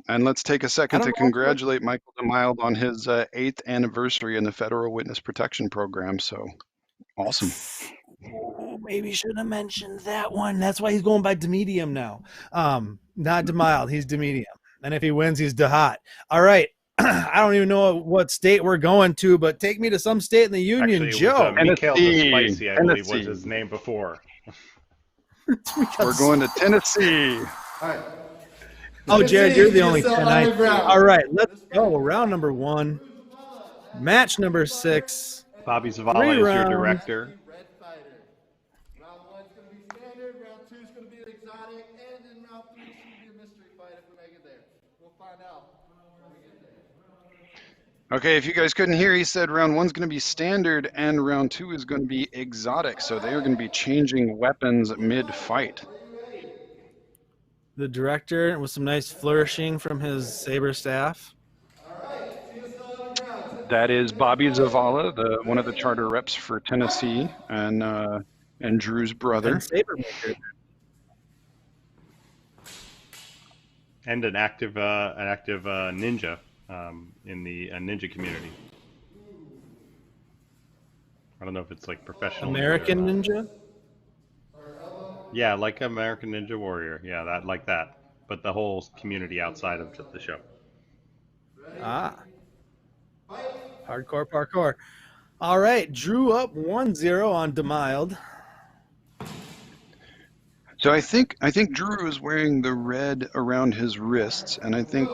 And let's take a I second don't to know. congratulate Michael DeMild on his 8th anniversary in the Federal Witness Protection Program. So awesome. Oh, maybe shouldn't have mentioned that one. That's why he's going by DeMedium now. Not DeMild, he's DeMedium. And if he wins, he's DeHot. All right. I don't even know what state we're going to, but take me to some state in the union, Actually, it Joe. was Mikhail the Tennessee. Spicy, I believe was Tennessee. his name before. We're going to Tennessee. All right. Oh, Jared, you're the only TSL 10. underground. All right, let's go. Round number 1. Match number 6. Bobby 3 Zavala is your rounds. director. Red fighter. Round 1's going to be standard. Round 2's going to be exotic. And in round 3 should be a mystery fight if we make it there. We'll find out when we get there. Okay, if you guys couldn't hear, he said round 1's going to be standard and round 2 is going to be exotic. So they are going to be changing weapons mid-fight. The director with some nice flourishing from his Saber staff. That is Bobby Zavala, one of the charter reps for Tennessee, and Drew's brother. And Saber maker. And an active ninja in the ninja community. I don't know if it's like professional. American Ninja? Yeah, like American Ninja Warrior. Yeah, that like that. But the whole community outside of the show. Ah. Hardcore parkour. All right, Drew up 1-0 on DeMild. So I think Drew is wearing the red around his wrists, and I think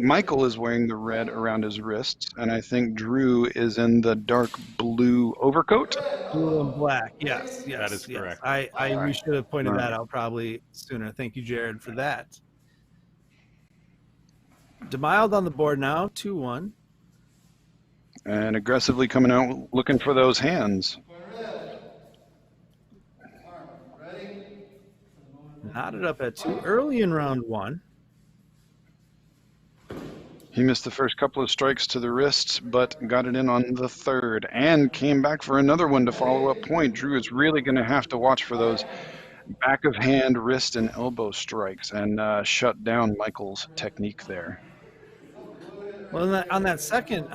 Michael is wearing the red around his wrists, and I think Drew is in the dark blue overcoat. Blue and black. Yes. That is correct. We should have pointed that out probably sooner. Thank you, Jared, for that. DeMild on the board now, 2-1. And aggressively coming out looking for those hands. Knotted up at 2 early in round 1. He missed the first couple of strikes to the wrists, but got it in on the third and came back for another one to follow up point. Drew is really going to have to watch for those back of hand, wrist, and elbow strikes and shut down Michael's technique there. Well, on that second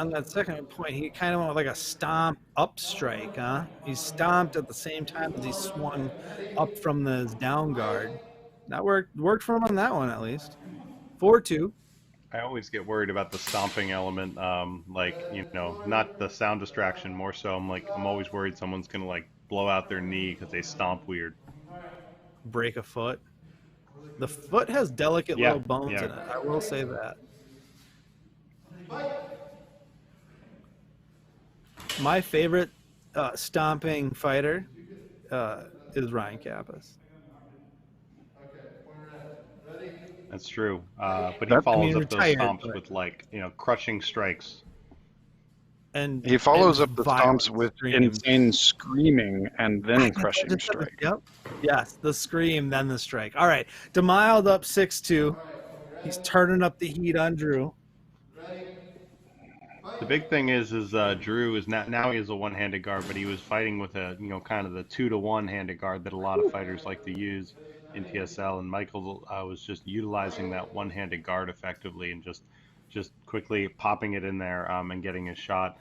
point, he kind of went with like a stomp up strike, huh? He stomped at the same time as he swung up from the down guard. That worked for him on that one at least. 4-2. I always get worried about the stomping element, not the sound distraction. More so, I'm always worried someone's gonna blow out their knee because they stomp weird. Break a foot. The foot has delicate little bones in it. I will say that. My favorite stomping fighter is Ryan Kappas. That's true. But he follows up those stomps with crushing strikes. And he follows up the stomps with insane screaming and then crushing strike. Yep. Yes, the scream, then the strike. All right, DeMild up 6-2. He's turning up the heat on Drew. The big thing is Drew is now he has a one-handed guard, but he was fighting with a kind of the 2-to-1 handed guard that a lot of fighters like to use in TSL, and Michael was just utilizing that one-handed guard effectively and just quickly popping it in there and getting his shot.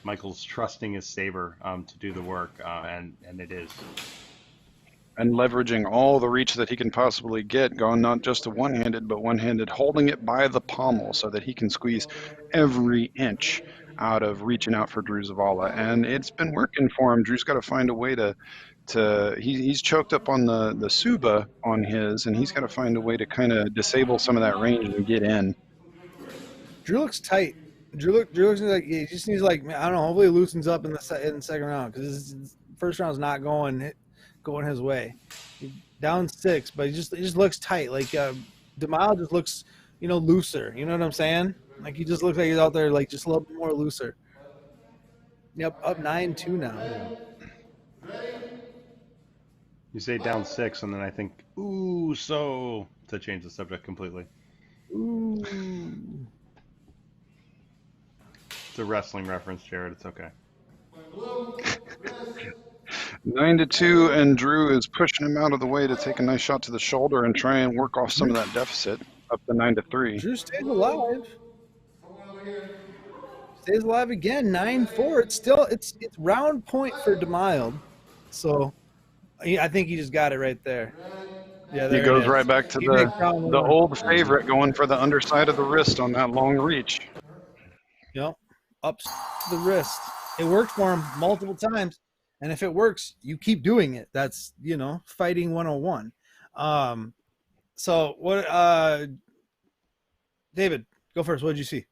Michael's trusting his Saber to do the work, and it is. And leveraging all the reach that he can possibly get, going not just to one-handed, but one-handed, holding it by the pommel so that he can squeeze every inch out of reaching out for Drew Zavala. And it's been working for him. Drew's got to find a way he's choked up on the Suba on his, and he's got to find a way to kind of disable some of that range and get in. Drew looks tight. Drew looks like he just needs I don't know. Hopefully, he loosens up in the second round because his first round's not going his way. He's down 6, but he just looks tight. DeMild just looks looser. You know what I'm saying? He just looks like he's out there just a little bit more looser. Yep, up 9-2 now. You say down 6, and then I think, to change the subject completely. Ooh. It's a wrestling reference, Jared. It's okay. 9-2, and Drew is pushing him out of the way to take a nice shot to the shoulder and try and work off some of that deficit. up to 9-3. Drew stays alive. Stays alive again, 9-4. It's still it's round point for DeMild. So I think he just got it right there. Yeah, there He goes it is. right back to He makes round the one. old favorite, going for the underside of the wrist on that long reach. Yep, up to the wrist. It worked for him multiple times, and if it works, you keep doing it. That's fighting 101. So what? David, go first. What did you see?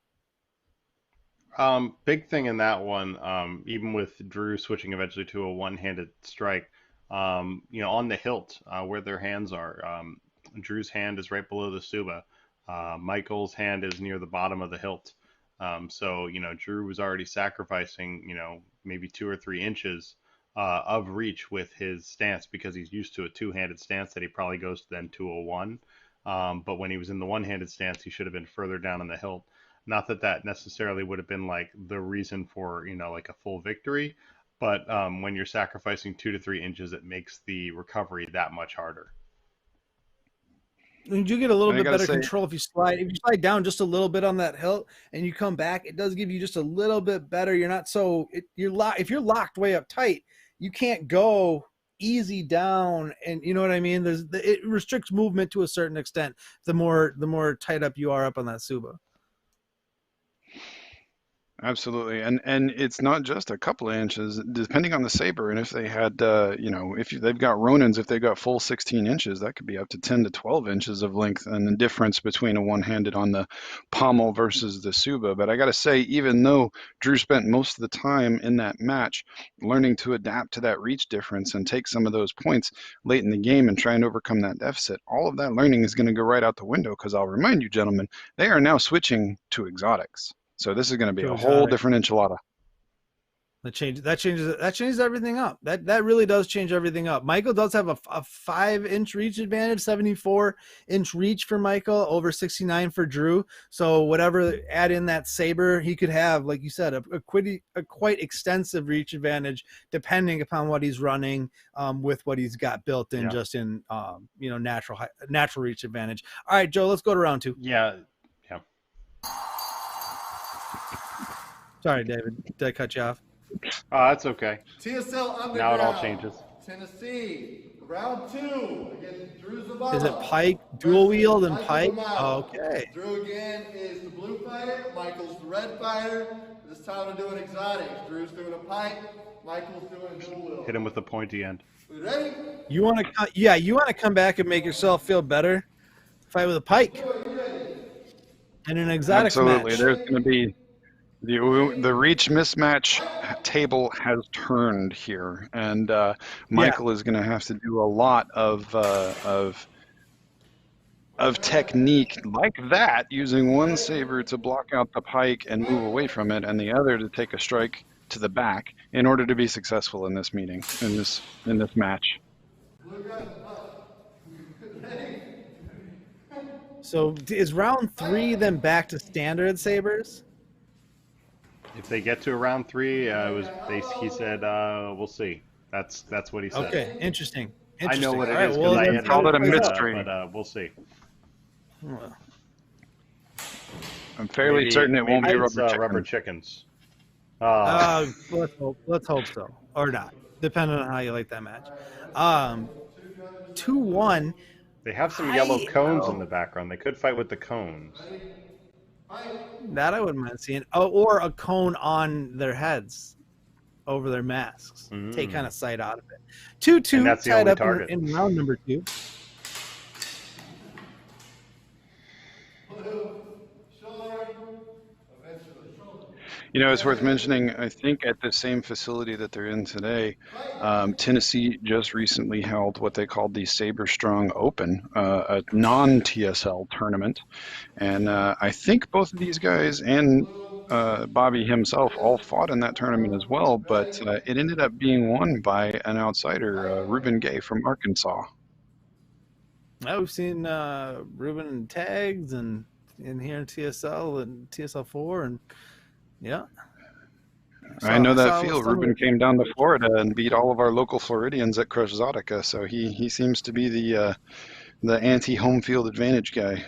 Big thing in that one, even with Drew switching eventually to a one-handed strike, on the hilt, where their hands are, Drew's hand is right below the Suba. Michael's hand is near the bottom of the hilt. So, Drew was already sacrificing, maybe 2 or 3 inches of reach with his stance, because he's used to a two-handed stance that he probably goes then to a one. But when he was in the one-handed stance, he should have been further down on the hilt. Not that that necessarily would have been like the reason for, like a full victory, but when you're sacrificing 2 to 3 inches, it makes the recovery that much harder. You do get a little bit better control if you slide down just a little bit on that hilt and you come back. It does give you just a little bit better. You're not so if you're locked way up tight, you can't go easy down, and you know what I mean. It restricts movement to a certain extent. The more tight up you are up on that Suba. Absolutely, and it's not just a couple of inches, depending on the Saber. And if they had, if they've got Ronins, if they've got full 16 inches, that could be up to 10 to 12 inches of length, and the difference between a one-handed on the pommel versus the Suba. But I got to say, even though Drew spent most of the time in that match learning to adapt to that reach difference and take some of those points late in the game and try and overcome that deficit, all of that learning is going to go right out the window, because I'll remind you, gentlemen, they are now switching to exotics. So this is going to be a whole different enchilada. That changes everything up. That really does change everything up. Michael does have a 5-inch reach advantage, 74-inch reach for Michael, over 69 for Drew. So whatever, add in that Saber, he could have, like you said, a quite extensive reach advantage, depending upon what he's running, with what he's got built in, just in natural reach advantage. All right, Joe, let's go to round 2. Yeah. Sorry, David. Did I cut you off? That's okay. TSL underground. Now it all changes. Tennessee, round 2 against Drew Zavala. Is it Pike, dual wield, and Pike? Okay. Drew again is the blue fighter. Michael's the red fighter. This time we're doing exotics. Drew's doing a Pike. Michael's doing dual wield. Hit him with the pointy end. We ready? You want to come back and make yourself feel better? Fight with a Pike. And an exotics match. Absolutely. There's going to be the reach mismatch table has turned here, and Michael is going to have to do a lot of technique like that, using one Saber to block out the Pike and move away from it, and the other to take a strike to the back, in order to be successful in this meeting, in this match. So is round 3 then back to standard Sabers? If they get to round 3, he said, we'll see. That's what he said. Okay, interesting. I know what it is, because I had called it a mystery. But we'll see. I'm fairly certain it won't be Uh, rubber chickens. Let's hope so, or not, depending on how you like that match. 2-1. They have some yellow cones in the background. They could fight with the cones. That I wouldn't mind seeing. Oh, or a cone on their heads over their masks. Take kind of sight out of it. 2-2 tied up in round number 2. It's worth mentioning, I think at the same facility that they're in today, Tennessee just recently held what they called the Saber Strong Open, a non-TSL tournament. And I think both of these guys and Bobby himself all fought in that tournament as well, but it ended up being won by an outsider, Ruben Gay from Arkansas. We've seen Ruben in tags and in here in TSL and TSL4 and I know that feel. Ruben came down to Florida and beat all of our local Floridians at Crush Exotica, so he seems to be the anti-home field advantage guy.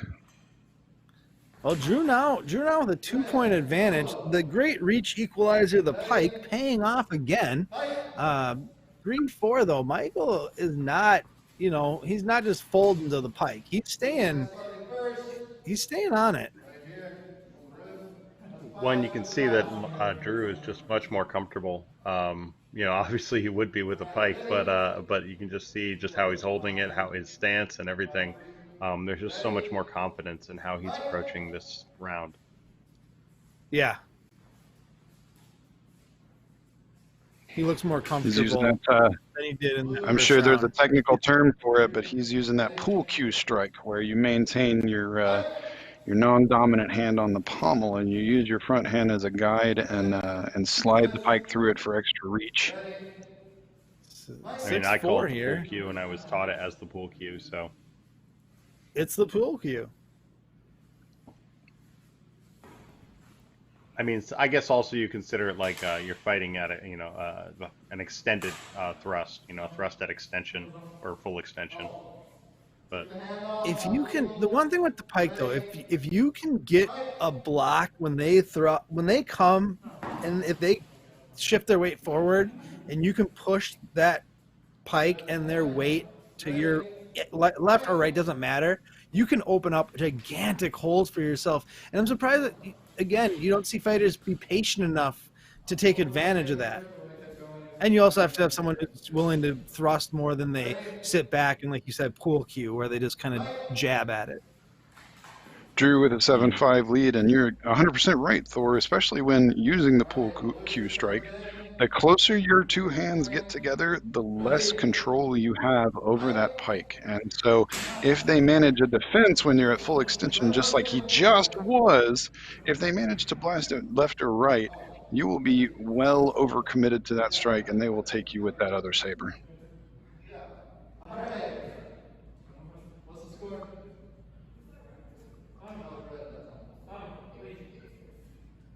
Well, Drew now with a 2-point advantage. The great reach equalizer, the pike, paying off again. 3-4 though. Michael is not, he's not just folding to the pike. He's staying on it. One, you can see that Drew is just much more comfortable. Obviously he would be with a pike, but you can just see just how he's holding it, how his stance and everything. There's just so much more confidence in how he's approaching this round. Yeah. He looks more comfortable He's using that, than he did in the I'm first sure there's a round. technical term for it, but he's using that pool cue strike where you maintain your non-dominant hand on the pommel and you use your front hand as a guide and slide the pike through it for extra reach. I mean, I call it the here. pool cue, and I was taught it as the pool cue, so. It's the pool cue. I mean, I guess also you consider it like you're fighting at an extended thrust, a thrust at extension or full extension. But if you can, the one thing with the pike though, if you can get a block when they come, and if they shift their weight forward, and you can push that pike and their weight to your left or right, doesn't matter. You can open up gigantic holes for yourself. And I'm surprised that, again, you don't see fighters be patient enough to take advantage of that. And you also have to have someone who's willing to thrust more than they sit back and, like you said, pool cue, where they just kind of jab at it. Drew with a 7-5 lead, and you're 100% right, Thor, especially when using the pool cue strike. The closer your two hands get together, the less control you have over that pike. And so if they manage a defense when you're at full extension, just like he just was, if they manage to blast it left or right, you will be well overcommitted to that strike, and they will take you with that other saber. All right. What's the score?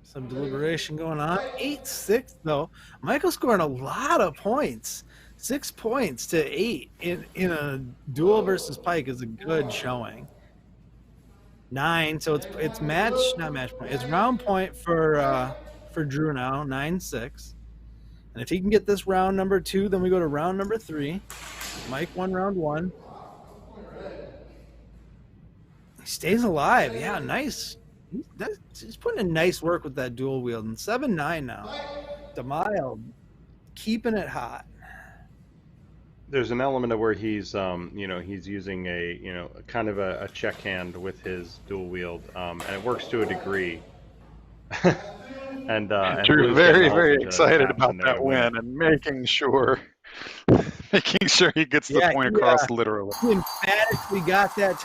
Some deliberation going on. 8-6 though. Michael scoring a lot of points. 6 points to 8 in a duel versus pike is a good showing. 9, so it's match, not match point. It's round point for Drew now. 9-6. And if he can get this round number 2, then we go to round number 3. Mike won round 1. He stays alive. Yeah, nice. He's putting in nice work with that dual wield. And 7-9 now. DeMild keeping it hot. there's an element of where he's he's using a kind of a check hand with his dual wield, and it works to a degree. and Drew Blue's very, getting very all the excited taps about in there that to win and making sure he gets the point across literally. He emphatically got that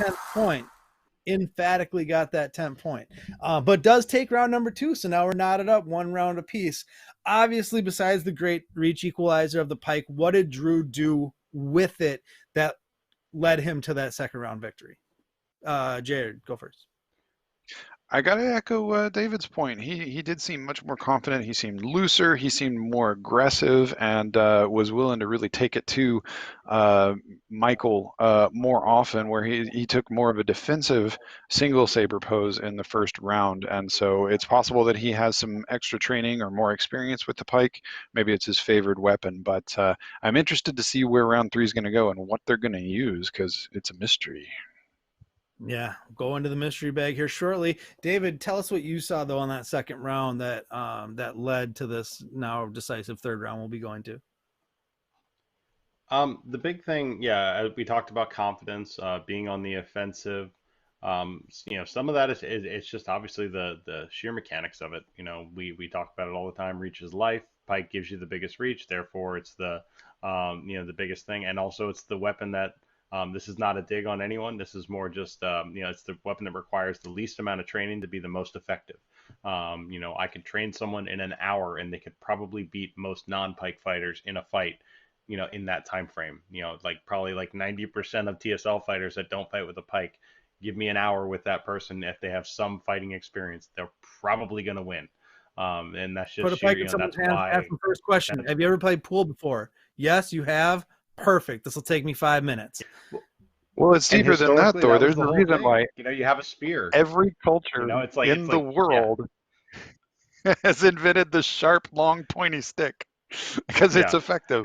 10th point. But does take round number 2, so now we're knotted up 1 round apiece. Obviously, besides the great reach equalizer of the pike, what did Drew do with it that led him to that second round victory? Jared, go first. I got to echo David's point. He did seem much more confident. He seemed looser. He seemed more aggressive and was willing to really take it to Michael more often, where he took more of a defensive single saber pose in the first round. And so it's possible that he has some extra training or more experience with the pike. Maybe it's his favored weapon. But I'm interested to see where round 3 is going to go and what they're going to use, because it's a mystery. Yeah, go into the mystery bag here shortly. David, tell us what you saw though on that second round that that led to this now decisive third round we'll be going to. The big thing, we talked about confidence, being on the offensive. Some of that is it's just obviously the sheer mechanics of it. We talk about it all the time. Reach is life. Pike gives you the biggest reach, therefore it's the the biggest thing, and also it's the weapon that. This is not a dig on anyone. This is more just, it's the weapon that requires the least amount of training to be the most effective. I could train someone in an hour and they could probably beat most non-pike fighters in a fight, in that time frame. Probably 90% of TSL fighters that don't fight with a pike, give me an hour with that person. If they have some fighting experience, they're probably going to win. And that's just put a pike in someone's hand. Ask the first question. Have you ever played pool before? Yes, you have. Perfect. This will take me 5 minutes. Well, it's And deeper than that, historically, Thor. that was There's the a whole reason thing. why You know, you have a spear. every You culture know, in the yeah. world has invented the sharp, long, pointy stick because it's Yeah. effective.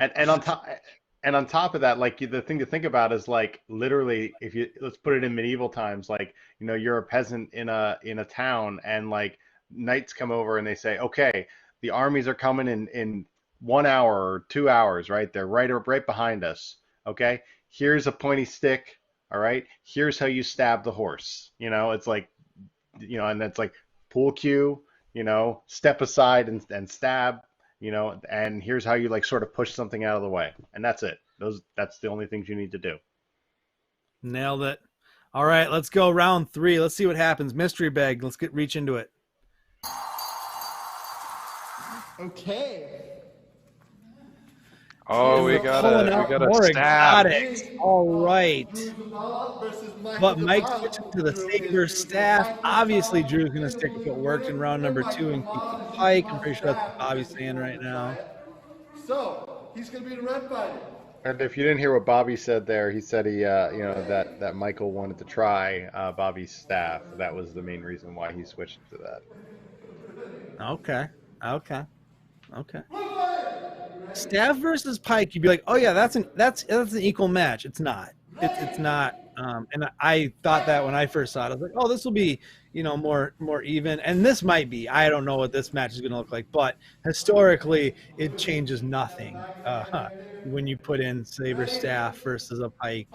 And on top of that, like the thing to think about is like literally if you let's put it in medieval times, like, you know, you're a peasant in a town and like knights come over and they say, "Okay, the armies are coming in 1 hour or 2 hours, right? They're right behind us. Okay? Here's a pointy stick, all right? Here's how you stab the horse." You know, it's like, you know, and that's like pool cue, you know, step aside and stab, you know, and here's how you like sort of push something out of the way. And that's it. That's the only things you need to do. Nailed it. All right, let's go round 3. Let's see what happens. Mystery bag. Let's reach into it. Okay. Oh, we got a stab. Exotics. All right. But Mike's switching to the Saber staff. Obviously, Drew's going to stick with what worked in round number 2 and keep the pike. I'm pretty sure that's what Bobby's saying right now. So, he's going to be the red fighter. And if you didn't hear what Bobby said there, he said he, you know, that Michael wanted to try Bobby's staff. That was the main reason why he switched to that. Okay. Staff versus pike, you'd be like, oh yeah, that's an equal match. It's not. It's not. And I thought that when I first saw it, I was like, oh, this will be, you know, more even. And this might be. I don't know what this match is going to look like, but historically, it changes nothing when you put in Saber staff versus a pike,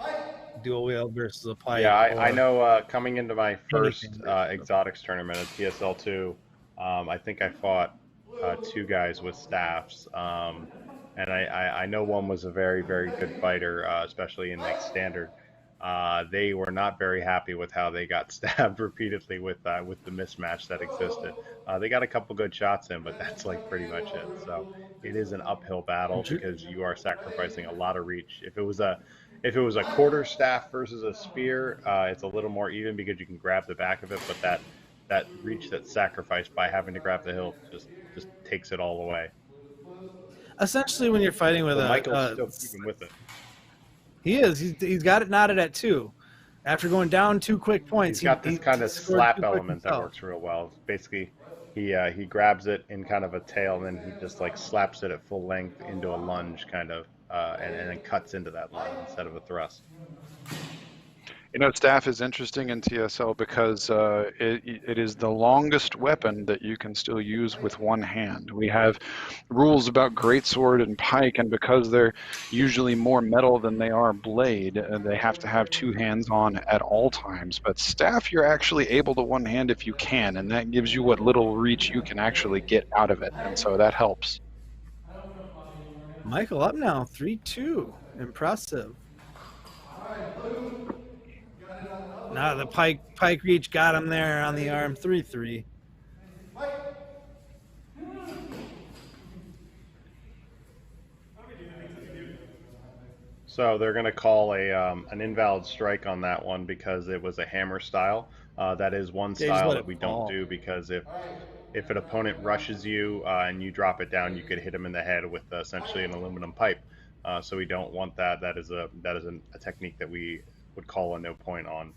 dual wield versus a pike. Yeah, I know. Coming into my first exotics tournament at TSL 2, I think I fought 2 guys with staffs. And I know one was a very, very good fighter, especially in like standard. They were not very happy with how they got stabbed repeatedly with the mismatch that existed. They got a couple good shots in, but that's like pretty much it. So it is an uphill battle because you are sacrificing a lot of reach. If it was a quarter staff versus a spear, it's a little more even because you can grab the back of it, but that reach that's sacrificed by having to grab the hilt just takes it all away. Essentially, when you're fighting with Michael's still keeping with it. He is. He's got it knotted at 2. After going down 2 quick points, he's got this kind of slap element that works real well. Basically, he grabs it in kind of a tail, and then he just like slaps it at full length into a lunge, kind of, and then cuts into that lunge instead of a thrust. You know, staff is interesting in TSL because it is the longest weapon that you can still use with one hand. We have rules about greatsword and pike, and because they're usually more metal than they are blade, they have to have 2 hands on at all times. But staff, you're actually able to one hand if you can, and that gives you what little reach you can actually get out of it, and so that helps. Michael up now, 3-2. Impressive. Now the pike reach got him there on the arm, 3-3. So they're going to call an invalid strike on that one because it was a hammer style. That is one style that we don't do because if an opponent rushes you and you drop it down, you could hit him in the head with essentially an aluminum pipe. So we don't want that. That is a technique that we would call a no point on.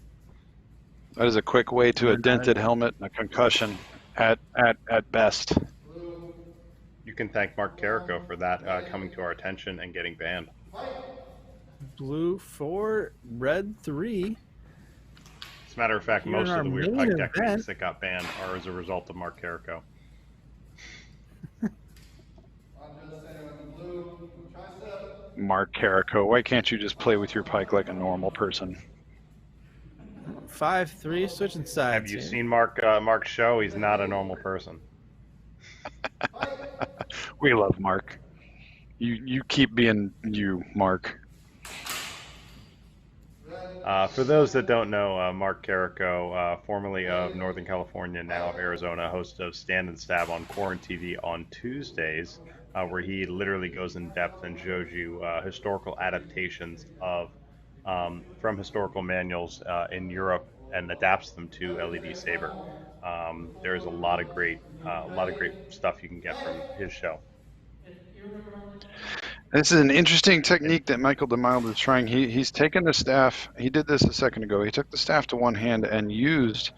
That is a quick way to a dented helmet and a concussion at best. You can thank Mark Carrico for that coming to our attention and getting banned. Blue 4, red 3. As a matter of fact, most of the weird pike techniques that got banned are as a result of Mark Carrico. Mark Carrico, why can't you just play with your pike like a normal person? 5-3, switching sides. Have you seen Mark's show? He's not a normal person. We love Mark. You keep being you, Mark. For those that don't know, Mark Carrico, formerly of Northern California, now of Arizona, host of Stand and Stab on Quarant TV on Tuesdays, where he literally goes in depth and shows you historical adaptations of from historical manuals in Europe and adapts them to LED Saber. There's a lot of great stuff you can get from his show. This is an interesting technique that Michael DeMild is trying. He's taken the staff. He did this a second ago. He took the staff to one hand and used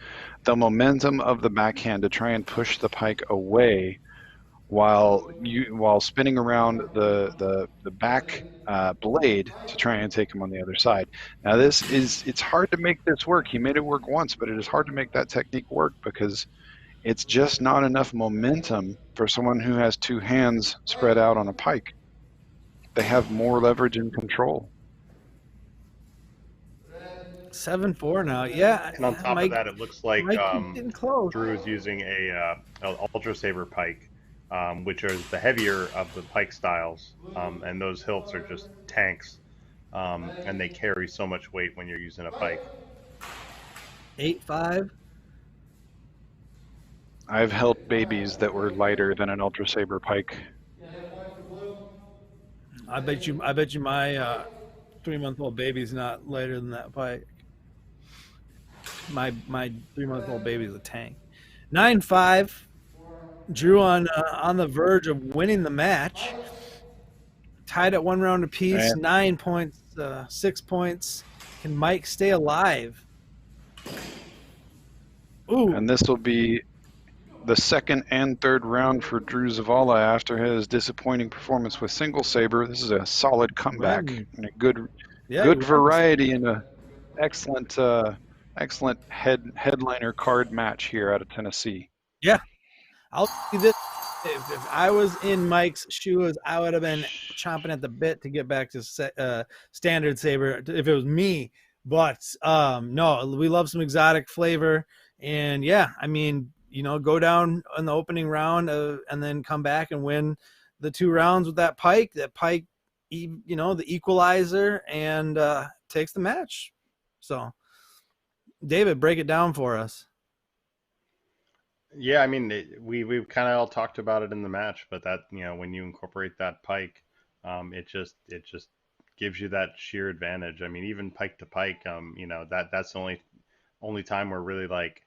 the momentum of the backhand to try and push the pike away while spinning around the back blade to try and take him on the other side. Now it's hard to make this work. He made it work once, but it is hard to make that technique work because it's just not enough momentum for someone who has two hands spread out on a pike. They have more leverage and control. 7-4 now. Yeah. And on top Mike, of that, it looks like getting close. Drew is using a Ultra Saber pike, which is the heavier of the pike styles, and those hilts are just tanks, and they carry so much weight when you're using a pike. 8-5. I've helped babies that were lighter than an Ultra Saber pike. I bet you my 3-month-old baby's not lighter than that pike. My 3-month-old baby's a tank. 9-5. Drew on the verge of winning the match. Tied at 1 round apiece. 9 points, 6 points. Can Mike stay alive? Ooh. And this will be the second and third round for Drew Zavala after his disappointing performance with single saber. This is a solid comeback and a good variety and a excellent headliner card match here out of Tennessee. Yeah, I'll see this. If I was in Mike's shoes, I would have been chomping at the bit to get back to standard saber if it was me. But no, we love some exotic flavor, and yeah, I mean, go down in the opening round and then come back and win the 2 rounds with that pike. That pike, the equalizer, and takes the match. So, David, break it down for us. Yeah, I mean, we've kind of all talked about it in the match, but that, when you incorporate that pike, it just gives you that sheer advantage. I mean, even pike to pike, that's the only time we're really like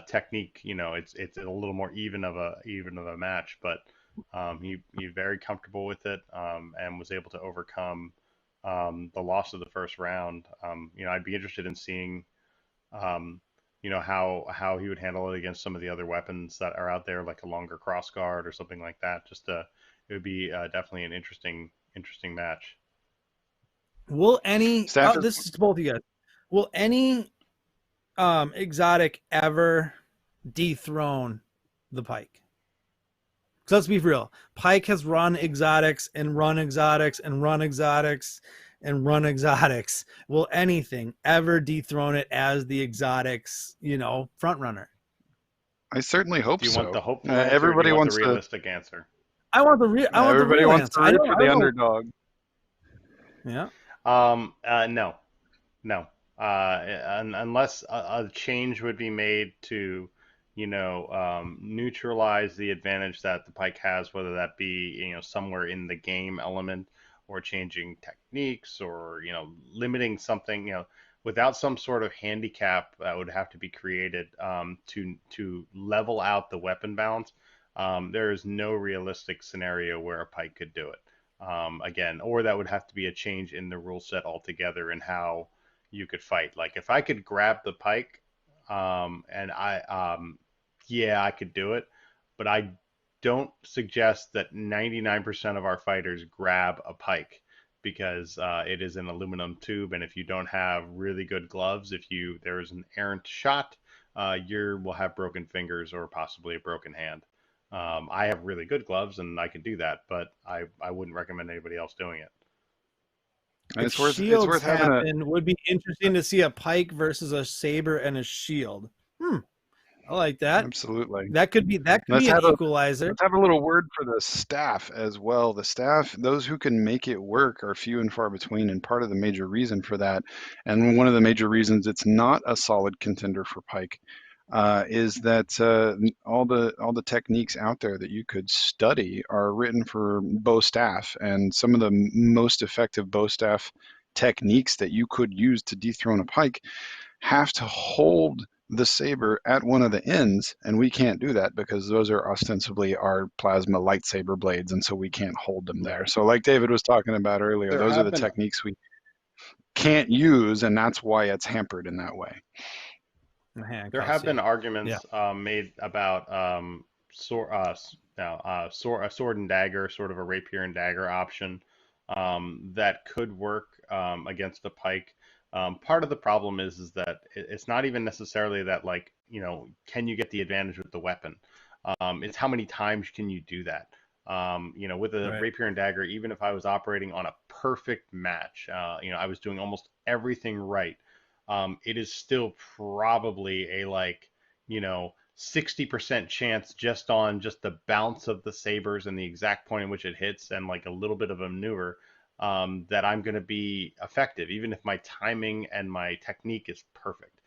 technique, it's a little more even of a match, but he's very comfortable with it, and was able to overcome the loss of the first round. I'd be interested in seeing how he would handle it against some of the other weapons that are out there, like a longer cross guard or something like that. It would be definitely an interesting match. Will any this is to both of you guys. Will any exotic ever dethrone the pike? Because let's be real, pike has run exotics and run exotics and run exotics and run exotics. Will anything ever dethrone it as the exotics, front runner? I certainly hope so. Do you want the hopeful answer, everybody or do you want wants the realistic answer? I want the real. Everybody wants to root for the underdog. Yeah. No. Unless a change would be made to, neutralize the advantage that the pike has, whether that be, somewhere in the game element, or changing techniques, or, limiting something, without some sort of handicap that would have to be created to level out the weapon balance. There is no realistic scenario where a pike could do it. Again, or that would have to be a change in the rule set altogether and how you could fight. Like if I could grab the pike, I could do it, but I don't suggest that 99% of our fighters grab a pike, because it is an aluminum tube, and if you don't have really good gloves, if there is an errant shot, you will have broken fingers or possibly a broken hand. I have really good gloves and I can do that, but I wouldn't recommend anybody else doing it. It's worth having would be interesting to see a pike versus a saber and a shield. I like that. Absolutely. That could be an equalizer. Let's have a little word for the staff as well. The staff, those who can make it work, are few and far between, and part of the major reason for that, and one of the major reasons it's not a solid contender for pike, is that all the techniques out there that you could study are written for bow staff, and some of the most effective bow staff techniques that you could use to dethrone a pike have to hold the saber at one of the ends, and we can't do that because those are ostensibly our plasma lightsaber blades, and so we can't hold them there. So like David was talking about earlier, those are the techniques we can't use, and that's why it's hampered in that way. There have been arguments made about a sword and dagger, sort of a rapier and dagger option that could work against a pike. Part of the problem is that it's not even necessarily that, like, you know, can you get the advantage with the weapon? It's how many times can you do that? You know, with a rapier and dagger, even if I was operating on a perfect match, you know, I was doing almost everything right. It is still probably a, like, you know, 60% chance just on just the bounce of the sabers and the exact point in which it hits and like a little bit of a maneuver that I'm going to be effective, even if my timing and my technique is perfect.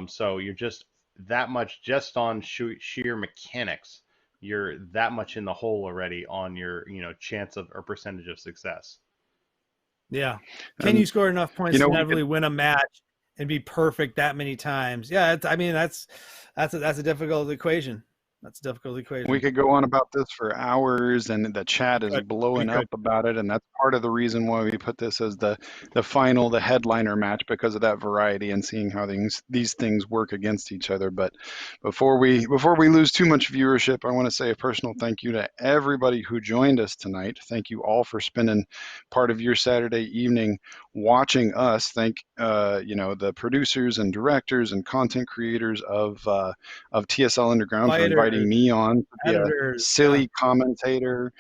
So you're just that much just on sheer mechanics. You're that much in the hole already on your, you know, chance of or percentage of success. Yeah. Can you score enough points to inevitably win a match and be perfect that many times? Yeah, I mean, that's a difficult equation. That's a difficult equation. We could go on about this for hours, and the chat is blowing up about it, and that's part of the reason why we put this as the final, the headliner match, because of that variety and seeing how these things work against each other. But before we lose too much viewership, I want to say a personal thank you to everybody who joined us tonight. Thank you all for spending part of your Saturday evening watching us. Thank you know, the producers and directors and content creators of TSL Underground for inviting me on to be a silly commentator.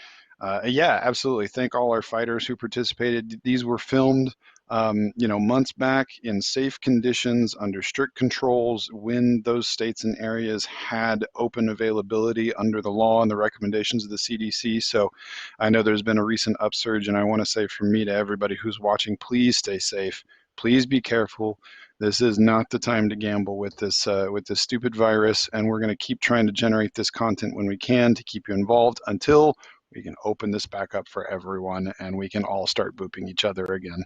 Yeah, absolutely. Thank all our fighters who participated. These were filmed, you know, months back in safe conditions under strict controls when those states and areas had open availability under the law and the recommendations of the CDC. So I know there's been a recent upsurge, and I want to say from me to everybody who's watching, please stay safe. Please be careful. This is not the time to gamble with this stupid virus, and we're going to keep trying to generate this content when we can to keep you involved until we can open this back up for everyone and we can all start booping each other again.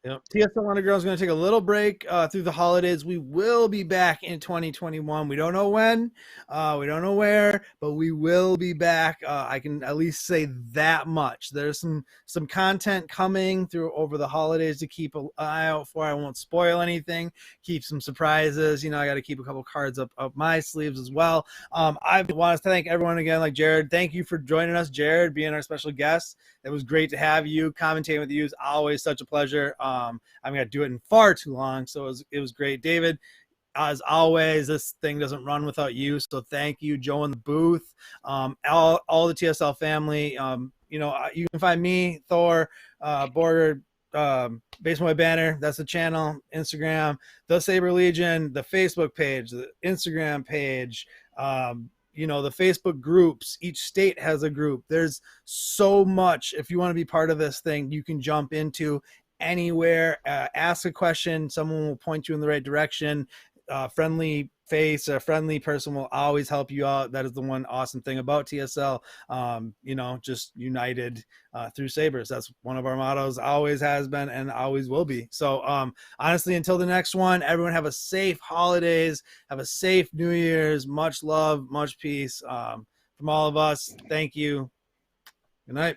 Yep. TSL Underground is going to take a little break through the holidays. We will be back in 2021. We don't know when, we don't know where, but we will be back. I can at least say that much. There's some content coming through over the holidays to keep an eye out for. I won't spoil anything. Keep some surprises. You know, I got to keep a couple cards up my sleeves as well. I want to thank everyone again, like Jared. Thank you for joining us, Jared, being our special guest. It was great to have you. Commentating with you is always such a pleasure. I'm going to do it in far too long, so it was great. David, as always, this thing doesn't run without you, so thank you. Joe in the booth, all the TSL family. You know, you can find me, Thor, Border, Basement Banner. That's the channel, Instagram, the Saber Legion, the Facebook page, the Instagram page. You know, the Facebook groups, each state has a group. There's so much. If you want to be part of this thing, you can jump into anywhere, ask a question. Someone will point you in the right direction. Friendly face, a friendly person will always help you out. That is the one awesome thing about TSL. You know, just united through sabers. That's one of our mottos, always has been and always will be. So honestly, until the next one, everyone have a safe holidays, have a safe New Year's, much love, much peace from all of us. Thank you. Good night.